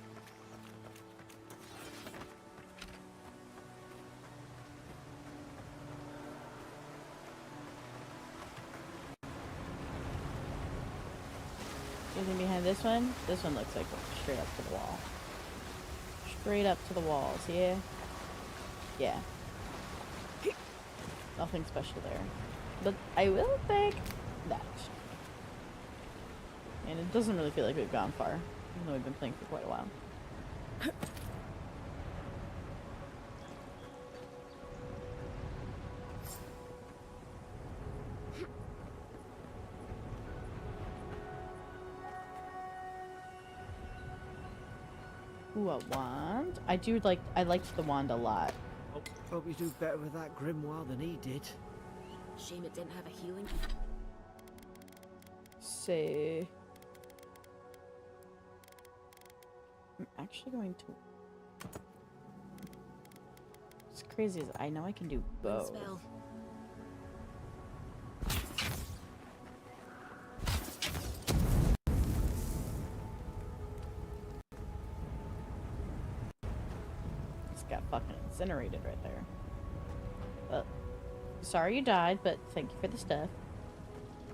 Anything behind this one? This one looks like straight up to the wall. Straight up to the walls, yeah? Yeah. Nothing special there. But I will take that. And it doesn't really feel like we've gone far, even though we've been playing for quite a while. Ooh, a wand? I liked the wand a lot. Hope you do better with that grimoire than he did. Shame it didn't have a healing. Say... I'm actually going to... What's crazy is I know I can do both. Spell. Got fucking incinerated right there. But sorry you died, but thank you for the stuff.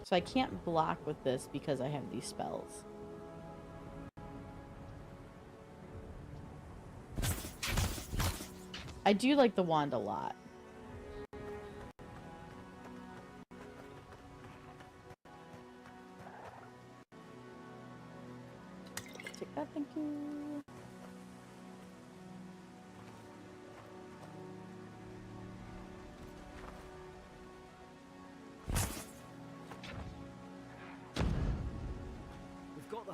So I can't block with this because I have these spells. I do like the wand a lot. Take that, thank you.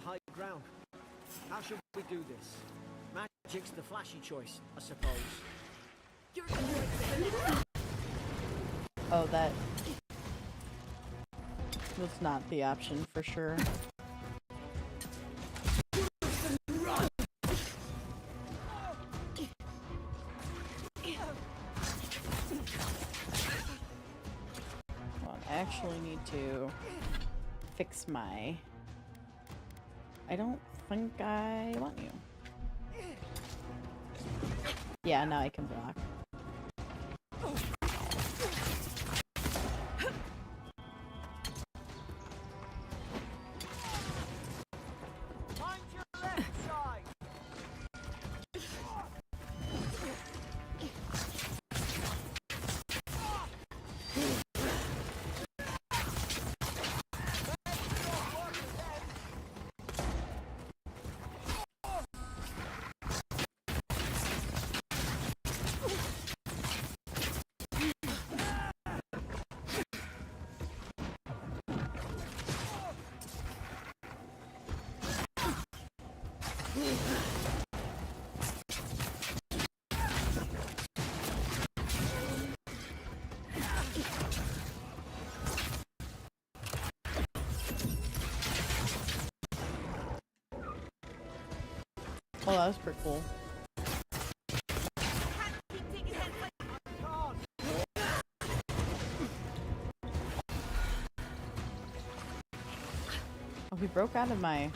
High ground. How should we do this? Magic's the flashy choice, I suppose. Oh, that was not the option for sure. Well, I actually need to fix my... I don't think I want you. Yeah, now I can block. Oh, that was pretty cool. Oh, he broke out of my...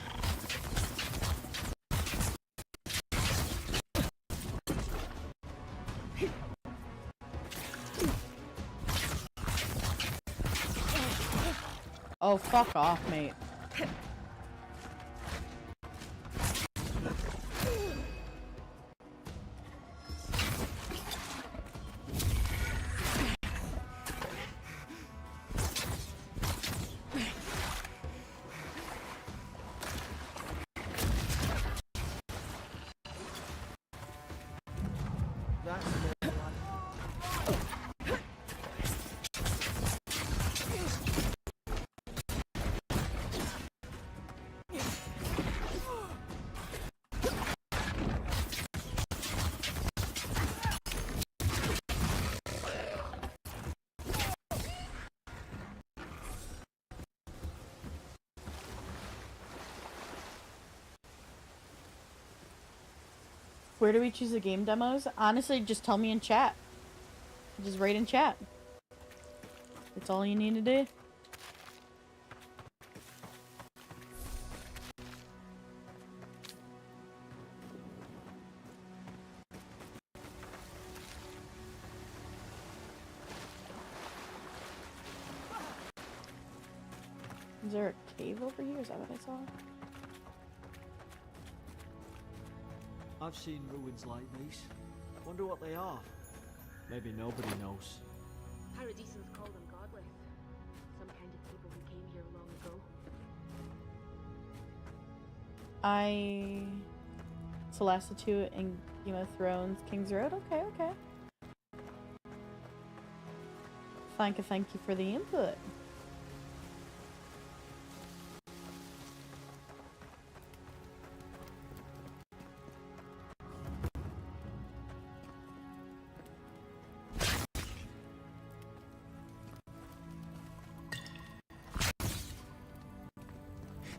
Oh, fuck off, mate. Where do we choose the game demos? Honestly, just tell me in chat. Just write in chat. That's all you need to do. Is there a cave over here? Is that what I saw? I've seen ruins like these. Wonder what they are. Maybe nobody knows. Paradisans call them godless. Some kind of people who came here long ago. Celastitute in Game of Thrones, King's Road? Okay, okay. Thank you for the input.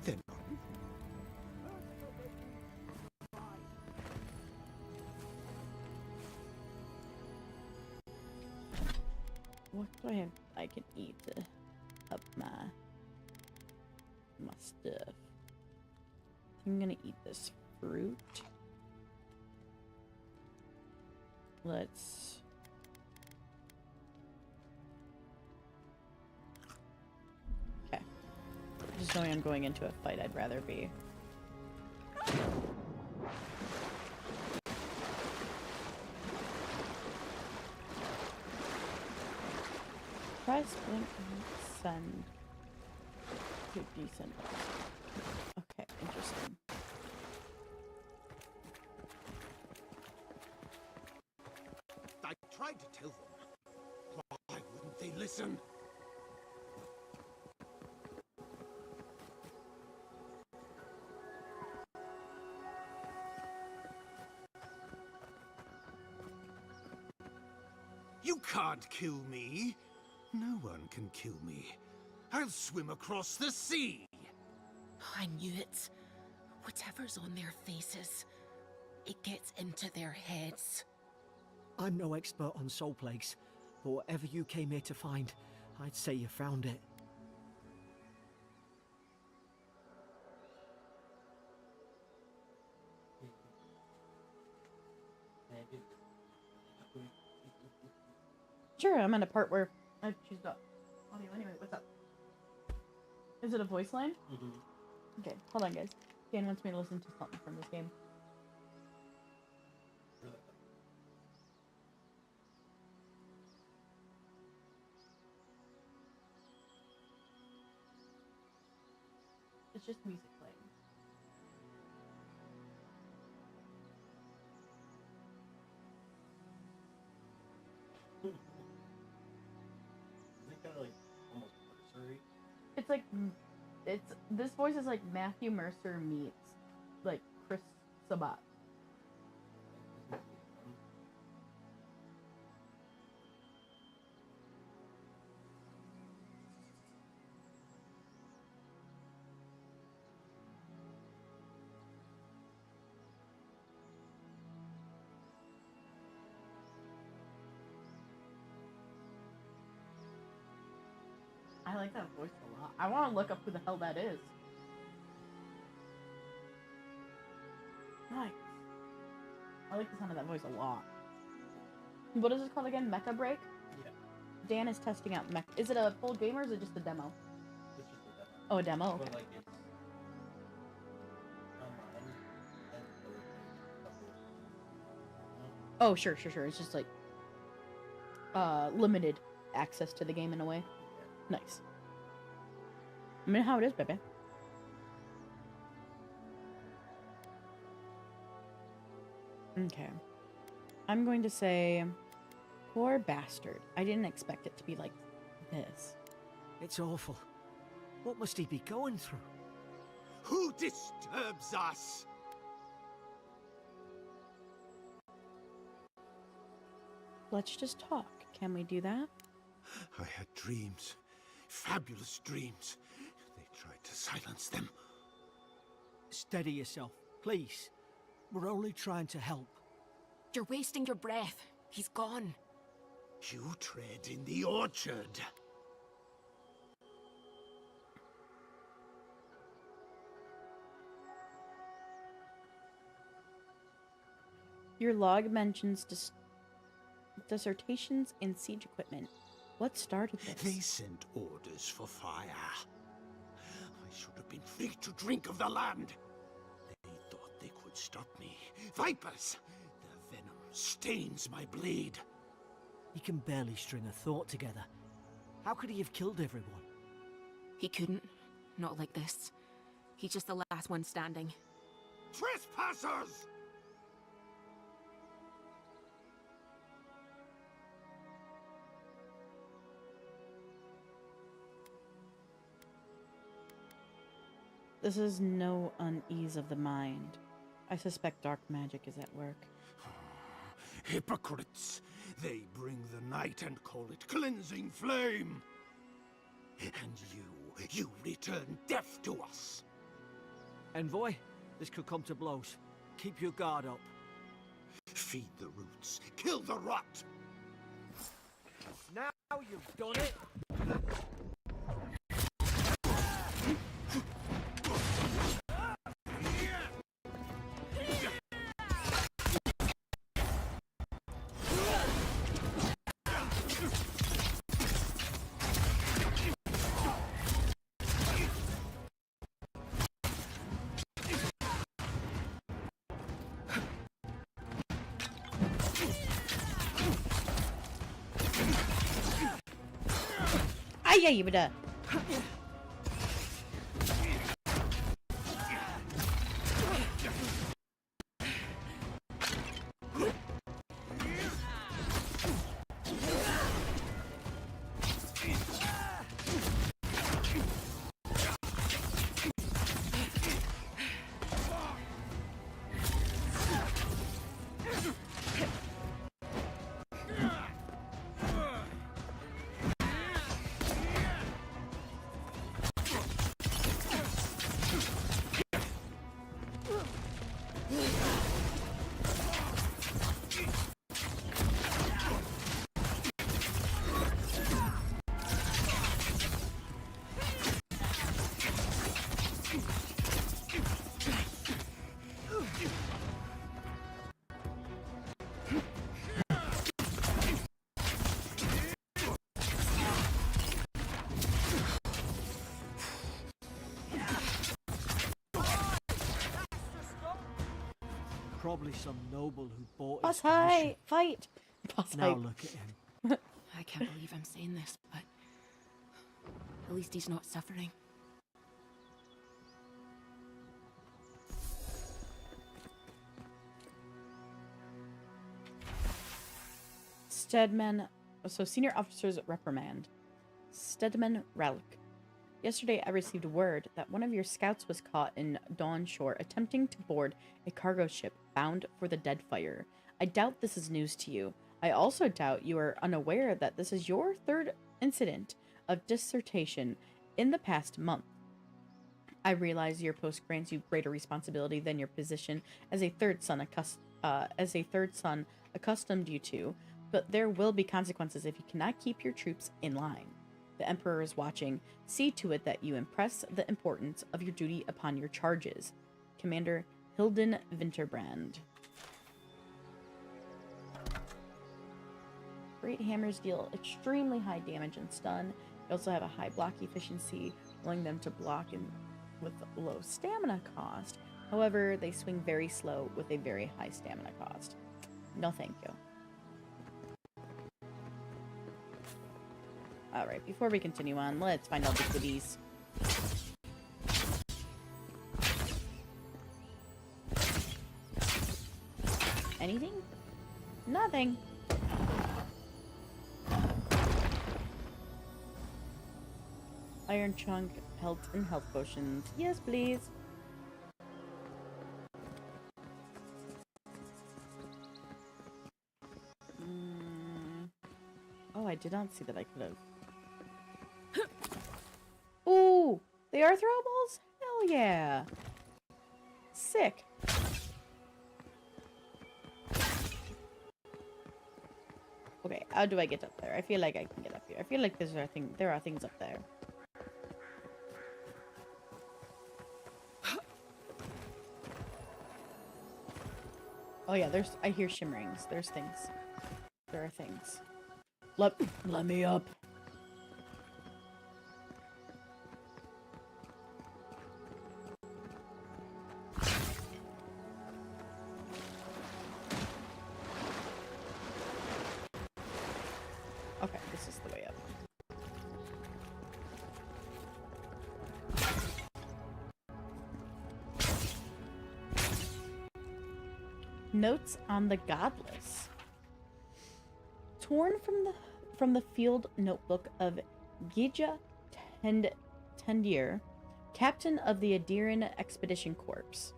Then What do I have I can eat to up my stuff? I'm gonna eat this fruit. Let's okay. Just knowing I'm going into a fight, I'd rather be press blink and send to descend. Okay, interesting. I tried to tell them. Why wouldn't they listen? You can't kill me. No one can kill me. I'll swim across the sea. I knew it. Whatever's on their faces, it gets into their heads. I'm no expert on soul plagues, but whatever you came here to find, I'd say you found it. Sure, I'm at a part where I choose the audio anyway. What's up? Is it a voice line? Okay, hold on, guys. Dan wants me to listen to something from this game. It's just music playing. It's like, this voice is like Matthew Mercer meets, like, Chris Sabat. I like that voice a lot. I want to look up who the hell that is. Nice. I like the sound of that voice a lot. What is this called again? Mecha Break? Yeah. Dan is testing out Mecha. Is it a full game or is it just a demo? It's just a demo. Oh, a demo. Okay. But like it's online and Oh, sure. It's just like limited access to the game in a way. Yeah. Nice. I mean, how it is, baby. Okay. I'm going to say, poor bastard. I didn't expect it to be like this. It's awful. What must he be going through? Who disturbs us? Let's just talk. Can we do that? I had dreams. Fabulous dreams. They tried to silence them. Steady yourself, please. We're only trying to help. You're wasting your breath. He's gone. You tread in the orchard. Your log mentions dissertations in siege equipment. What started this? They sent orders for fire. I should have been free to drink of the land. They thought they could stop me. Vipers! Their venom stains my blade. He can barely string a thought together. How could he have killed everyone? He couldn't. Not like this. He's just the last one standing. Trespassers! This is no unease of the mind. I suspect dark magic is at work. Hypocrites! They bring the night and call it cleansing flame! And you return death to us! Envoy, this could come to blows. Keep your guard up. Feed the roots, kill the rot! Now you've done it! Ay, ay, beda. Probably some noble who bought Boss his high, commission. fight. Boss Now high. look at him. I can't believe I'm saying this, but at least he's not suffering. Stedman, so senior officer's reprimand. Stedman Relic. Yesterday I received word that one of your scouts was caught in Dawn Shore attempting to board a cargo ship bound for the Deadfire. I doubt this is news to you. I also doubt you are unaware that this is your third incident of dissertation in the past month. I realize your post grants you greater responsibility than your position as a third son accustomed you to, but there will be consequences if you cannot keep your troops in line. The Emperor is watching. See to it that you impress the importance of your duty upon your charges. Commander Hilden Winterbrand. Great hammers deal extremely high damage and stun. They also have a high block efficiency, allowing them to block with low stamina cost. However, they swing very slow with a very high stamina cost. No thank you. Alright, before we continue on, let's find out the goodies. Anything? Nothing. Iron chunk, health, and health potions. Yes, please. Oh, I did not see that I could have. Ooh, they are throwables? Hell yeah. How do I get up there? I feel like I can get up here. I feel like there are things up there. Oh yeah, I hear shimmerings. There's things. There are things. Let me up. Okay, this is the way up. Notes on the Godless. Torn from the field notebook of Gija Tendir, captain of the Adiran Expedition Corps.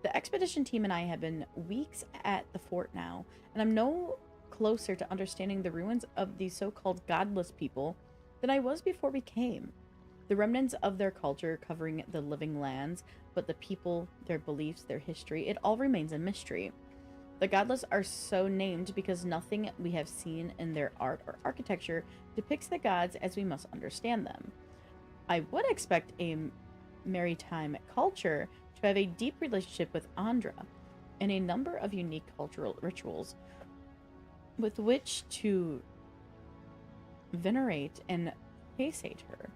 The expedition team and I have been weeks at the fort now, and I'm no closer to understanding the ruins of these so-called godless people than I was before we came. The remnants of their culture covering the living lands, but the people, their beliefs, their history, it all remains a mystery. The godless are so named because nothing we have seen in their art or architecture depicts the gods as we must understand them. I would expect a maritime culture to have a deep relationship with Andra and a number of unique cultural rituals with which to venerate and pasate her.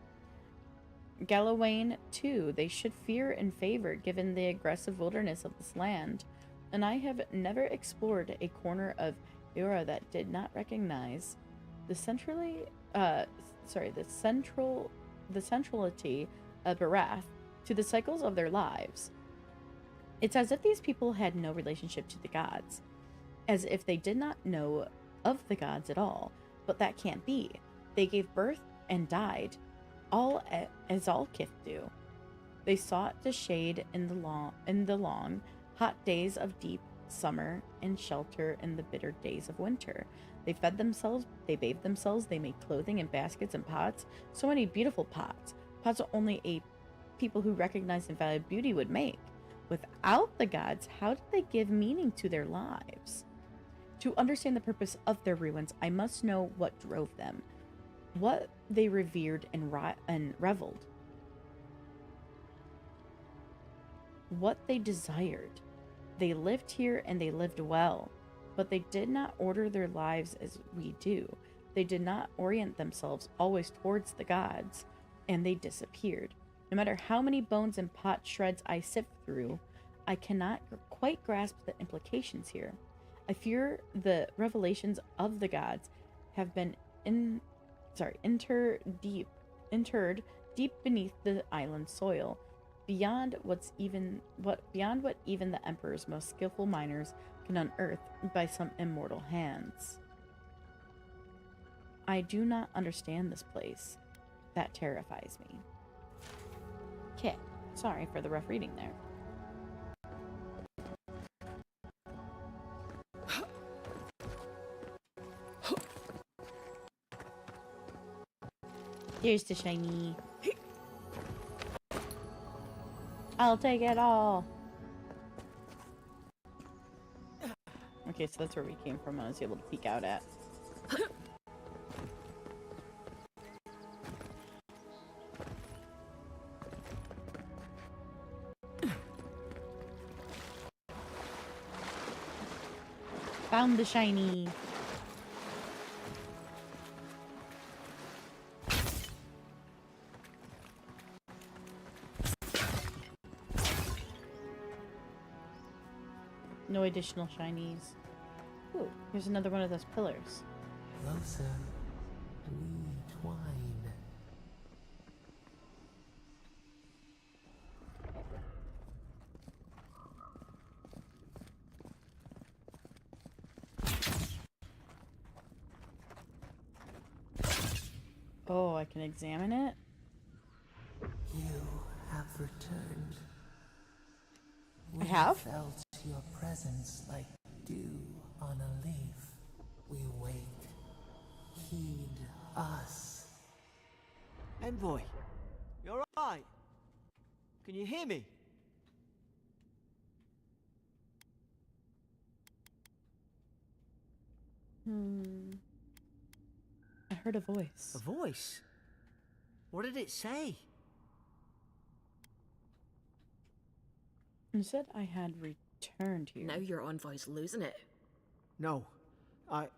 Galawain, too, they should fear and favor given the aggressive wilderness of this land, and I have never explored a corner of Eora that did not recognize the centrality of Barath to the cycles of their lives. It's as if these people had no relationship to the gods, as if they did not know of the gods at all, but that can't be. They gave birth and died, all as all kith do. They sought to shade in the long, hot days of deep summer and shelter in the bitter days of winter. They fed themselves, they bathed themselves, they made clothing in baskets and pots, so many beautiful pots only a people who recognized and valued beauty would make. Without the gods, how did they give meaning to their lives? To understand the purpose of their ruins, I must know what drove them, what they revered and reveled, what they desired. They lived here and they lived well, but they did not order their lives as we do. They did not orient themselves always towards the gods, and they disappeared. No matter how many bones and pot shreds I sift through, I cannot quite grasp the implications here. I fear the revelations of the gods have been interred deep beneath the island soil, beyond what even the emperor's most skillful miners can unearth by some immortal hands. I do not understand this place. That terrifies me. Okay, sorry for the rough reading there. Here's the shiny. I'll take it all. Okay, so that's where we came from. I was able to peek out at. Found the shiny. No additional shinies. Ooh, here's another one of those pillars. Closer, we twine. Oh, I can examine it? You have returned. I have? Felt your presence like dew on a leaf. We wake. Heed us. Envoy, you're right. Can you hear me? heard a voice. A voice? What did it say? It said I had returned here. Now your envoy's losing it. No. I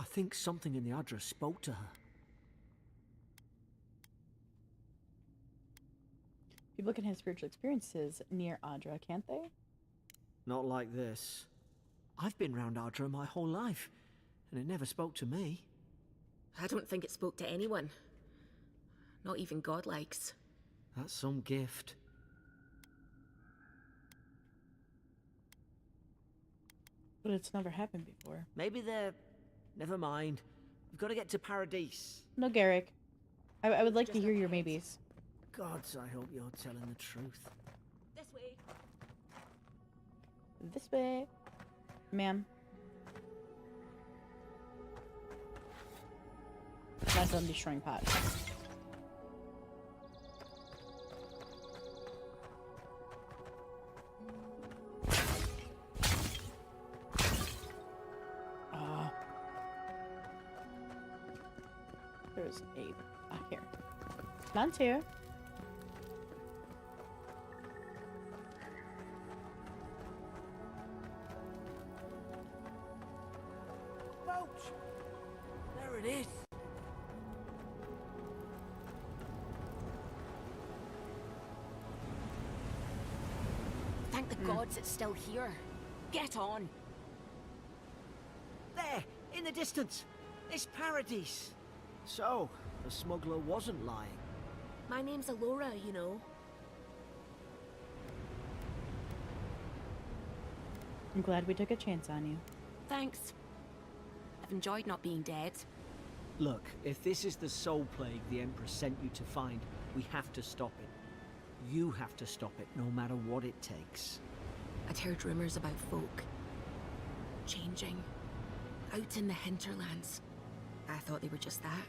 think something in the address spoke to her. People can have spiritual experiences near Audra, can't they? Not like this. I've been round Ardra my whole life, and it never spoke to me. I don't think it spoke to anyone. Not even godlikes. That's some gift. But it's never happened before. Maybe they're... Never mind. We've got to get to Paradise. No, Garrick. I would like to hear your maybes. Gods, I hope you're telling the truth. This way. This way. Ma'am. That's on destroying pot. There's a here. Plant here. Boat! There it is. Thank the gods it's still here. Get on. There, in the distance. It's Paradise. So, the smuggler wasn't lying. My name's Alora, you know. I'm glad we took a chance on you. Thanks. I've enjoyed not being dead. Look, if this is the soul plague the Empress sent you to find, we have to stop it. You have to stop it, no matter what it takes. I'd heard rumors about folk changing out in the hinterlands. I thought they were just that.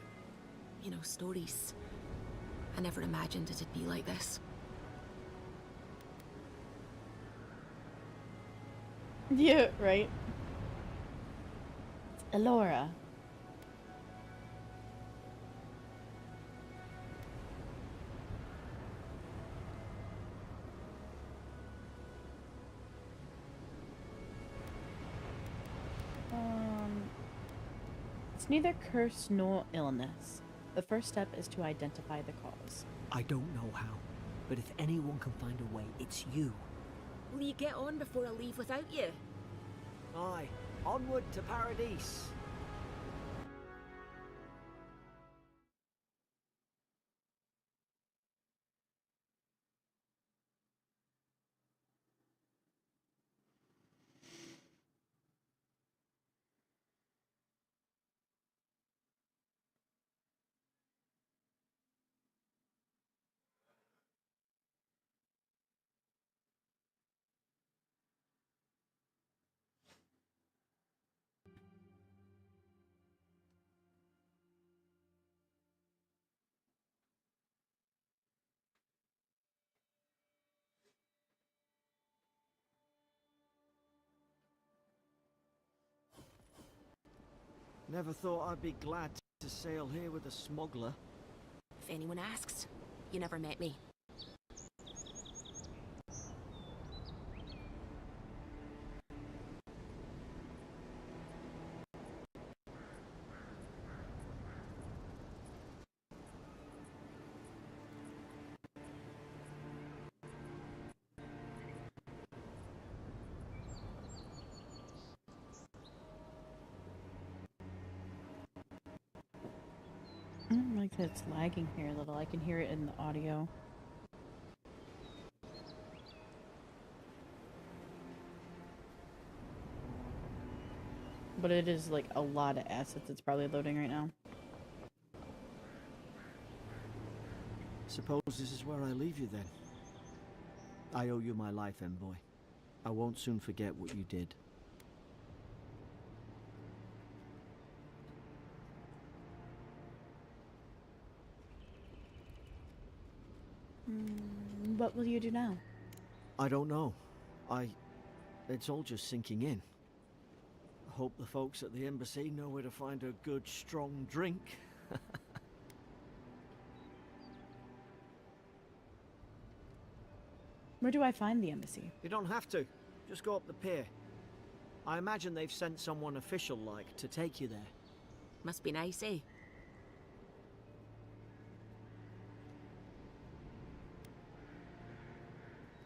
You know, stories. I never imagined it'd be like this. Yeah, right. It's Alora. It's neither curse nor illness. The first step is to identify the cause. I don't know how, but if anyone can find a way, it's you. Will you get on before I leave without you? Aye, onward to Paradise. Never thought I'd be glad to sail here with a smuggler. If anyone asks, you never met me. I don't like that it's lagging here a little. I can hear it in the audio. But it is like a lot of assets it's probably loading right now. Suppose this is where I leave you then. I owe you my life, Envoy. I won't soon forget what you did. What will you do now? I don't know. It's all just sinking in. Hope the folks at the embassy know where to find a good, strong drink. Where do I find the embassy? You don't have to. Just go up the pier. I imagine they've sent someone official-like to take you there. Must be nice, eh?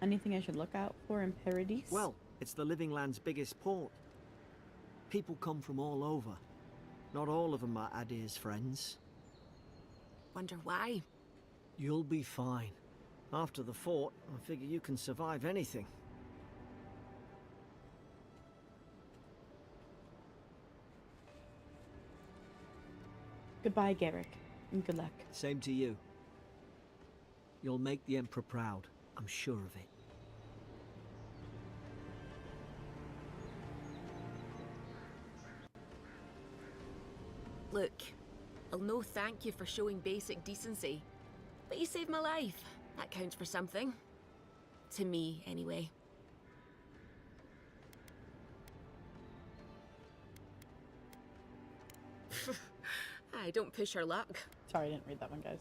Anything I should look out for in Paradise? Well, it's the Living Land's biggest port. People come from all over. Not all of them are Adir's friends. Wonder why? You'll be fine. After the fort, I figure you can survive anything. Goodbye, Garrick, and good luck. Same to you. You'll make the Emperor proud. I'm sure of it. Look, I'll no thank you for showing basic decency. But you saved my life. That counts for something. To me, anyway. I don't push her luck. Sorry, I didn't read that one, guys.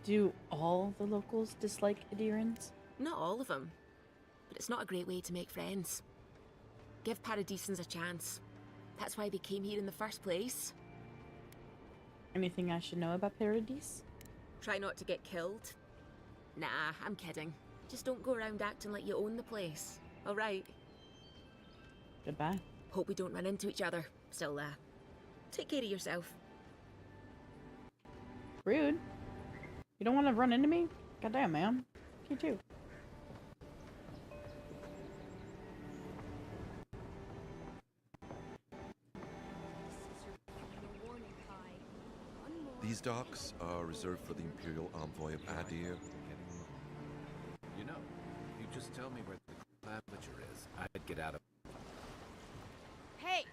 Do all the locals dislike Adirans? Not all of them. But it's not a great way to make friends. Give Paradisans a chance. That's why they came here in the first place. Anything I should know about Paradise? Try not to get killed. Nah, I'm kidding. Just don't go around acting like you own the place. Alright? Goodbye. Hope we don't run into each other. Still, take care of yourself. Rude. You don't want to run into me? Goddamn, man. You too. These docks are reserved for the Imperial Envoy of Adir. You know, if you just tell me where the claviture is, I'd get out of... Hey!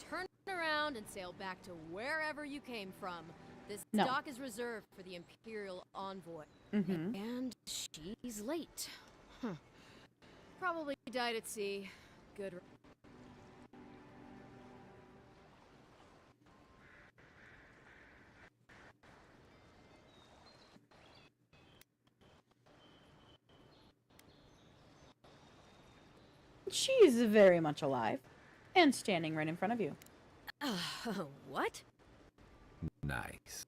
Turn around and sail back to wherever you came from. This No. dock is reserved for the Imperial Envoy. Mm-hmm. And she's late. Huh. Probably died at sea. Good. She's very much alive. And standing right in front of you. What? Nice.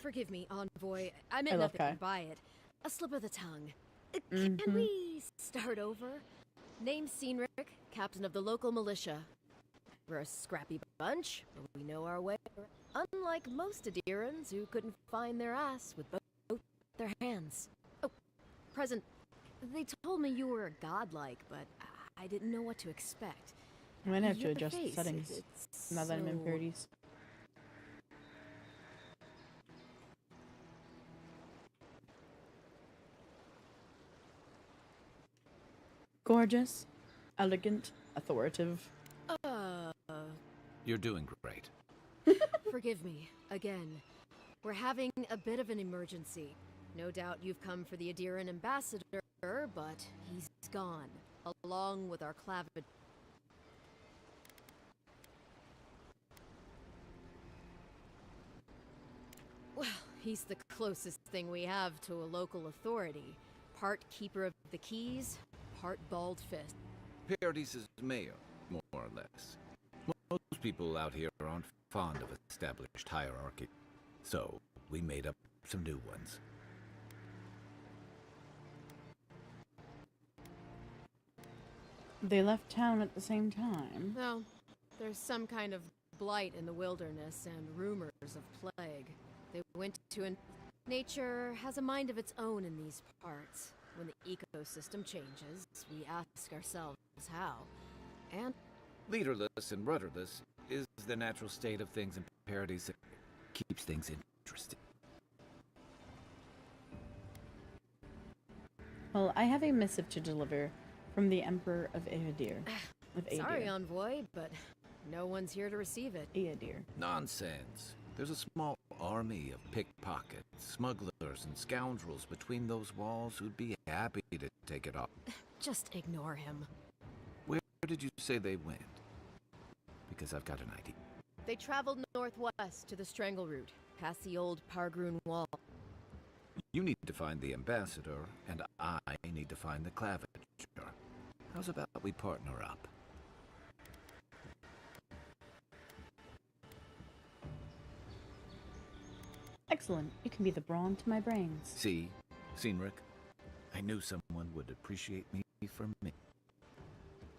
Forgive me, Envoy. I meant love nothing Kai. by it. A slip of the tongue. Mhm. Can we start over? Name's Cynric, captain of the local militia. We're a scrappy bunch, but we know our way. Unlike most Adirans who couldn't find their ass with both their hands. Oh, present. They told me you were godlike, but I didn't know what to expect. I might have to Your adjust the face, settings it's now that I'm in so- Paradise. Gorgeous, elegant, authoritative. You're doing great. Forgive me, again. We're having a bit of an emergency. No doubt you've come for the Adiran ambassador, but he's gone, along with our clavid. Well, he's the closest thing we have to a local authority. Part keeper of the keys, part bald fist. Paradise's mayor, more or less. Most people out here aren't fond of established hierarchy, so we made up some new ones. They left town at the same time. Well, there's some kind of blight in the wilderness and rumors of plague. They went to an... Nature has a mind of its own in these parts. When the ecosystem changes, we ask ourselves how. And... Leaderless and rudderless is the natural state of things in Paradise that keeps things interesting. Well, I have a missive to deliver from the Emperor of Adir. Sorry, Envoy, but no one's here to receive it. Adir. Nonsense. There's a small army of pickpockets, smugglers, and scoundrels between those walls who'd be happy to take it off. Just ignore him. did you say they went? Because I've got an idea. They traveled northwest to the Strangle Route, past the old Pargroon Wall. You need to find the ambassador, and I need to find the claviger. How's about we partner up? Excellent. You can be the brawn to my brains. See, Cynric, I knew someone would appreciate me for me.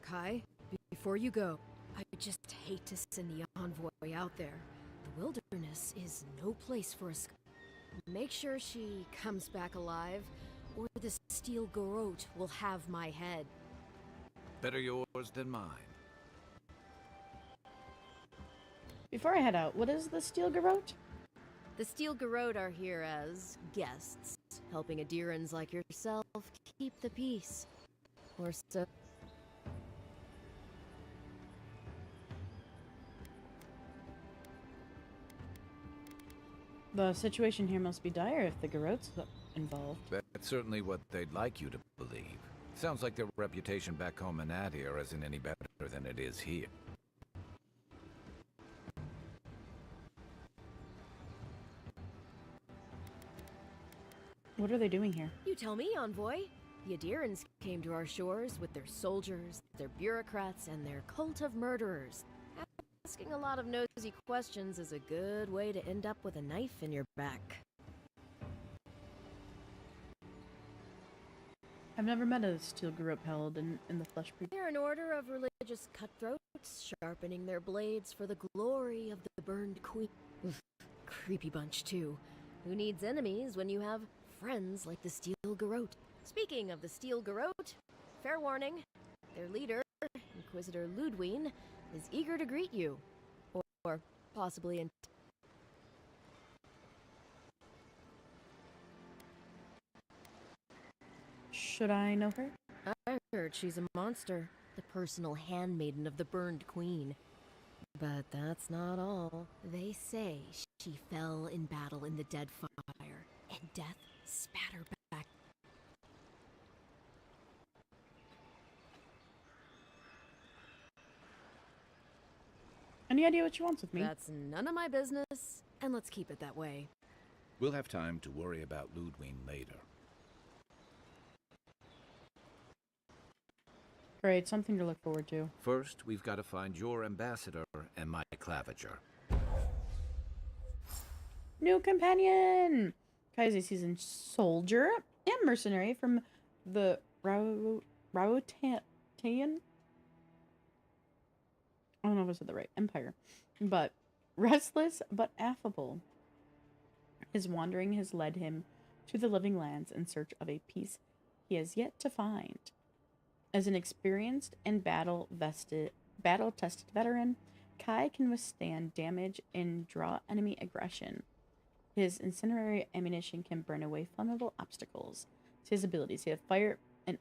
Kai, before you go, I just hate to send the envoy out there. The wilderness is no place for us. Make sure she comes back alive, or the steel garrote will have my head. Better yours than mine. Before I head out, what is the steel garrote? The steel garrote are here as guests, helping Adirans like yourself keep the peace. Or so. The situation here must be dire if the garrote's involved. That's certainly what they'd like you to believe. Sounds like their reputation back home in Adir isn't any better than it is here. What are they doing here? You tell me, envoy. The Adirans came to our shores with their soldiers, their bureaucrats, and their cult of murderers. Asking a lot of nosy questions is a good way to end up with a knife in your back. I've never met a steel garrote held in the flesh creature. They're an order of religious cutthroats, sharpening their blades for the glory of the burned queen. Creepy bunch, too. Who needs enemies when you have friends like the steel garrote? Speaking of the steel garrote, fair warning, their leader, Inquisitor Ludwine, is eager to greet you. Or possibly in... Should I know her? I heard she's a monster, the personal handmaiden of the burned queen. But that's not all. They say she fell in battle in the dead fire, and death spat her back. Any idea what she wants with me? That's none of my business, and let's keep it that way. We'll have time to worry about Ludwine later. Great, something to look forward to. First, we've got to find your ambassador and my claviger. New companion! Kai is a seasoned soldier and mercenary from the Raotian? I don't know if I said the right empire. But restless but affable. His wandering has led him to the living lands in search of a peace he has yet to find. As an experienced and battle-tested veteran, Kai can withstand damage and draw enemy aggression. His incendiary ammunition can burn away flammable obstacles. His abilities, he has fire and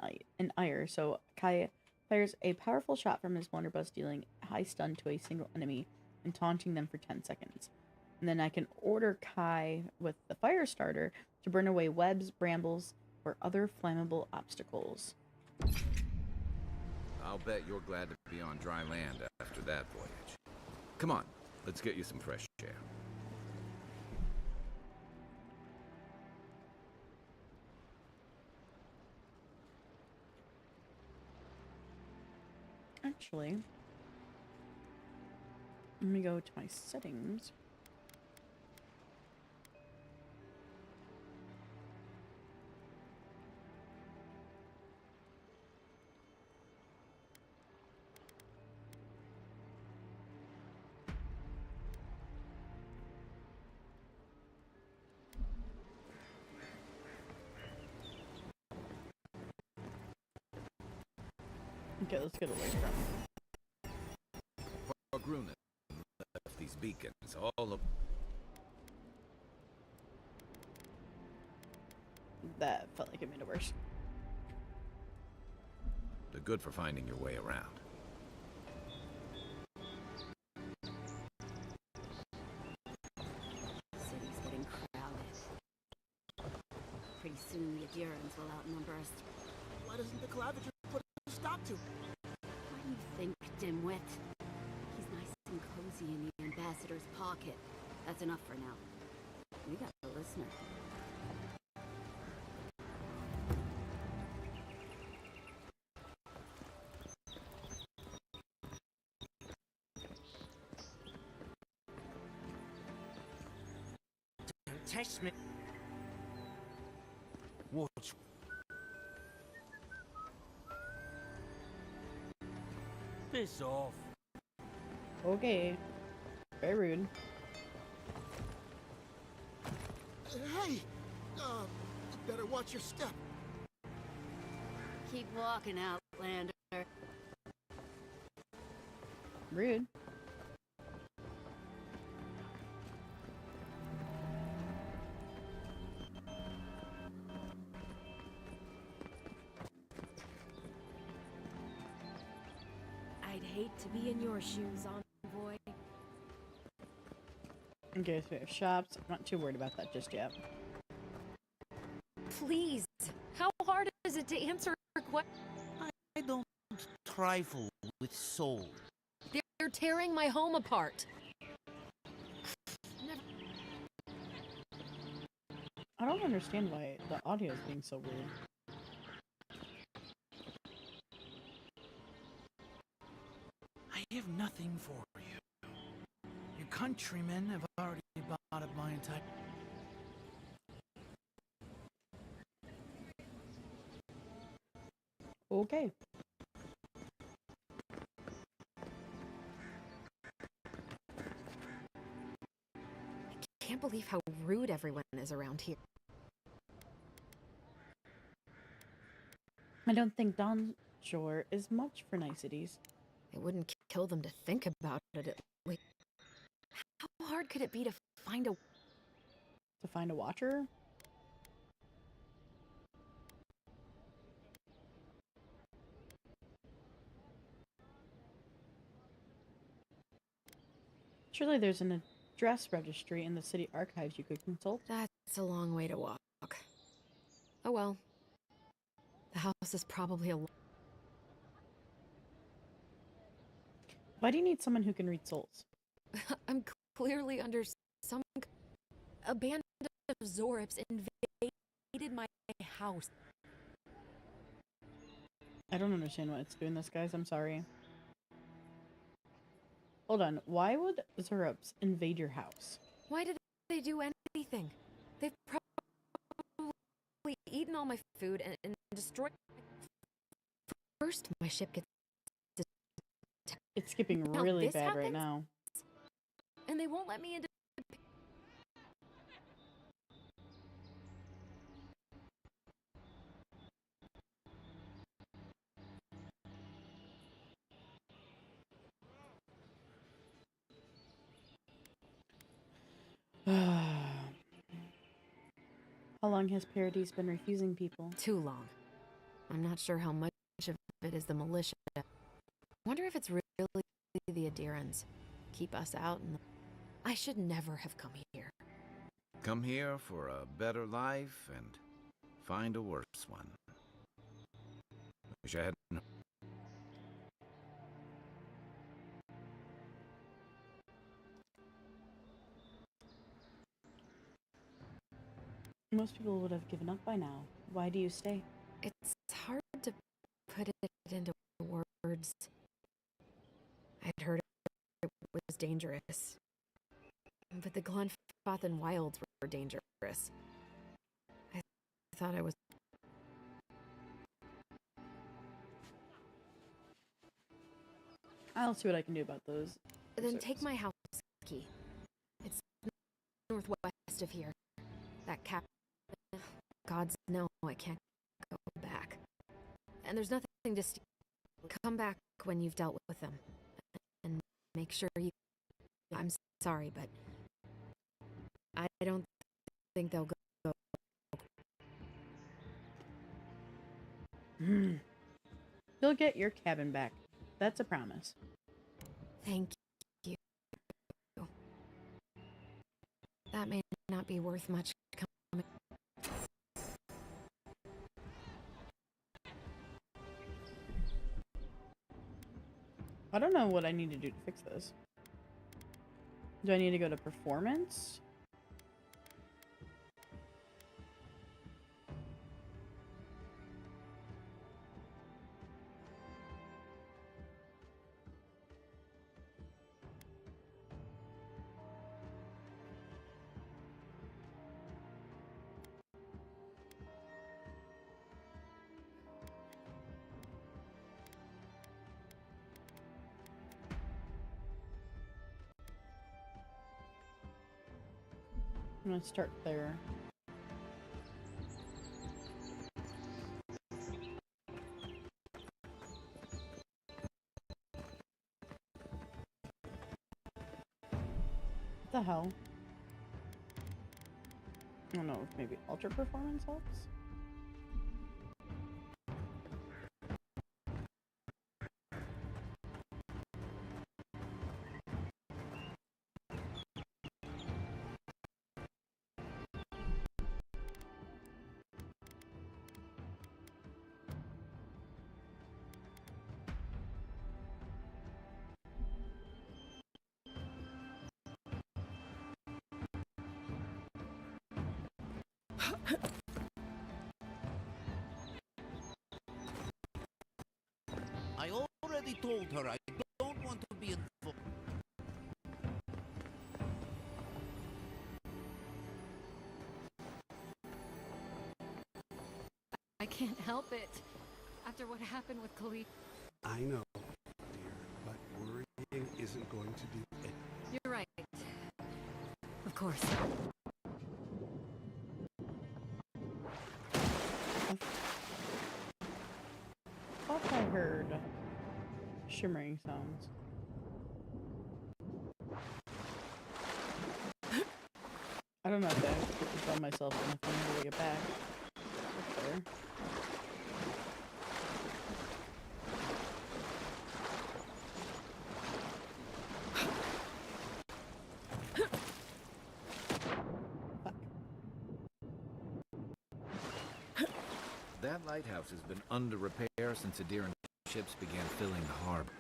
ire, so Kai fires a powerful shot from his blunderbuss, dealing high stun to a single enemy and taunting them for 10 seconds. And then I can order Kai with the fire starter to burn away webs, brambles, or other flammable obstacles. I'll bet you're glad to be on dry land after that voyage. Come on, let's get you some fresh air. Actually, let me go to my settings. Okay, let's get away from Pargroon left these beacons all up. that. Felt like it made it worse. They're good for finding your way around. City's getting crowded. Pretty soon the Adirans will outnumber us. Why doesn't the claviger put a stop to? Why do you dimwit. He's nice and cozy in the ambassador's pocket. That's enough for now. We got a listener. Don't test me. Watch. Piss off. Okay. Very rude. Hey! Better watch your step. Keep walking, Outlander. Rude. I'd hate to be in your shoes, envoy. Okay, so we have shops. I'm not too worried about that just yet. Please, how hard is it to answer a question? I don't trifle with soul. They're tearing my home apart. Never... I don't understand why the audio is being so weird. I have nothing for you. Your countrymen have already bought up my entire... Okay. I can't believe how rude everyone is around here. I don't think Don Shore is much for niceties. It wouldn't kill them to think about it at least. How hard could it be to find a... To find a watcher? Surely there's an address registry in the city archives you could consult. That's a long way to walk. Oh well. The house is probably a... Why do you need someone who can read souls? I'm clearly under some... A band of Zorips invaded my house. I don't understand why it's doing this, guys. I'm sorry. Hold on. Why would Zorips invade your house? Why did they do anything? They've probably eaten all my food and destroyed... First, my ship gets... It's skipping Now really this bad right happens? now. And they won't let me into... How long has Paradise been refusing people? Too long. I'm not sure how much of it is the militia. Wonder if it's really the Adirans. Keep us out and... I should never have come here. Come here for a better life and find a worse one. Wish I hadn't... Most people would have given up by now. Why do you stay? It's hard to put it into words. I'd heard it was dangerous. But the Glenfathan wilds were dangerous. I thought I was... I'll see what I can do about those. Then take my house key. It's northwest of here. That cap... Gods know I can't go back. And there's nothing to steal. Come back when you've dealt with them. And make sure you... I'm sorry, but... I don't think they'll go. You'll get your cabin back. That's a promise. Thank you. That may not be worth much coming. I don't know what I need to do to fix this. Do I need to go to performance? I'm gonna start there. What the hell? I don't know if maybe ultra performance helps. I already told her I don't want to be involved. I can't help it. After what happened with Khalid. I know, dear, but worrying isn't going to do it. You're right. Of course. I thought I heard shimmering sounds. I don't know if I have to tell myself anything until I get back. For sure. That lighthouse has been under repair since Adiran ships began filling the harbor.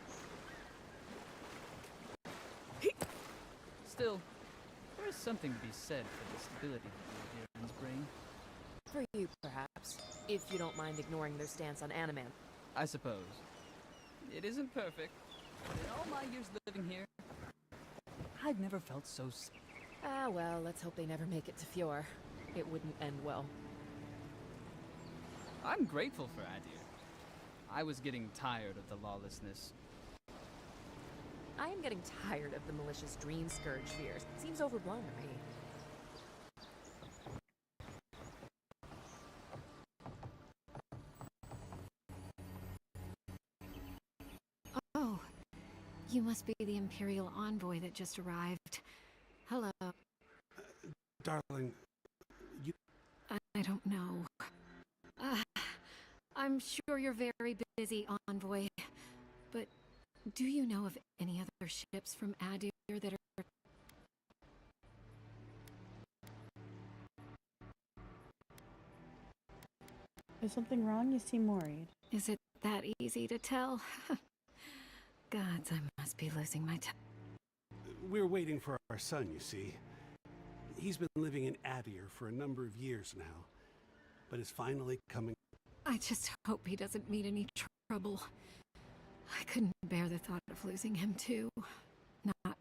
Still, there is something to be said for the stability that the Adirans bring. For you, perhaps, if you don't mind ignoring their stance on Animan. I suppose. It isn't perfect, but in all my years living here, I've never felt so safe. Ah, well, let's hope they never make it to Fjord. It wouldn't end well. I'm grateful for Adir. I was getting tired of the lawlessness. I am getting tired of the malicious dream scourge fears. It seems overblown to me. Oh, you must be the Imperial envoy that just arrived. Hello. Darling, you... I don't know. I'm sure you're very busy, envoy. But do you know of any other ships from Adir that are... Is something wrong? You seem worried. Is it that easy to tell? Gods, I must be losing my time. We're waiting for our son, you see. He's been living in Adir for a number of years now, but is finally coming. I just hope he doesn't meet any trouble. I couldn't bear the thought of losing him too. Not...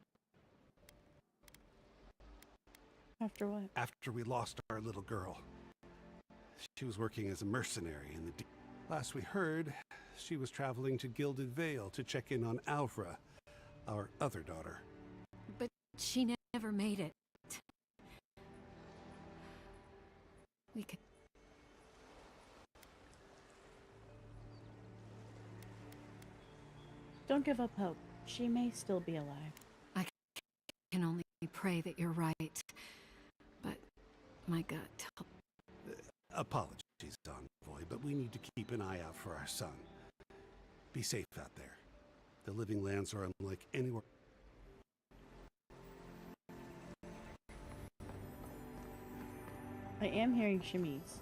After what? After we lost our little girl. She was working as a mercenary in the... Last we heard, she was traveling to Gilded Vale to check in on Alvra, our other daughter. But she never made it. We could... Don't give up hope. She may still be alive. I can only pray that you're right. But my gut... Apologies, envoy, but we need to keep an eye out for our son. Be safe out there. The living lands are unlike anywhere. I am hearing shimmies.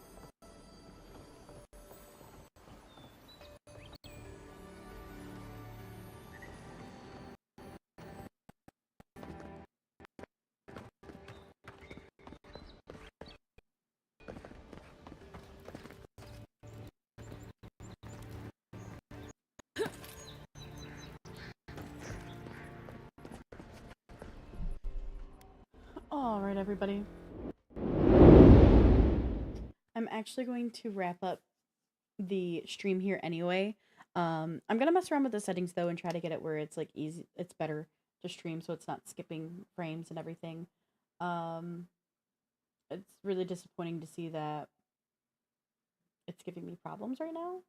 All right, everybody. I'm actually going to wrap up the stream here anyway. I'm gonna mess around with the settings though and try to get it where it's like easy. It's better to stream so it's not skipping frames and everything. It's really disappointing to see that it's giving me problems right now.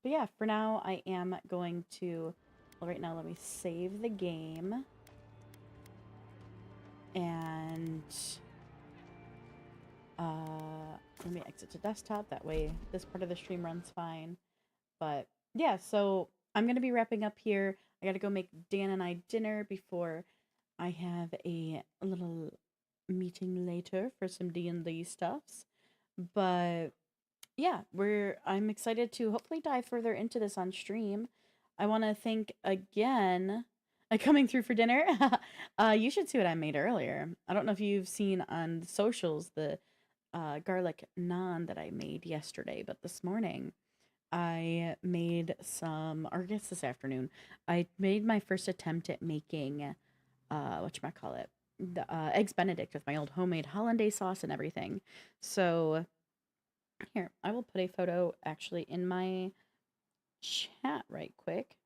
But yeah, for now I am going to. Well, right now let me save the game and. Let me exit to desktop. That way this part of the stream runs fine. But yeah, so I'm going to be wrapping up here. I got to go make Dan and I dinner before I have a little meeting later for some D&D stuffs. But yeah, I'm excited to hopefully dive further into this on stream. I want to thank again coming through for dinner. You should see what I made earlier. I don't know if you've seen on the socials the garlic naan that I made yesterday, but this morning I made some, or I guess this afternoon, I made my first attempt at making, whatchamacallit, the eggs Benedict with my old homemade hollandaise sauce and everything. So here, I will put a photo actually in my chat right quick.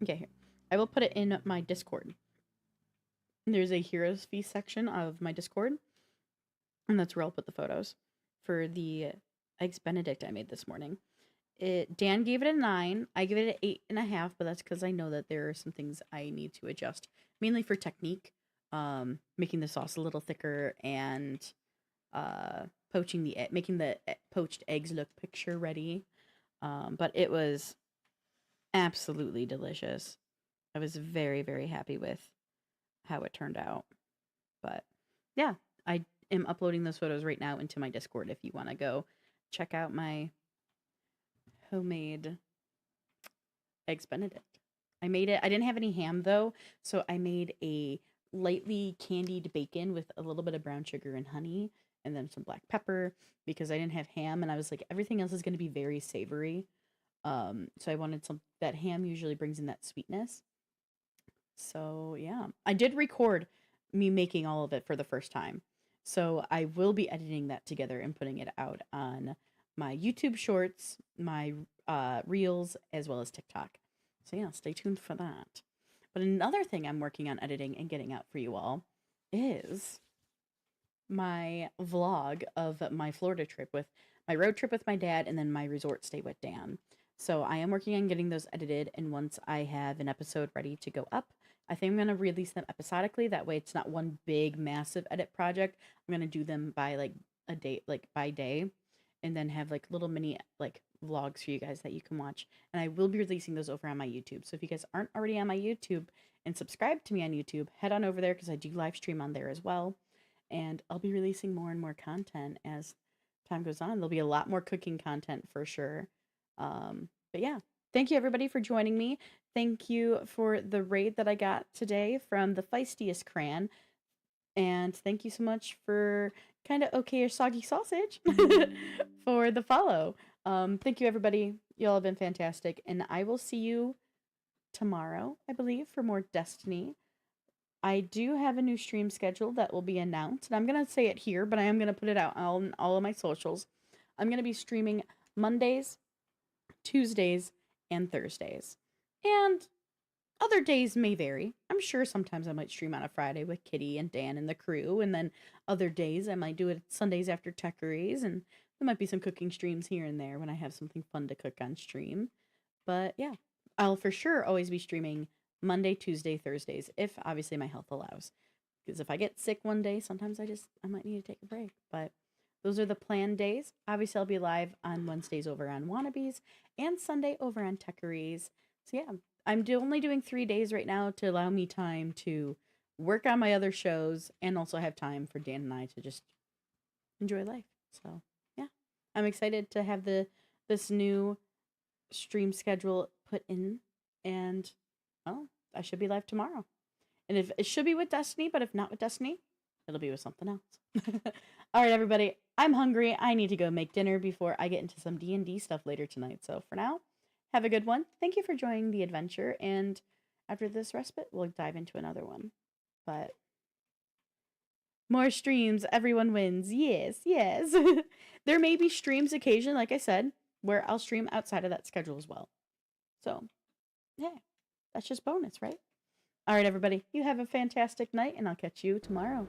Okay, here. I will put it in my Discord. There's a Heroes Feast section of my Discord, and that's where I'll put the photos for the eggs Benedict I made this morning. Dan gave it a 9. I give it an 8.5, but that's because I know that there are some things I need to adjust, mainly for technique, making the sauce a little thicker and making the poached eggs look picture ready. But it was absolutely delicious. I was very, very happy with how it turned out. But yeah, I am uploading those photos right now into my Discord if you want to go check out my homemade eggs Benedict. I made it. I didn't have any ham though, so I made a lightly candied bacon with a little bit of brown sugar and honey and then some black pepper because I didn't have ham and I was like everything else is going to be very savory. So I wanted some that ham usually brings in that sweetness. So, yeah. I did record me making all of it for the first time. So, I will be editing that together and putting it out on my YouTube shorts, my reels, as well as TikTok. So, yeah, stay tuned for that. But another thing I'm working on editing and getting out for you all is my vlog of my Florida trip with my road trip with my dad and then my resort stay with Dan. So I am working on getting those edited, and once I have an episode ready to go up, I think I'm going to release them episodically. That way it's not one big massive edit project. I'm going to do them by like a day, like by day, and then have like little mini like vlogs for you guys that you can watch. And I will be releasing those over on my YouTube. So if you guys aren't already on my YouTube and subscribed to me on YouTube, head on over there because I do live stream on there as well. And I'll be releasing more and more content as time goes on. There'll be a lot more cooking content for sure. But yeah, thank you everybody for joining me. Thank you for the raid that I got today from the Feistiest Cran. And thank you so much for kind of okay or soggy sausage for the follow. Thank you everybody. Y'all have been fantastic. And I will see you tomorrow, I believe, for more Destiny. I do have a new stream schedule that will be announced. And I'm going to say it here, but I am going to put it out on all of my socials. I'm going to be streaming Mondays, Tuesdays, and Thursdays. And other days may vary. I'm sure sometimes I might stream on a Friday with Kitty and Dan and the crew. And then other days I might do it Sundays after Techeries. And there might be some cooking streams here and there when I have something fun to cook on stream. But yeah, I'll for sure always be streaming Monday, Tuesday, Thursdays, if obviously my health allows. Because if I get sick one day, sometimes I might need to take a break. But those are the planned days. Obviously, I'll be live on Wednesdays over on Wannabes and Sunday over on Techeries. So yeah, I'm only doing 3 days right now to allow me time to work on my other shows and also have time for Dan and I to just enjoy life. So yeah, I'm excited to have this new stream schedule put in, and well, I should be live tomorrow. And if it should be with Destiny, but if not with Destiny, it'll be with something else. All right, everybody. I'm hungry. I need to go make dinner before I get into some D&D stuff later tonight. So for now, have a good one. Thank you for joining the adventure. And after this respite, we'll dive into another one. But more streams, everyone wins. Yes, yes. There may be streams occasion, like I said, where I'll stream outside of that schedule as well. So, yeah, that's just bonus, right? All right, everybody. You have a fantastic night, and I'll catch you tomorrow.